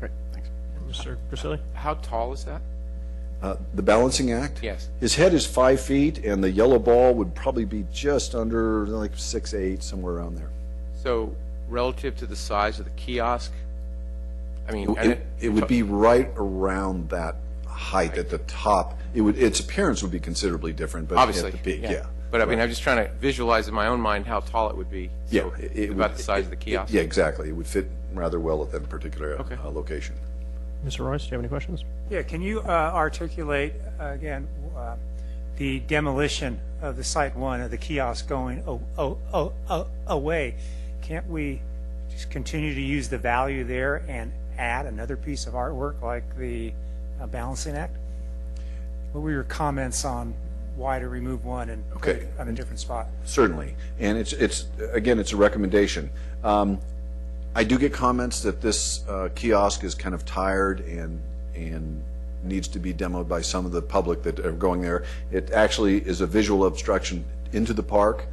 [SPEAKER 5] Great, thanks.
[SPEAKER 1] Mr. Grisilli?
[SPEAKER 8] How tall is that?
[SPEAKER 19] The Balancing Act?
[SPEAKER 8] Yes.
[SPEAKER 19] His head is 5 feet, and the yellow ball would probably be just under like 6'8", somewhere around there.
[SPEAKER 8] So relative to the size of the kiosk, I mean,
[SPEAKER 19] it would be right around that height at the top. Its appearance would be considerably different, but
[SPEAKER 8] obviously,
[SPEAKER 19] at the peak, yeah.
[SPEAKER 8] But I mean, I'm just trying to visualize in my own mind how tall it would be. So
[SPEAKER 19] yeah,
[SPEAKER 8] about the size of the kiosk.
[SPEAKER 19] Yeah, exactly. It would fit rather well at that particular location.
[SPEAKER 1] Mr. Royce, do you have any questions?
[SPEAKER 2] Yeah, can you articulate again the demolition of the Site 1 of the kiosk going away? Can't we just continue to use the value there and add another piece of artwork like the Balancing Act? What were your comments on why to remove one and put it on a different spot?
[SPEAKER 19] Certainly, and it's again, it's a recommendation. I do get comments that this kiosk is kind of tired and needs to be demoed by some of the public that are going there. It actually is a visual obstruction into the park.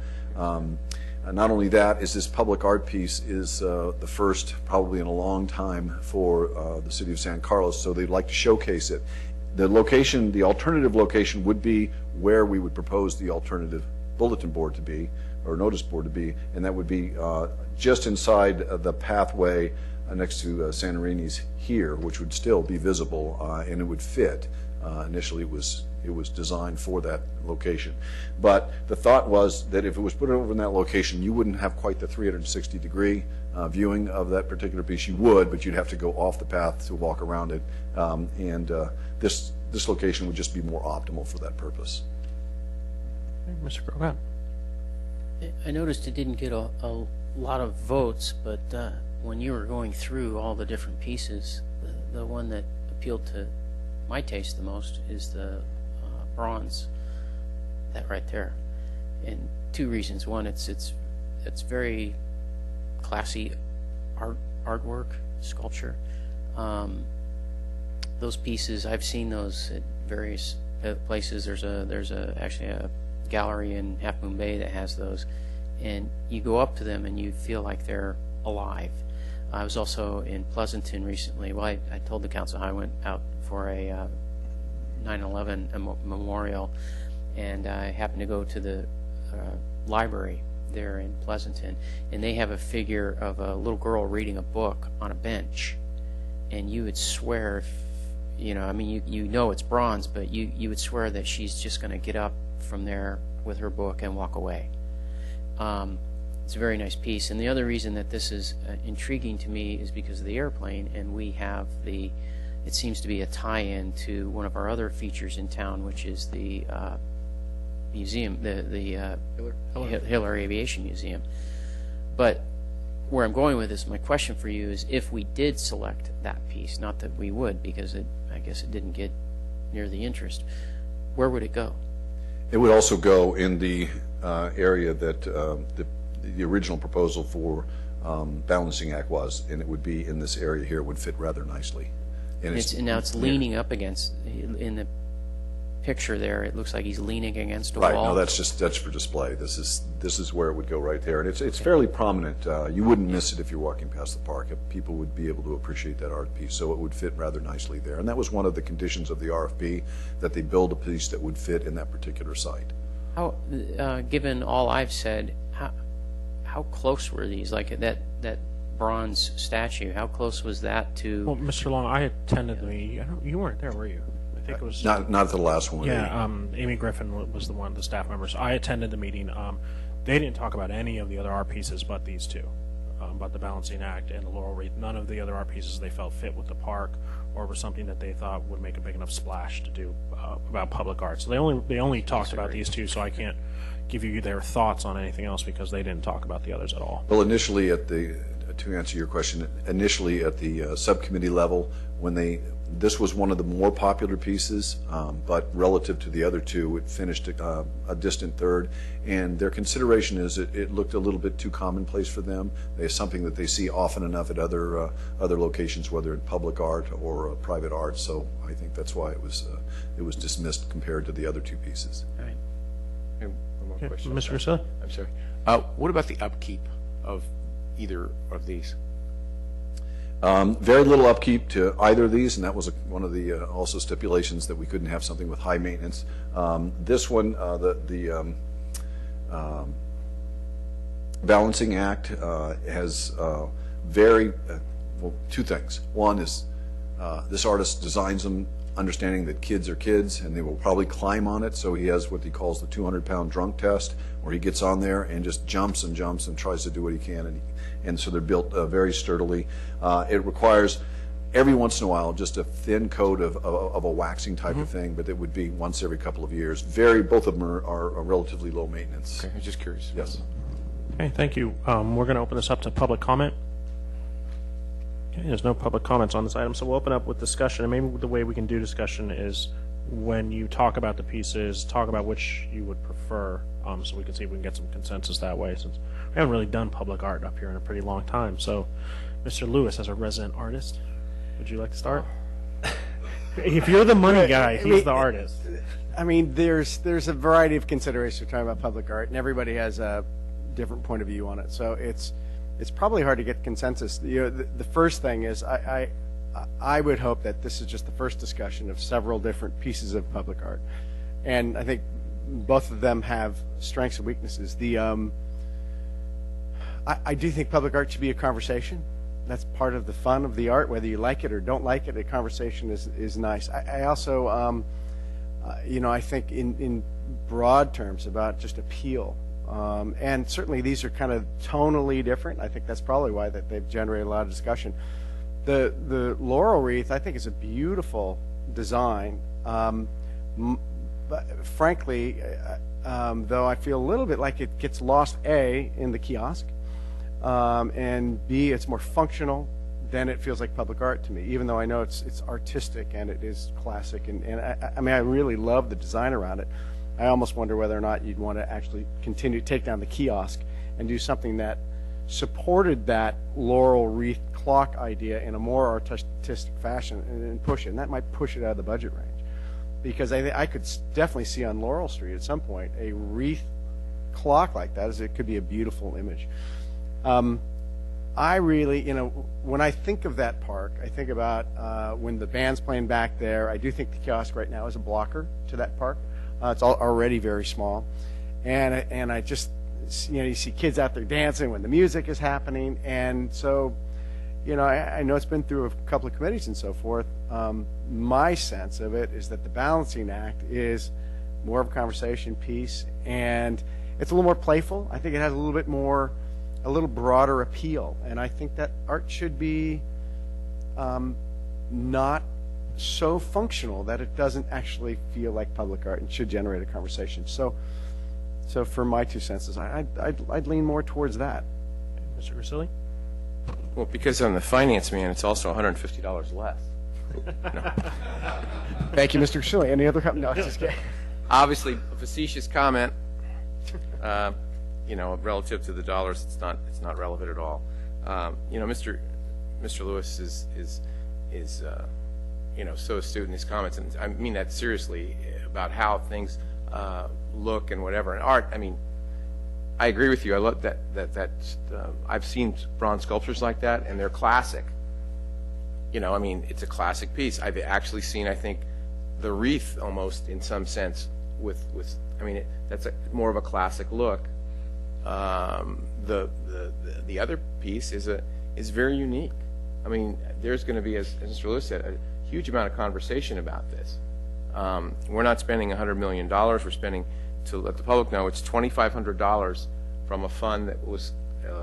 [SPEAKER 19] Not only that, is this public art piece is the first probably in a long time for the city of San Carlos, so they'd like to showcase it. The location, the alternative location would be where we would propose the alternative bulletin board to be, or notice board to be, and that would be just inside the pathway next to Santorini's here, which would still be visible, and it would fit. Initially it was designed for that location. But the thought was that if it was put over in that location, you wouldn't have quite the 360-degree viewing of that particular piece. You would, but you'd have to go off the path to walk around it. This location would just be more optimal for that purpose.
[SPEAKER 1] Mr. Krogan.
[SPEAKER 6] I noticed it didn't get a lot of votes, but when you were going through all the different pieces, the one that appealed to my taste the most is the bronze, that right there, and two reasons. One, it's very classy artwork, sculpture. Those pieces, I've seen those at various places. There's actually a gallery in Half Moon Bay that has those, and you go up to them and you feel like they're alive. I was also in Pleasanton recently. Well, I told the council I went out for a 9/11 memorial, and I happened to go to the library there in Pleasanton, and they have a figure of a little girl reading a book on a bench, and you would swear, if, you know, I mean, you know it's bronze, but you would swear that she's just going to get up from there with her book and walk away. It's a very nice piece, and the other reason that this is intriguing to me is because of the airplane, and we have it seems to be a tie-in to one of our other features in town, which is the museum, the Hiller Aviation Museum. But where I'm going with this, my question for you is, if we did select that piece, not that we would, because I guess it didn't get near the interest, where would it go?
[SPEAKER 19] It would also go in the area that the original proposal for balancing act was, and it would be in this area here. It would fit rather nicely.
[SPEAKER 6] And now it's leaning up against, in the picture there, it looks like he's leaning against a
[SPEAKER 19] right,
[SPEAKER 6] wall.
[SPEAKER 19] no, that's for display. This is where it would go right there, and it's fairly prominent. You wouldn't miss it if you're walking past the park. People would be able to appreciate that art piece, so it would fit rather nicely there. And that was one of the conditions of the RFP, that they build a piece that would fit in that particular site.
[SPEAKER 6] How, given all I've said, how close were these? Like that bronze statue, how close was that to?
[SPEAKER 1] Well, Mr. Long, I attended the meeting. You weren't there, were you? I think it was
[SPEAKER 19] not at the last one.
[SPEAKER 1] Yeah, Amy Griffin was the one of the staff members. I attended the meeting. They didn't talk about any of the other art pieces but these two, but the balancing act and the laurel wreath. None of the other art pieces they felt fit with the park, or were something that they thought would make a big enough splash to do about public art. So they only talked about these two. So I can't give you their thoughts on anything else because they didn't talk about the others at all.
[SPEAKER 19] Well, initially to answer your question, initially at the subcommittee level, this was one of the more popular pieces, but relative to the other two, it finished a distant third. And their consideration is it looked a little bit too commonplace for them. It's something that they see often enough at other locations, whether in public art or private art. So I think that's why it was dismissed compared to the other two pieces.
[SPEAKER 6] Right.
[SPEAKER 8] One more question.
[SPEAKER 1] Mr. Griselli?
[SPEAKER 8] I'm sorry. What about the upkeep of either of these?
[SPEAKER 19] Very little upkeep to either of these, and that was one of the also stipulations, that we couldn't have something with high maintenance. This one, the balancing act has two things. One is this artist designs them understanding that kids are kids and they will probably climb on it, so he has what he calls the 200-pound drunk test, where he gets on there and just jumps and jumps and tries to do what he can, and so they're built very sturdily. It requires every once in a while just a thin coat of a waxing type of thing, but it would be once every couple of years. Both of them are relatively low maintenance.
[SPEAKER 8] Okay, I was just curious.
[SPEAKER 19] Yes.
[SPEAKER 1] Okay, thank you. We're going to open this up to public comment. Okay, there's no public comments on this item, so we'll open up with discussion. And maybe the way we can do discussion is when you talk about the pieces, talk about which you would prefer, so we can see if we can get some consensus that way, since we haven't really done public art up here in a pretty long time. So, Mr. Lewis, as a resident artist, would you like to start? If you're the money guy, he's the artist.
[SPEAKER 5] I mean, there's a variety of considerations we're talking about public art, and everybody has a different point of view on it. So it's probably hard to get consensus. The first thing is I would hope that this is just the first discussion of several different pieces of public art, and I think both of them have strengths and weaknesses. I do think public art should be a conversation. That's part of the fun of the art, whether you like it or don't like it. A conversation is nice. I also, I think in broad terms about just appeal. And certainly these are kind of tonally different. I think that's probably why they've generated a lot of discussion. The laurel wreath, I think, is a beautiful design. But frankly, though I feel a little bit like it gets lost, in the kiosk, and B, it's more functional, then it feels like public art to me, even though I know it's artistic and it is classic. And I mean, I really love the design around it. I almost wonder whether or not you'd want to actually continue to take down the kiosk and do something that supported that laurel wreath clock idea in a more artistic fashion and push it. And that might push it out of the budget range. Because I could definitely see on Laurel Street at some point a wreath clock like that, as it could be a beautiful image. I really, when I think of that park, I think about when the band's playing back there. I do think the kiosk right now is a blocker to that park. It's already very small. And I just, you see kids out there dancing when the music is happening. And so, I know it's been through a couple of committees and so forth. My sense of it is that the balancing act is more of a conversation piece, and it's a little more playful. I think it has a little broader appeal, and I think that art should be not so functional that it doesn't actually feel like public art and should generate a conversation. So for my 2 cents, I'd lean more towards that.
[SPEAKER 1] Mr. Grisilli?
[SPEAKER 8] Well, because I'm the finance man, it's also $150 less. No.
[SPEAKER 5] Thank you, Mr. Grisilli. Any other comment? No, just kidding.
[SPEAKER 8] Obviously, a facetious comment. Relative to the dollars, it's not relevant at all. Mr. Lewis is so astute in his comments, and I mean that seriously about how things look and whatever. And art, I mean, I agree with you. I love that I've seen bronze sculptures like that, and they're classic. I mean, it's a classic piece. I've actually seen, I think, the wreath almost in some sense with I mean, that's more of a classic look. The other piece is very unique. I mean, there's going to be, as Mr. Lewis said, a huge amount of conversation about this. We're not spending $100 million. We're spending, to let the public know, it's $2,500 from a fund that was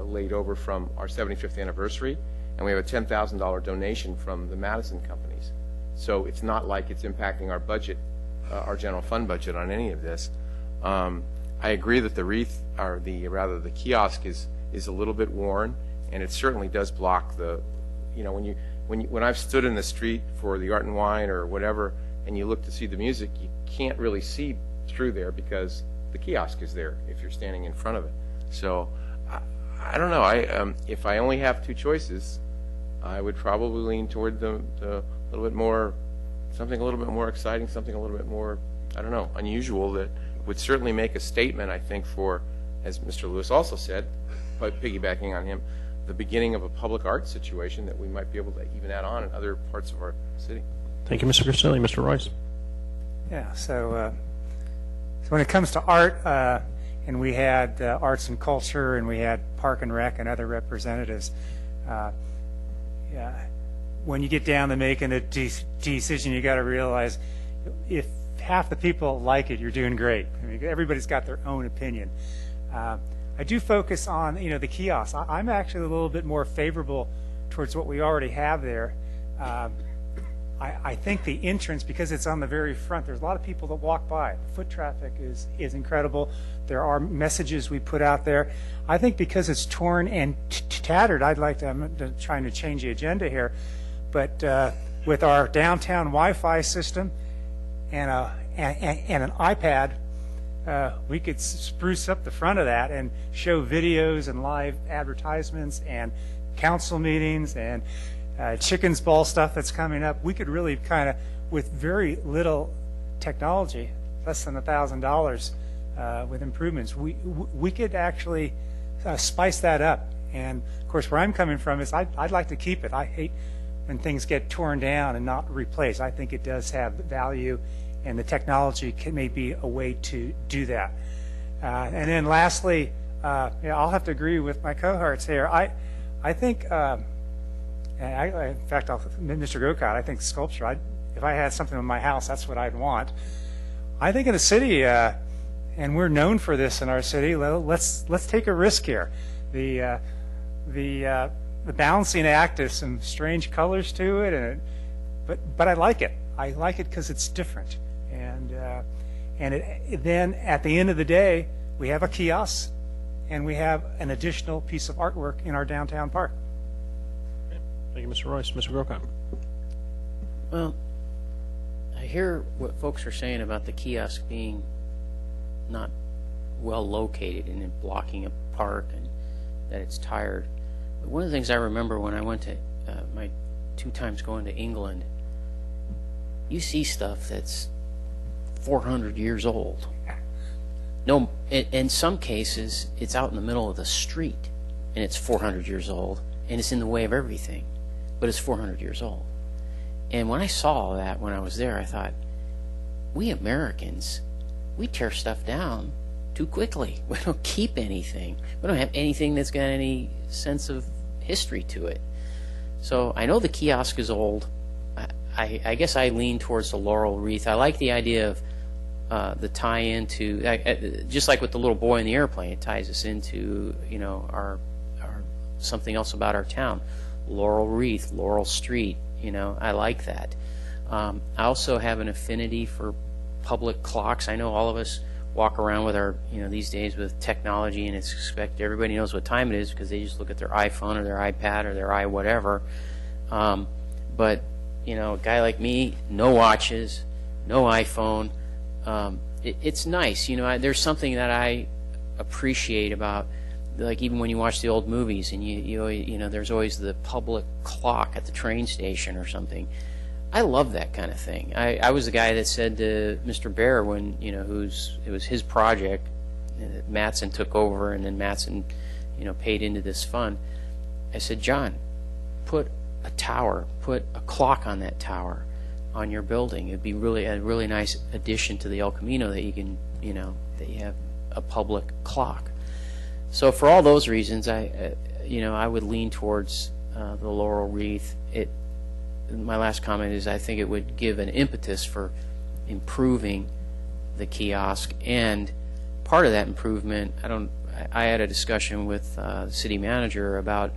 [SPEAKER 8] laid over from our 75th anniversary, and we have a $10,000 donation from the Madison companies. So it's not like it's impacting our budget, our general fund budget on any of this. I agree that the wreath, or the kiosk is a little bit worn, and it certainly does block the, when I've stood in the street for the Art and Wine or whatever, and you look to see the music, you can't really see through there because the kiosk is there if you're standing in front of it. So I don't know. If I only have 2 choices, I would probably lean toward the little bit more, something a little bit more exciting, something a little bit more, I don't know, unusual that would certainly make a statement, I think, for, as Mr. Lewis also said, by piggybacking on him, the beginning of a public art situation that we might be able to even add on in other parts of our city.
[SPEAKER 1] Thank you, Mr. Grisilli. Mr. Royce?
[SPEAKER 2] Yeah, so when it comes to art, and we had arts and culture, and we had Park and Rec and other representatives, when you get down to making a decision, you got to realize if half the people like it, you're doing great. I mean, everybody's got their own opinion. I do focus on, the kiosks. I'm actually a little bit more favorable towards what we already have there. I think the entrance, because it's on the very front, there's a lot of people that walk by. The foot traffic is incredible. There are messages we put out there. I think because it's torn and tattered, I'm trying to change the agenda here, but with our downtown Wi-Fi system and an iPad, we could spruce up the front of that and show videos and live advertisements and council meetings and Chicken's Ball stuff that's coming up. We could really kind of, with very little technology, less than $1,000 with improvements, we could actually spice that up. And of course, where I'm coming from is I'd like to keep it. I hate when things get torn down and not replaced. I think it does have value, and the technology may be a way to do that. And then lastly, I'll have to agree with my cohorts here. I think, in fact, Mr. Grocott, I think sculpture, if I had something in my house, that's what I'd want. I think in a city, and we're known for this in our city, let's take a risk here. The balancing act has some strange colors to it, but I like it. I like it because it's different. And then at the end of the day, we have a kiosk, and we have an additional piece of artwork in our downtown park.
[SPEAKER 1] Thank you, Mr. Royce. Mr. Grocott.
[SPEAKER 6] Well, I hear what folks are saying about the kiosk being not well located and it blocking a park and that it's tired. But one of the things I remember when I went to my 2 times going to England, you see stuff that's 400 years old. No, in some cases, it's out in the middle of the street and it's 400 years old and it's in the way of everything, but it's 400 years old. And when I saw that when I was there, I thought, we Americans, we tear stuff down too quickly. We don't keep anything. We don't have anything that's got any sense of history to it. So I know the kiosk is old. I guess I lean towards the laurel wreath. I like the idea of the tie-in to, just like with the little boy in the airplane, it ties us into, you know, our something else about our town. Laurel wreath, Laurel Street, you know, I like that. I also have an affinity for public clocks. I know all of us walk around with our, you know, these days with technology, and it's expected everybody knows what time it is because they just look at their iPhone or their iPad or their whatever. But you know, a guy like me, no watches, no iPhone. It's nice, you know. There's something that I appreciate about, like even when you watch the old movies, and you know, there's always the public clock at the train station or something. I love that kind of thing. I was the guy that said to Mr. Bear when, you know, it was his project, Mattson took over, and then Mattson, you know, paid into this fund. I said, John, put a tower, put a clock on that tower on your building. It'd be a really nice addition to the El Camino that you can, you know, that you have a public clock. So for all those reasons, you know, I would lean towards the laurel wreath. My last comment is I think it would give an impetus for improving the kiosk, and part of that improvement, I had a discussion with the city manager about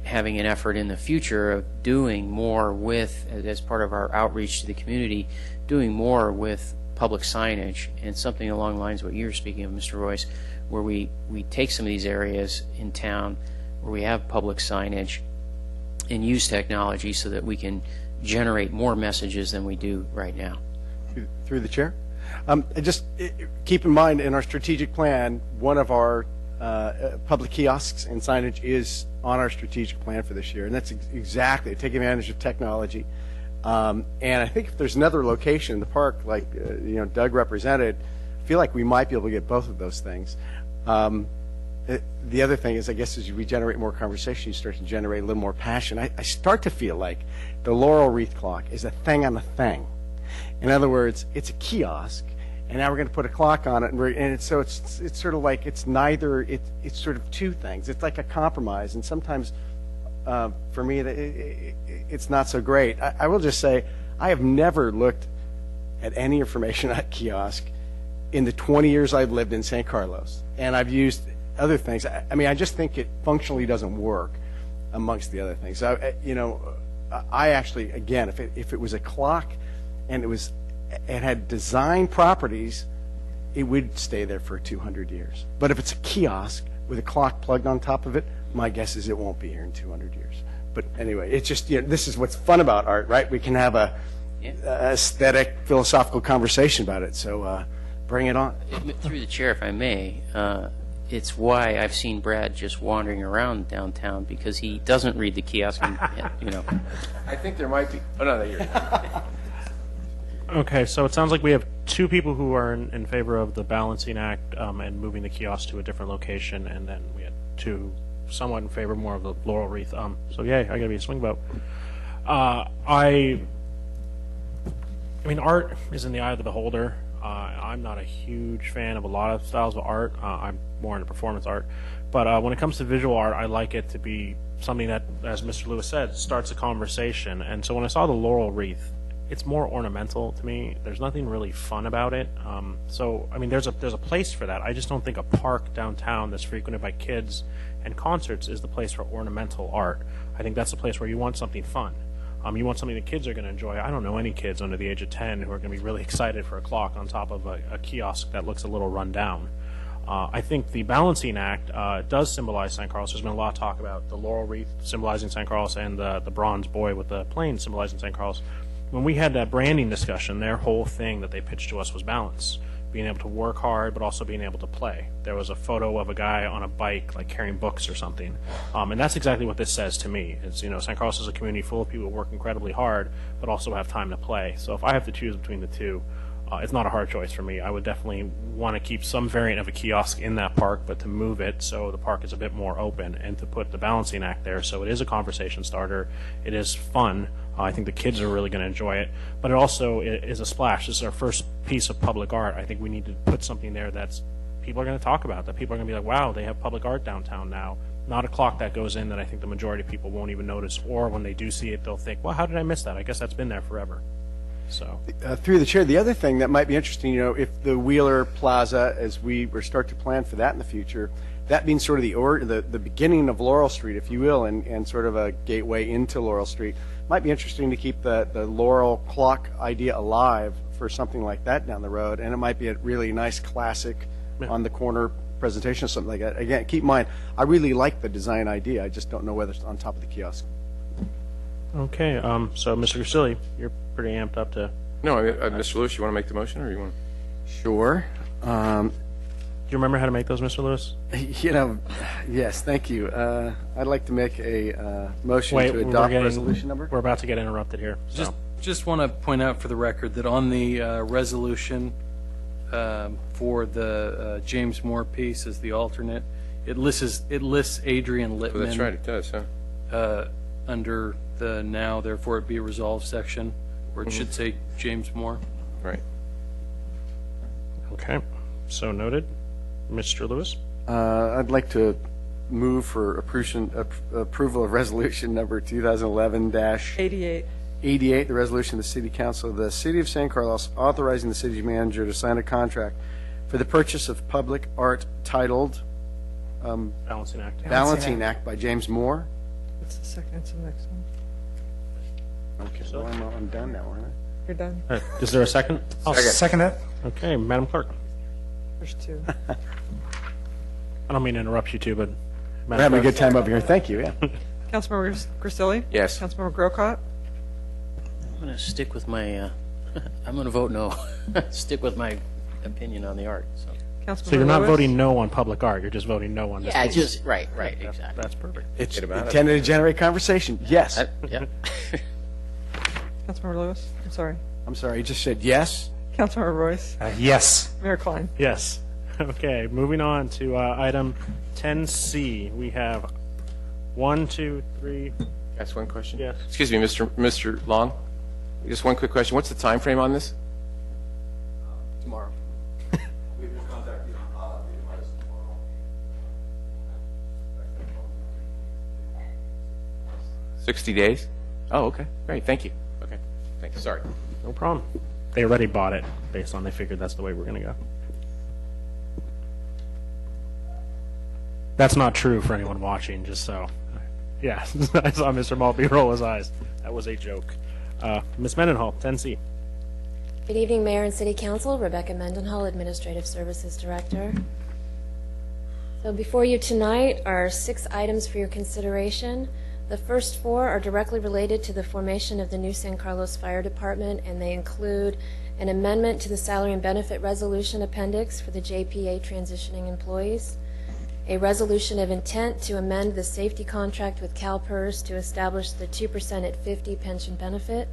[SPEAKER 6] having an effort in the future of doing more with, as part of our outreach to the community, doing more with public signage, and something along the lines of what you were speaking of, Mr. Royce, where we take some of these areas in town where we have public signage and use technology so that we can generate more messages than we do right now.
[SPEAKER 5] Through the chair. Just keep in mind, in our strategic plan, one of our public kiosks and signage is on our strategic plan for this year, and that's exactly taking advantage of technology. And I think if there's another location in the park, like you know, Doug represented, I feel like we might be able to get both of those things. The other thing is, I guess, as we generate more conversation, you start to generate a little more passion. I start to feel like the laurel wreath clock is a thing on a thing. In other words, it's a kiosk, and now we're going to put a clock on it, and it's sort of like it's neither. It's sort of two things. It's like a compromise, and sometimes for me, it's not so great. I will just say I have never looked at any information on a kiosk in the 20 years I've lived in San Carlos, and I've used other things. I mean, I just think it functionally doesn't work amongst the other things. You know, I actually, again, if it was a clock and it had design properties, it would stay there for 200 years. But if it's a kiosk with a clock plugged on top of it, my guess is it won't be here in 200 years. But anyway, it's just, you know, this is what's fun about art, right? We can have a aesthetic, philosophical conversation about it. So bring it on.
[SPEAKER 6] Through the chair, if I may, it's why I've seen Brad just wandering around downtown, because he doesn't read the kiosk. And, you know.
[SPEAKER 8] I think there might be. Oh no, you're.
[SPEAKER 1] Okay, so it sounds like we have two people who are in favor of the balancing act and moving the kiosk to a different location, and then we had two somewhat in favor more of the laurel wreath. So yay, I gotta be a swing vote. I mean, art is in the eye of the beholder. I'm not a huge fan of a lot of styles of art. I'm more into performance art. But when it comes to visual art, I like it to be something that, as Mr. Lewis said, starts a conversation. And so when I saw the laurel wreath, it's more ornamental to me. There's nothing really fun about it. So, I mean, there's a place for that. I just don't think a park downtown that's frequented by kids and concerts is the place for ornamental art. I think that's the place where you want something fun. You want something that kids are going to enjoy. I don't know any kids under the age of 10 who are going to be really excited for a clock on top of a kiosk that looks a little run down. I think the balancing act does symbolize San Carlos. There's been a lot of talk about the laurel wreath symbolizing San Carlos and the bronze boy with the plane symbolizing San Carlos. When we had that branding discussion, their whole thing that they pitched to us was balance. Being able to work hard, but also being able to play. There was a photo of a guy on a bike, like carrying books or something. And that's exactly what this says to me. It's, San Carlos is a community full of people who work incredibly hard, but also have time to play. So if I have to choose between the two, it's not a hard choice for me. I would definitely want to keep some variant of a kiosk in that park, but to move it so the park is a bit more open, and to put the balancing act there so it is a conversation starter. It is fun. I think the kids are really going to enjoy it, but it also is a splash. This is our first piece of public art. I think we need to put something there that's people are going to talk about, that people are going to be like, wow, they have public art downtown now. Not a clock that goes in that I think the majority of people won't even notice, or when they do see it, they'll think, well, how did I miss that? I guess that's been there forever. So
[SPEAKER 5] through the chair, the other thing that might be interesting, if the Wheeler Plaza, as we start to plan for that in the future, that being sort of the beginning of Laurel Street, if you will, and sort of a gateway into Laurel Street, might be interesting to keep the Laurel clock idea alive for something like that down the road, and it might be a really nice classic on the corner presentation or something like that. Again, keep in mind, I really like the design idea. I just don't know whether it's on top of the kiosk.
[SPEAKER 1] Okay, so Mr. Grisilli, you're pretty amped up to...
[SPEAKER 8] No, Mr. Lewis, you want to make the motion, or you want to?
[SPEAKER 5] Sure.
[SPEAKER 1] Do you remember how to make those, Mr. Lewis?
[SPEAKER 5] Yes, thank you. I'd like to make a motion to adopt resolution number.
[SPEAKER 1] We're about to get interrupted here. So.
[SPEAKER 3] Just want to point out for the record that on the resolution for the James Moore piece as the alternate, it lists Adrian Littman.
[SPEAKER 8] Oh, that's right, it does, huh?
[SPEAKER 3] Under the now therefore it be resolved section, where it should say James Moore.
[SPEAKER 8] Right.
[SPEAKER 1] Okay, so noted. Mr. Lewis?
[SPEAKER 5] I'd like to move for approval of resolution number 2011-88, the resolution of the City Council of the City of San Carlos authorizing the city manager to sign a contract for the purchase of public art titled
[SPEAKER 1] Balancing Act.
[SPEAKER 5] Balancing Act by James Moore.
[SPEAKER 18] That's the second. That's the next one.
[SPEAKER 5] Okay, so I'm done now, aren't I?
[SPEAKER 18] You're done.
[SPEAKER 1] Is there a second?
[SPEAKER 2] I'll second it.
[SPEAKER 1] Okay, Madam Clerk.
[SPEAKER 18] There's two.
[SPEAKER 1] I don't mean to interrupt you two, but...
[SPEAKER 5] We're having a good time over here. Thank you, yeah.
[SPEAKER 18] Councilmember Grisilli?
[SPEAKER 8] Yes.
[SPEAKER 18] Councilmember Grocott?
[SPEAKER 6] I'm going to stick with my, I'm going to vote no. Stick with my opinion on the art.
[SPEAKER 1] So you're not voting no on public art, you're just voting no on this.
[SPEAKER 6] Yeah, just, right, exactly.
[SPEAKER 1] That's perfect.
[SPEAKER 5] It's intended to generate conversation. Yes.
[SPEAKER 6] Yeah.
[SPEAKER 18] Councilmember Lewis? I'm sorry.
[SPEAKER 5] I'm sorry, you just said yes?
[SPEAKER 18] Councilmember Royce?
[SPEAKER 2] Yes.
[SPEAKER 18] Mayor Klein?
[SPEAKER 1] Yes. Okay, moving on to item 10C. We have 1, 2, 3.
[SPEAKER 8] Ask one question?
[SPEAKER 1] Yes.
[SPEAKER 8] Excuse me, Mr. Long? Just one quick question. What's the time frame on this?
[SPEAKER 6] Tomorrow.
[SPEAKER 8] 60 days? Oh, okay. Great. Thank you. Okay. Thanks. Sorry.
[SPEAKER 1] No problem. They already bought it based on they figured that's the way we're going to go. That's not true for anyone watching, just so. Yeah, I saw Mr. Maltby roll his eyes. That was a joke. Ms. Mendenhall, 10C.
[SPEAKER 20] Good evening, Mayor and City Council. Rebecca Mendenhall, Administrative Services Director. So before you tonight are 6 items for your consideration. The first 4 are directly related to the formation of the new San Carlos Fire Department, and they include an amendment to the Salary and Benefit Resolution Appendix for the JPA transitioning employees, a resolution of intent to amend the safety contract with CalPERS to establish the 2% at 50 pension benefit,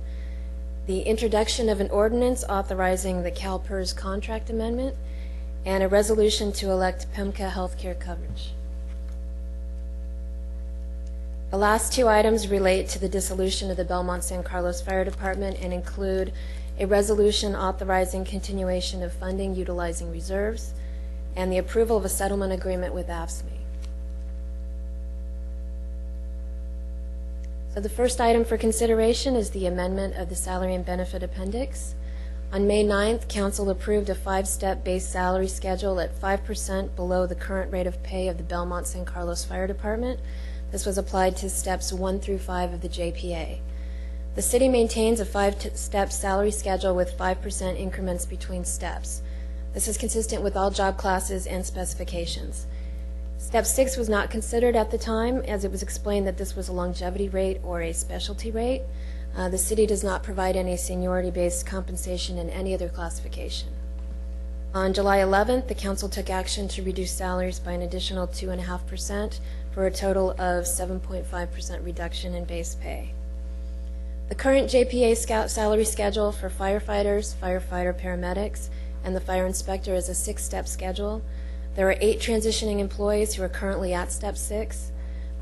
[SPEAKER 20] the introduction of an ordinance authorizing the CalPERS contract amendment, and a resolution to elect PEMCA healthcare coverage. The last 2 items relate to the dissolution of the Belmont San Carlos Fire Department and include a resolution authorizing continuation of funding utilizing reserves, and the approval of a settlement agreement with AFSCME. So the first item for consideration is the amendment of the Salary and Benefit Appendix. On May 9th, Council approved a 5-step base salary schedule at 5% below the current rate of pay of the Belmont San Carlos Fire Department. This was applied to steps 1 through 5 of the JPA. The city maintains a 5-step salary schedule with 5% increments between steps. This is consistent with all job classes and specifications. Step 6 was not considered at the time, as it was explained that this was a longevity rate or a specialty rate. The city does not provide any seniority-based compensation in any other classification. On July 11th, the council took action to reduce salaries by an additional 2.5% for a total of 7.5% reduction in base pay. The current JPA salary schedule for firefighters, firefighter paramedics, and the fire inspector is a 6-step schedule. There are 8 transitioning employees who are currently at Step 6.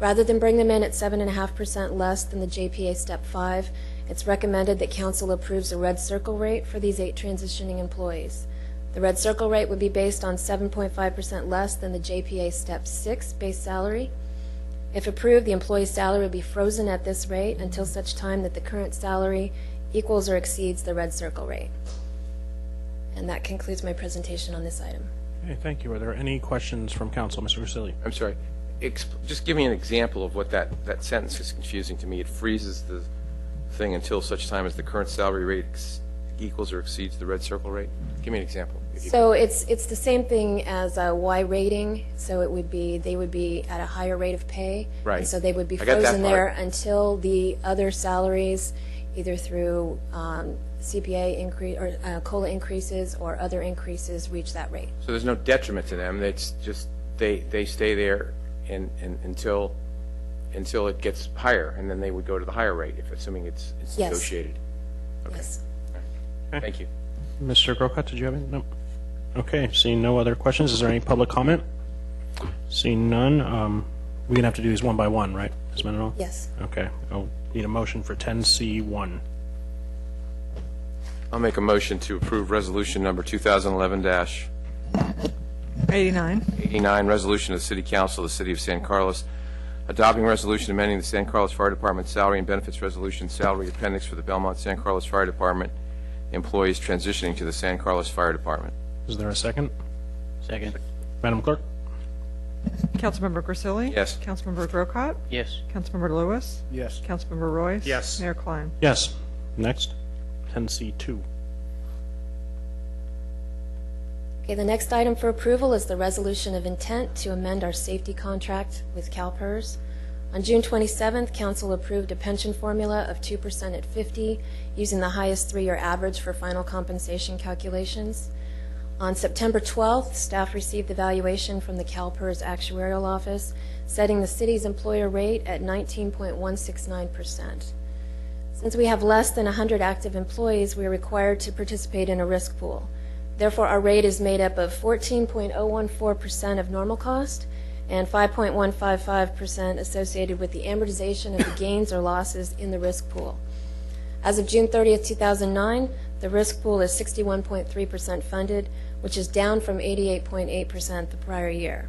[SPEAKER 20] Rather than bring them in at 7.5% less than the JPA Step 5, it's recommended that council approves a red circle rate for these 8 transitioning employees. The red circle rate would be based on 7.5% less than the JPA Step 6 base salary. If approved, the employee's salary would be frozen at this rate until such time that the current salary equals or exceeds the red circle rate. And that concludes my presentation on this item.
[SPEAKER 1] Okay, thank you. Are there any questions from council? Mr. Grisilli?
[SPEAKER 8] I'm sorry. Just give me an example of what that sentence is confusing to me. It freezes the thing until such time as the current salary rate equals or exceeds the red circle rate. Give me an example.
[SPEAKER 20] So it's the same thing as a Y rating. So it would be, they would be at a higher rate of pay.
[SPEAKER 8] Right.
[SPEAKER 20] And so they would be
[SPEAKER 8] I got that
[SPEAKER 20] frozen there
[SPEAKER 8] part.
[SPEAKER 20] until the other salaries, either through CPA increase or COLA increases or other increases, reach that rate.
[SPEAKER 8] So there's no detriment to them. It's just they stay there until it gets higher, and then they would go to the higher rate, if assuming it's
[SPEAKER 20] Yes.
[SPEAKER 8] negotiated. Okay.
[SPEAKER 20] Yes.
[SPEAKER 8] Thank you.
[SPEAKER 1] Mr. Grocott, did you have any? No. Okay, seeing no other questions, is there any public comment? Seeing none, we're going to have to do these one by one, right, Ms. Mendenhall?
[SPEAKER 20] Yes.
[SPEAKER 1] Okay, I'll need a motion for 10C1.
[SPEAKER 8] I'll make a motion to approve resolution number 2011-89, resolution of the City Council of the City of San Carlos, adopting resolution amending the San Carlos Fire Department salary and benefits resolution, salary appendix for the Belmont San Carlos Fire Department employees transitioning to the San Carlos Fire Department.
[SPEAKER 1] Is there a second? Second. Madam Clerk?
[SPEAKER 18] Councilmember Grisilli?
[SPEAKER 8] Yes.
[SPEAKER 18] Councilmember Grocott?
[SPEAKER 6] Yes.
[SPEAKER 18] Councilmember Lewis?
[SPEAKER 5] Yes.
[SPEAKER 18] Councilmember Royce?
[SPEAKER 1] Yes.
[SPEAKER 18] Mayor Klein?
[SPEAKER 1] Yes. Next, 10C2.
[SPEAKER 20] Okay, the next item for approval is the resolution of intent to amend our safety contract with CalPERS. On June 27th, Council approved a pension formula of 2% at 50, using the highest 3-year average for final compensation calculations. On September 12th, staff received evaluation from the CalPERS Actuarial Office, setting the city's employer rate at 19.169%. Since we have less than 100 active employees, we are required to participate in a risk pool. Therefore, our rate is made up of 14.014% of normal cost and 5.155% associated with the amortization of the gains or losses in the risk pool. As of June 30th, 2009, the risk pool is 61.3% funded, which is down from 88.8% the prior year.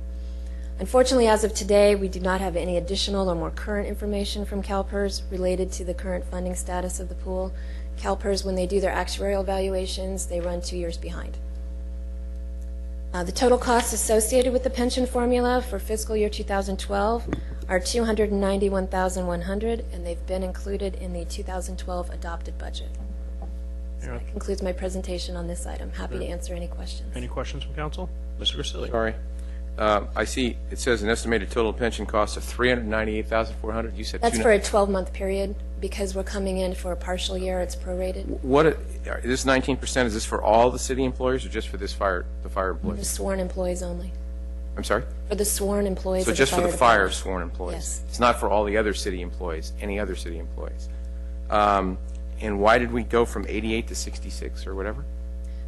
[SPEAKER 20] Unfortunately, as of today, we do not have any additional or more current information from CalPERS related to the current funding status of the pool. CalPERS, when they do their actuarial evaluations, they run 2 years behind. The total costs associated with the pension formula for fiscal year 2012 are $291,100, and they've been included in the 2012 adopted budget. So that concludes my presentation on this item. Happy to answer any questions.
[SPEAKER 1] Any questions from council? Mr. Grisilli?
[SPEAKER 8] Sorry. I see it says an estimated total pension cost of $398,400. You said
[SPEAKER 20] That's for a 12-month period. Because we're coming in for a partial year, it's prorated.
[SPEAKER 8] What this 19%, is this for all the city employees or just for the fire
[SPEAKER 20] The
[SPEAKER 8] employees?
[SPEAKER 20] sworn employees only.
[SPEAKER 8] I'm sorry?
[SPEAKER 20] For the sworn employees
[SPEAKER 8] So
[SPEAKER 20] of
[SPEAKER 8] just
[SPEAKER 20] the
[SPEAKER 8] for
[SPEAKER 20] fire
[SPEAKER 8] the fire
[SPEAKER 20] department.
[SPEAKER 8] sworn employees?
[SPEAKER 20] Yes.
[SPEAKER 8] It's not for all the other city employees, any other city employees. And why did we go from 88 to 66 or whatever?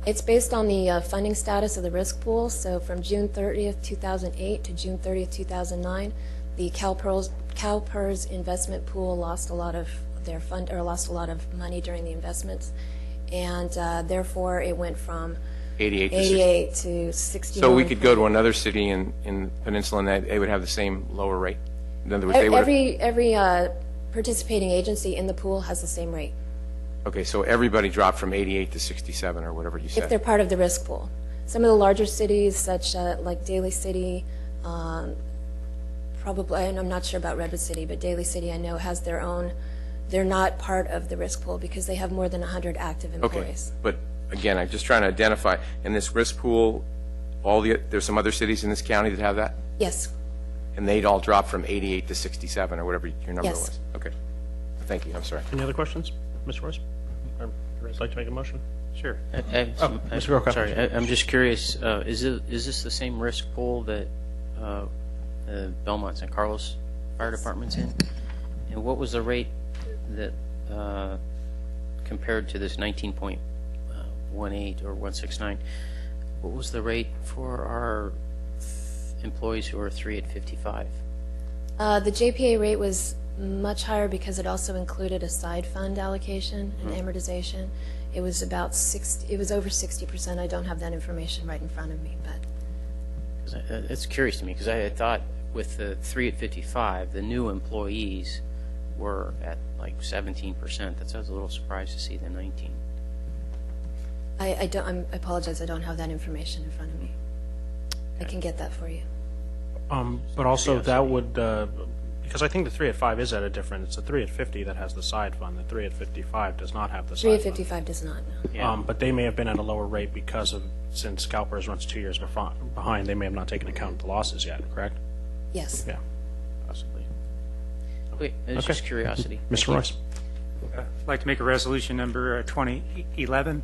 [SPEAKER 20] It's based on the funding status of the risk pool. So from June 30th, 2008 to June 30th, 2009, the CalPERS investment pool lost a lot of their fund, or lost a lot of money during the investments, and therefore it went from 88 to 61.
[SPEAKER 8] So we could go to another city in the peninsula and they would have the same lower rate? In other words, they would
[SPEAKER 20] Every participating agency in the pool has the same rate.
[SPEAKER 8] Okay, so everybody dropped from 88 to 67 or whatever you
[SPEAKER 20] If
[SPEAKER 8] said.
[SPEAKER 20] they're part of the risk pool. Some of the larger cities, such like Daly City, probably, and I'm not sure about Redwood City, but Daly City I know has their own. They're not part of the risk pool because they have more than 100 active
[SPEAKER 8] Okay,
[SPEAKER 20] employees.
[SPEAKER 8] but again, I'm just trying to identify, in this risk pool, there's some other cities in this county that have that?
[SPEAKER 20] Yes.
[SPEAKER 8] And they'd all drop from 88 to 67 or whatever your number
[SPEAKER 20] Yes.
[SPEAKER 8] was? Okay. Thank you, I'm sorry.
[SPEAKER 1] Any other questions? Mr. Royce? Or would you like to make a motion?
[SPEAKER 2] Sure.
[SPEAKER 1] Mr. Grocott.
[SPEAKER 6] Sorry, I'm just curious, is this the same risk pool that Belmont San Carlos Fire Department's in? And what was the rate that compared to this 19.18 or 169? What was the rate for our employees who are 3 at 55?
[SPEAKER 20] The JPA rate was much higher because it also included a side fund allocation and amortization. It was about 60. It was over 60%. I don't have that information right in front of me, but
[SPEAKER 6] 'Cause it's curious to me because I had thought with the 3 at 55, the new employees were at like 17%. That's I was a little surprised to see the 19.
[SPEAKER 20] I apologize. I don't have that information in front of me. I can get that for you.
[SPEAKER 1] But also that would, because I think the 3 at 5 is at a different, it's the 3 at 50 that has the side fund. The 3 at 55 does not have the
[SPEAKER 20] 3
[SPEAKER 1] side
[SPEAKER 20] at
[SPEAKER 1] fund.
[SPEAKER 20] 55 does not, no.
[SPEAKER 1] But they may have been at a lower rate because of, since CalPERS runs 2 years behind, they may have not taken account of the losses yet, correct?
[SPEAKER 20] Yes.
[SPEAKER 1] Yeah, possibly.
[SPEAKER 6] Okay, it's just curiosity.
[SPEAKER 1] Mr. Royce?
[SPEAKER 2] I'd like to make a resolution number 2011.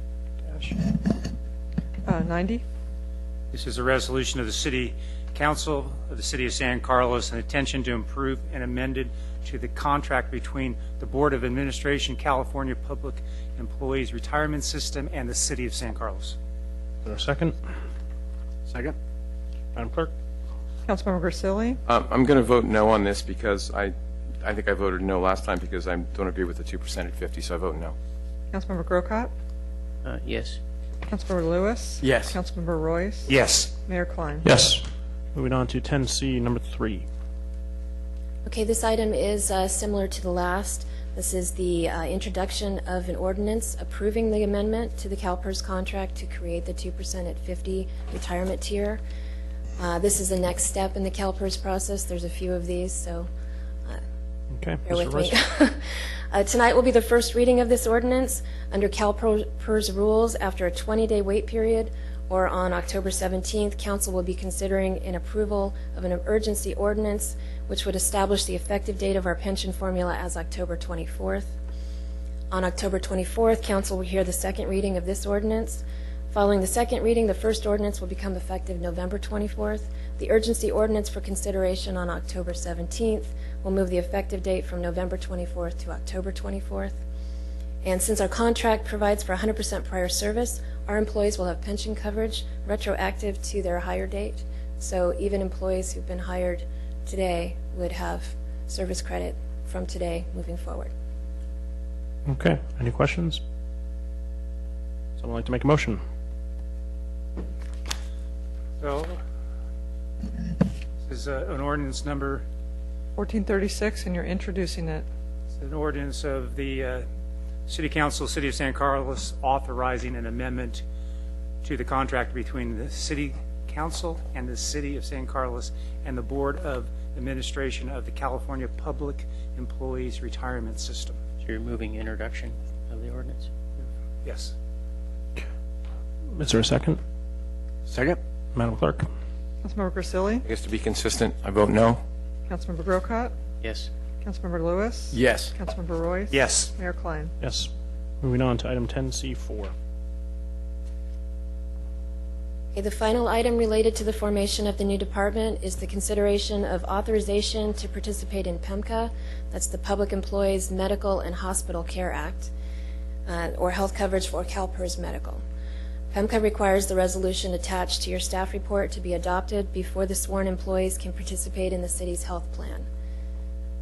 [SPEAKER 18] 90.
[SPEAKER 2] This is a resolution of the City Council of the City of San Carlos, an intention to improve and amended to the contract between the Board of Administration, California Public Employees Retirement System, and the City of San Carlos.
[SPEAKER 1] Is there a second? Second. Madam Clerk?
[SPEAKER 18] Councilmember Grisilli?
[SPEAKER 8] I'm going to vote no on this because I think I voted no last time because I don't agree with the 2% at 50, so I vote no.
[SPEAKER 18] Councilmember Grocott?
[SPEAKER 6] Yes.
[SPEAKER 18] Councilmember Lewis?
[SPEAKER 5] Yes.
[SPEAKER 18] Councilmember Royce?
[SPEAKER 2] Yes.
[SPEAKER 18] Mayor Klein?
[SPEAKER 1] Yes. Moving on to 10C, number 3.
[SPEAKER 20] Okay, this item is similar to the last. This is the introduction of an ordinance approving the amendment to the CalPERS contract to create the 2% at 50 retirement tier. This is the next step in the CalPERS process. There's a few of these, so
[SPEAKER 1] Okay,
[SPEAKER 20] bear
[SPEAKER 1] Mr.
[SPEAKER 20] with me.
[SPEAKER 1] Royce?
[SPEAKER 20] Tonight will be the first reading of this ordinance under CalPERS rules after a 20-day wait period, or on October 17th, Council will be considering an approval of an urgency ordinance which would establish the effective date of our pension formula as October 24th. On October 24th, Council will hear the second reading of this ordinance. Following the second reading, the first ordinance will become effective November 24th. The urgency ordinance for consideration on October 17th will move the effective date from November 24th to October 24th. And since our contract provides for 100% prior service, our employees will have pension coverage retroactive to their hire date. So even employees who've been hired today would have service credit from today moving forward.
[SPEAKER 1] Okay, any questions? Someone like to make a motion?
[SPEAKER 2] So, this is an ordinance number,
[SPEAKER 18] 1436, and you're introducing it.
[SPEAKER 2] it's an ordinance of the City Council, City of San Carlos, authorizing an amendment to the contract between the City Council and the City of San Carlos and the Board of Administration of the California Public Employees Retirement System.
[SPEAKER 6] So you're moving introduction of the ordinance?
[SPEAKER 2] Yes.
[SPEAKER 1] Is there a second?
[SPEAKER 5] Second.
[SPEAKER 1] Madam Clerk?
[SPEAKER 18] Councilmember Grisilli?
[SPEAKER 8] I guess to be consistent, I vote no.
[SPEAKER 18] Councilmember Grocott?
[SPEAKER 6] Yes.
[SPEAKER 18] Councilmember Lewis?
[SPEAKER 5] Yes.
[SPEAKER 18] Councilmember Royce?
[SPEAKER 2] Yes.
[SPEAKER 18] Mayor Klein?
[SPEAKER 1] Yes. Moving on to item 10C4.
[SPEAKER 20] Okay, the final item related to the formation of the new department is the consideration of authorization to participate in PEMCA. That's the Public Employees Medical and Hospital Care Act, or health coverage for CalPERS Medical. PEMCA requires the resolution attached to your staff report to be adopted before the sworn employees can participate in the city's health plan.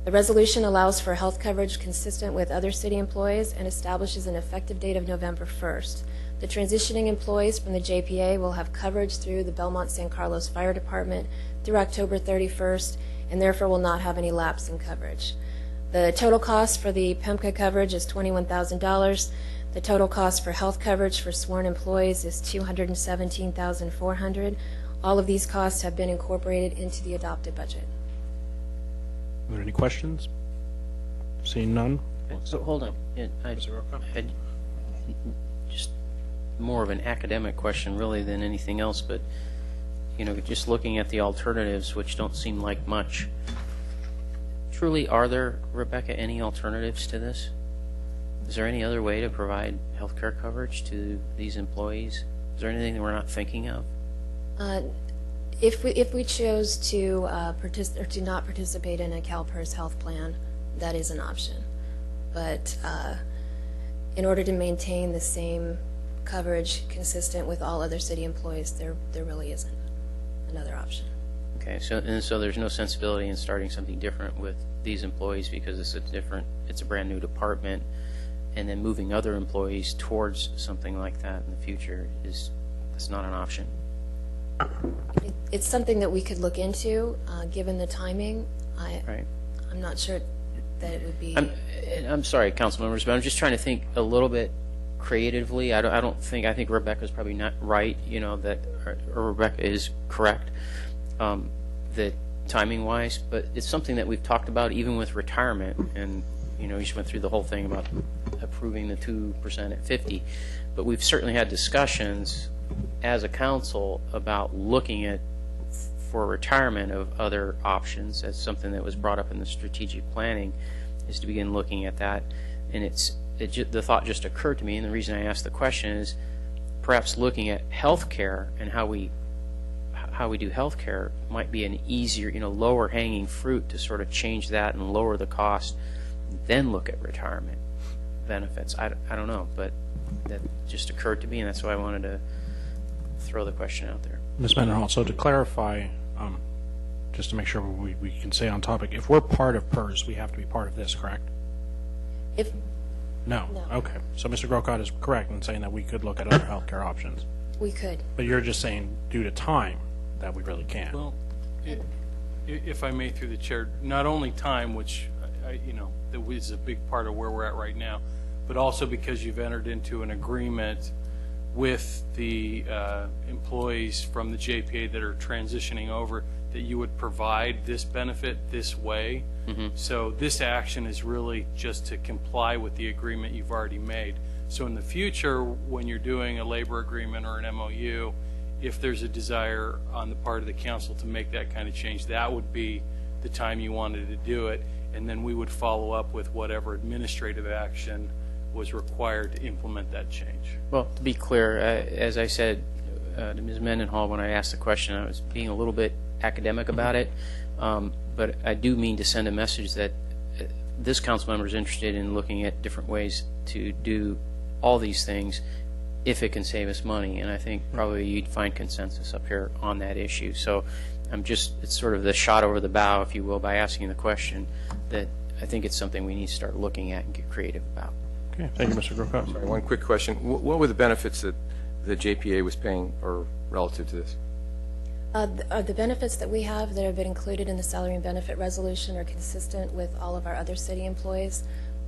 [SPEAKER 20] The resolution allows for health coverage consistent with other city employees and establishes an effective date of November 1st. The transitioning employees from the JPA will have coverage through the Belmont San Carlos Fire Department through October 31st and therefore will not have any lapse in coverage. The total cost for the PEMCA coverage is $21,000. The total cost for health coverage for sworn employees is $217,400. All of these costs have been incorporated into the adopted budget.
[SPEAKER 1] Are there any questions? Seeing none?
[SPEAKER 6] So hold on. Just more of an academic question really than anything else, but just looking at the alternatives, which don't seem like much. Truly, are there, Rebecca, any alternatives to this? Is there any other way to provide health care coverage to these employees? Is there anything that we're not thinking of?
[SPEAKER 20] If we chose to not participate in a CalPERS health plan, that is an option. But in order to maintain the same coverage consistent with all other city employees, there really isn't another option.
[SPEAKER 6] Okay, so there's no sensibility in starting something different with these employees because it's a brand new department, and then moving other employees towards something like that in the future that's not an option.
[SPEAKER 20] It's something that we could look into, given the timing. I'm not sure that it would be.
[SPEAKER 6] I'm sorry, council members, but I'm just trying to think a little bit creatively. I think Rebecca's probably not right. That or Rebecca is correct. That timing-wise, but it's something that we've talked about even with retirement, and you just went through the whole thing about approving the 2% at 50, but we've certainly had discussions as a council about looking at for retirement of other options. That's something that was brought up in the strategic planning, is to begin looking at that, and the thought just occurred to me, and the reason I asked the question is perhaps looking at healthcare and how we do healthcare might be an easier, lower hanging fruit to sort of change that and lower the cost, then look at retirement benefits. I don't know, but that just occurred to me, and that's why I wanted to throw the question out there.
[SPEAKER 1] Ms. Mendenhall, so to clarify, just to make sure we can stay on topic, if we're part of PERS, we have to be part of this, correct? No. Okay. So Mr. Grocott is correct in saying that we could look at other healthcare options.
[SPEAKER 20] We could.
[SPEAKER 1] But you're just saying due to time that we really can't.
[SPEAKER 3] Well, if I may, through the chair, not only time, which that is a big part of where we're at right now, but also because you've entered into an agreement with the employees from the JPA that are transitioning over that you would provide this benefit this way. So this action is really just to comply with the agreement you've already made. So in the future, when you're doing a labor agreement or an MOU, if there's a desire on the part of the council to make that kind of change, that would be the time you wanted to do it, and then we would follow up with whatever administrative action was required to implement that change.
[SPEAKER 6] Well, to be clear, as I said to Ms. Mendenhall when I asked the question, I was being a little bit academic about it, but I do mean to send a message that this council member is interested in looking at different ways to do all these things if it can save us money, and I think probably you'd find consensus up here on that issue. So it's sort of the shot over the bow, if you will, by asking the question, that I think it's something we need to start looking at and get creative about.
[SPEAKER 1] Okay, thank you, Mr. Grocott.
[SPEAKER 8] Sorry, one quick question. What were the benefits that the JPA was paying or relative to this?
[SPEAKER 20] The benefits that we have that have been included in the salary and benefit resolution are consistent with all of our other city employees.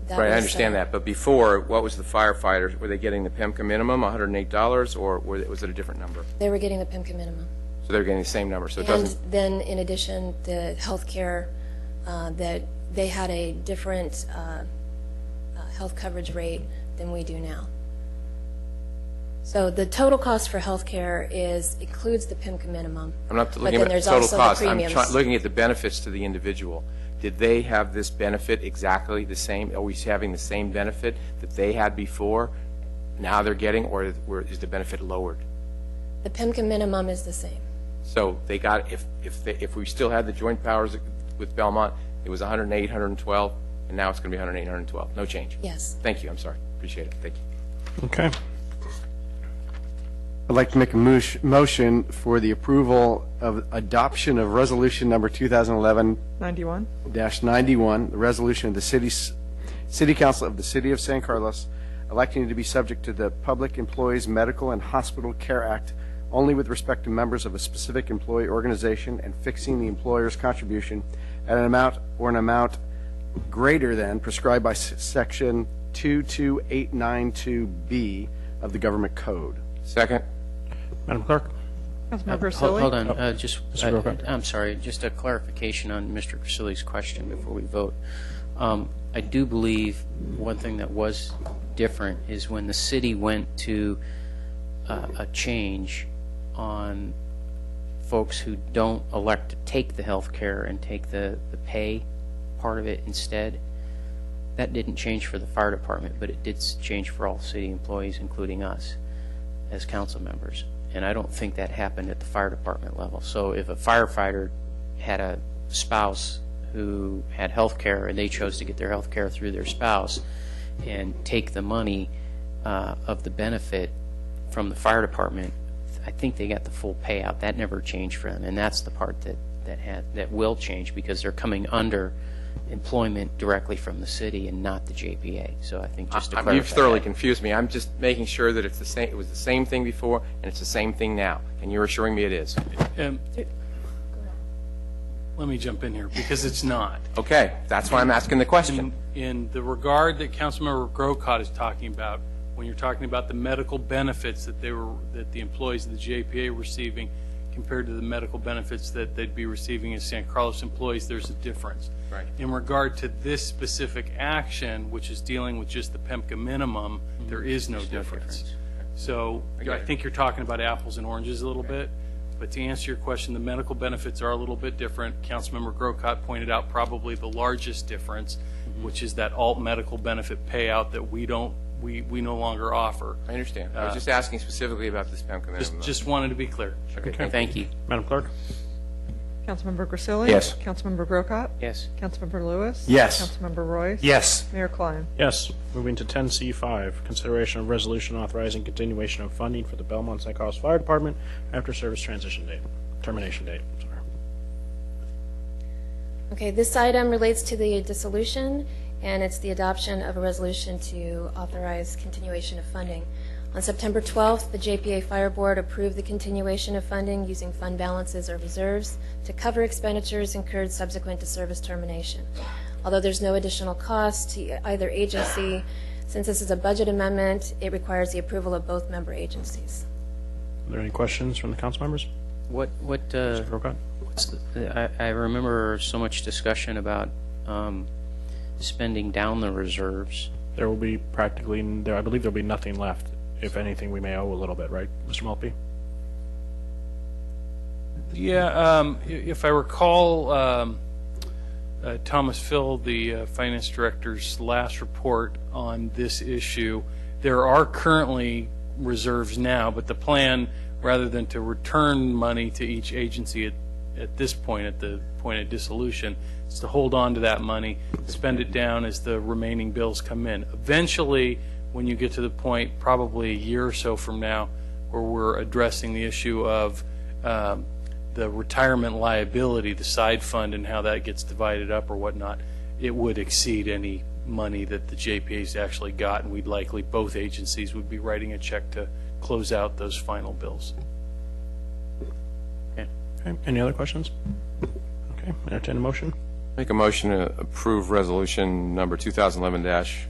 [SPEAKER 8] Right, I understand that. But before, what was the firefighters? Were they getting the PEMCA minimum, $108, or was it a different number?
[SPEAKER 20] They were getting the PEMCA minimum.
[SPEAKER 8] So they were getting the same number. So it
[SPEAKER 20] and
[SPEAKER 8] doesn't.
[SPEAKER 20] Then, in addition, the health care, that they had a different health coverage rate than we do now. So the total cost for health care includes the PEMCA minimum.
[SPEAKER 8] I'm not looking at the total cost. I'm looking at the benefits to the individual. Did they have this benefit exactly the same? Are we having the same benefit that they had before? Now they're getting, or is the benefit lowered?
[SPEAKER 20] The PEMCA minimum is the same.
[SPEAKER 8] So they got, if we still had the joint powers with Belmont, it was 108, 112, and now it's going to be 108, 112. No change.
[SPEAKER 20] Yes.
[SPEAKER 8] Thank you. I'm sorry. Appreciate it. Thank you.
[SPEAKER 1] Okay.
[SPEAKER 5] I'd like to make a motion for the approval of adoption of resolution number 2011-91, the resolution of the City Council of the City of San Carlos electing to be subject to the Public Employees Medical and Hospital Care Act only with respect to members of a specific employee organization and fixing the employer's contribution at an amount greater than prescribed by section 22892B of the Government Code.
[SPEAKER 8] Second.
[SPEAKER 1] Madam Clerk.
[SPEAKER 18] Councilmember
[SPEAKER 6] Hold on. I'm sorry. Just a clarification on Mr. Crisili's question before we vote. I do believe one thing that was different is when the city went to a change on folks who don't elect to take the health care and take the pay part of it instead. That didn't change for the fire department, but it did change for all city employees, including us as council members. And I don't think that happened at the fire department level. So if a firefighter had a spouse who had health care and they chose to get their health care through their spouse and take the money of the benefit from the fire department, I think they got the full payout. That never changed for them, and that's the part that will change, because they're coming under employment directly from the city and not the JPA. So I think just to clarify,
[SPEAKER 8] you've thoroughly confused me. I'm just making sure that it's the same. It was the same thing before, and it's the same thing now. And you're assuring me it is.
[SPEAKER 3] Let me jump in here, because it's not.
[SPEAKER 8] Okay, that's why I'm asking the question.
[SPEAKER 3] In the regard that Councilmember Grocott is talking about, when you're talking about the medical benefits that the employees of the JPA were receiving compared to the medical benefits that they'd be receiving as San Carlos employees, there's a difference.
[SPEAKER 8] Right.
[SPEAKER 3] In regard to this specific action, which is dealing with just the PEMCA minimum, there is no difference. So I think you're talking about apples and oranges a little bit. But to answer your question, the medical benefits are a little bit different. Councilmember Grocott pointed out probably the largest difference, which is that alt medical benefit payout that we no longer offer.
[SPEAKER 8] I understand. I was just asking specifically about this PEMCA minimum.
[SPEAKER 3] Just wanted to be clear.
[SPEAKER 8] Okay.
[SPEAKER 6] Thank you.
[SPEAKER 1] Madam Clerk?
[SPEAKER 18] Councilmember Grisilli?
[SPEAKER 8] Yes.
[SPEAKER 18] Councilmember Grocott?
[SPEAKER 6] Yes.
[SPEAKER 18] Councilmember Lewis?
[SPEAKER 5] Yes.
[SPEAKER 18] Councilmember Royce?
[SPEAKER 2] Yes.
[SPEAKER 18] Mayor Klein?
[SPEAKER 1] Yes. Moving to 10C5, consideration of resolution authorizing continuation of funding for the Belmont St. Carlos Fire Department after service termination date. Sorry.
[SPEAKER 20] Okay, this item relates to the dissolution, and it's the adoption of a resolution to authorize continuation of funding. On September 12th, the JPA Fire Board approved the continuation of funding using fund balances or reserves to cover expenditures incurred subsequent to service termination. Although there's no additional cost to either agency, since this is a budget amendment, it requires the approval of both member agencies.
[SPEAKER 1] Are there any questions from the council members? Mr. Grocott?
[SPEAKER 6] I remember so much discussion about spending down the reserves.
[SPEAKER 1] There will be I believe there will be nothing left. If anything, we may owe a little bit, right, Mr. Maltby?
[SPEAKER 3] Yeah, if I recall, Thomas Phil, the finance director's last report on this issue, there are currently reserves now, but the plan, rather than to return money to each agency at this point, at the point of dissolution, is to hold on to that money, spend it down as the remaining bills come in. Eventually, when you get to the point, probably a year or so from now, where we're addressing the issue of the retirement liability, the side fund, and how that gets divided up or whatnot, it would exceed any money that the JPA's actually got, and we'd likely, both agencies would be writing a check to close out those final bills.
[SPEAKER 1] Okay. Any other questions? Okay. Entertain a motion.
[SPEAKER 8] Make a motion to approve resolution number 2011-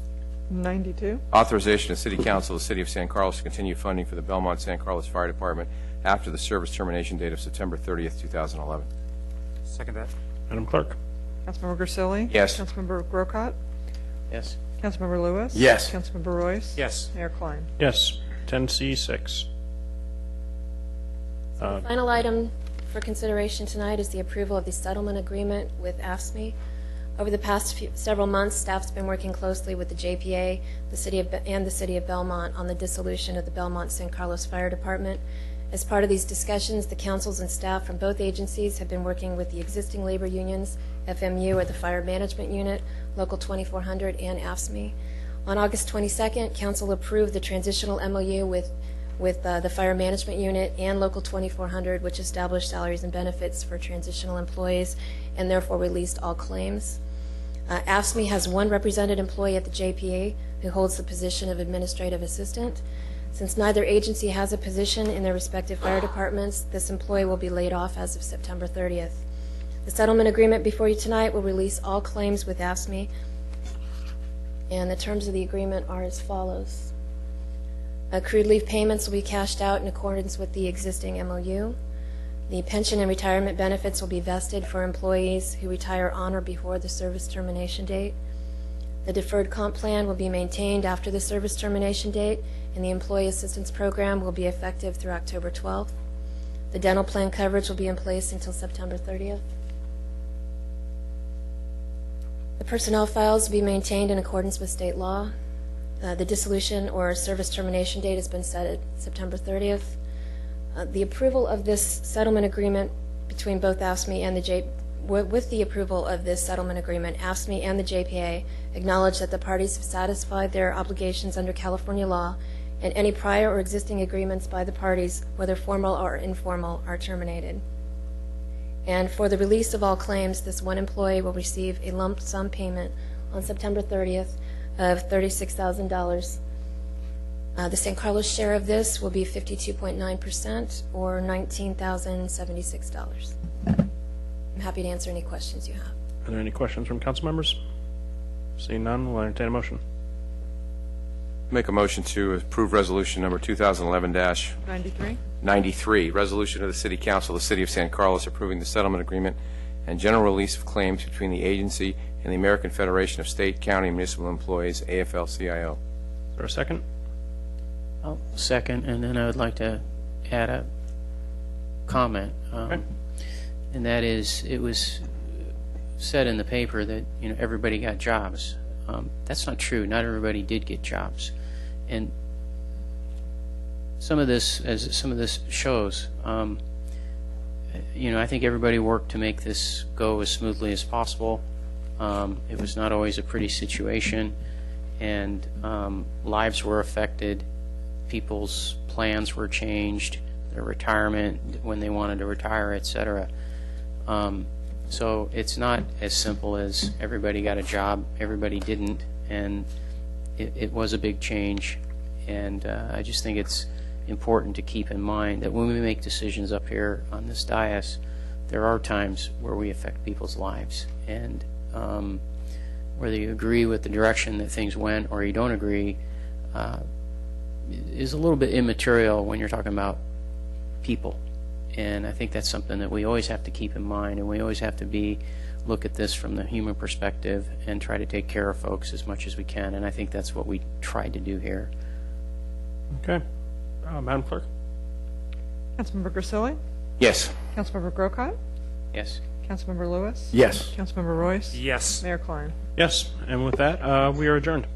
[SPEAKER 18] 92.
[SPEAKER 8] Authorization of City Council of the City of San Carlos to continue funding for the Belmont San Carlos Fire Department after the service termination date of September 30th, 2011.
[SPEAKER 2] Second that.
[SPEAKER 1] Madam Clerk?
[SPEAKER 18] Councilmember Grisilli?
[SPEAKER 8] Yes.
[SPEAKER 18] Councilmember Grocott?
[SPEAKER 6] Yes.
[SPEAKER 18] Councilmember Lewis?
[SPEAKER 5] Yes.
[SPEAKER 18] Councilmember Royce?
[SPEAKER 2] Yes.
[SPEAKER 18] Mayor Klein?
[SPEAKER 1] Yes. 10C6.
[SPEAKER 20] The final item for consideration tonight is the approval of the settlement agreement with AFSCME. Over the past several months, staff's been working closely with the JPA, the City of Belmont on the dissolution of the Belmont San Carlos Fire Department. As part of these discussions, the councils and staff from both agencies have been working with the existing labor unions, FMU or the Fire Management Unit, Local 2400, and AFSCME. On August 22nd, Council approved the transitional MOU with the Fire Management Unit and Local 2400, which established salaries and benefits for transitional employees and therefore released all claims. AFSCME has one represented employee at the JPA who holds the position of administrative assistant. Since neither agency has a position in their respective fire departments, this employee will be laid off as of September 30th. The settlement agreement before you tonight will release all claims with AFSCME, and the terms of the agreement are as follows. Accrued leave payments will be cashed out in accordance with the existing MOU. The pension and retirement benefits will be vested for employees who retire on or before the service termination date. The deferred comp plan will be maintained after the service termination date, and the employee assistance program will be effective through October 12th. The dental plan coverage will be in place until September 30th. The personnel files will be maintained in accordance with state law. The dissolution or service termination date has been set at September 30th. The approval of this settlement agreement between both AFSCME and the with the approval of this settlement agreement, AFSCME and the JPA acknowledge that the parties have satisfied their obligations under California law, and any prior or existing agreements by the parties, whether formal or informal, are terminated. And for the release of all claims, this one employee will receive a lump sum payment on September 30th of $36,000. The San Carlos share of this will be 52.9%, or $19,076. I'm happy to answer any questions you have.
[SPEAKER 1] Are there any questions from council members? Seeing none, we'll entertain a motion.
[SPEAKER 8] Make a motion to approve resolution number 2011-93, resolution of the City Council of the City of San Carlos approving the settlement agreement and general release of claims between the agency and the American Federation of State, County, and Municipal Employees, AFL-CIO.
[SPEAKER 1] Is there a second?
[SPEAKER 6] I'll second, and then I would like to add a comment. And that is, it was said in the paper that everybody got jobs. That's not true. Not everybody did get jobs, and some of this, as some of this shows, I think everybody worked to make this go as smoothly as possible. It was not always a pretty situation, and lives were affected. People's plans were changed, their retirement when they wanted to retire, etc. So it's not as simple as everybody got a job, everybody didn't, and it was a big change. And I just think it's important to keep in mind that when we make decisions up here on this dais, there are times where we affect people's lives. And whether you agree with the direction that things went or you don't agree is a little bit immaterial when you're talking about people. And I think that's something that we always have to keep in mind, and we always have to look at this from the human perspective and try to take care of folks as much as we can. And I think that's what we tried to do here.
[SPEAKER 1] Okay. Madam Clerk?
[SPEAKER 18] Councilmember Grisilli?
[SPEAKER 8] Yes.
[SPEAKER 18] Councilmember Grocott?
[SPEAKER 6] Yes.
[SPEAKER 18] Councilmember Lewis?
[SPEAKER 5] Yes.
[SPEAKER 18] Councilmember Royce?
[SPEAKER 1] Yes.
[SPEAKER 18] Mayor Klein?
[SPEAKER 1] Yes. And with that, we are adjourned.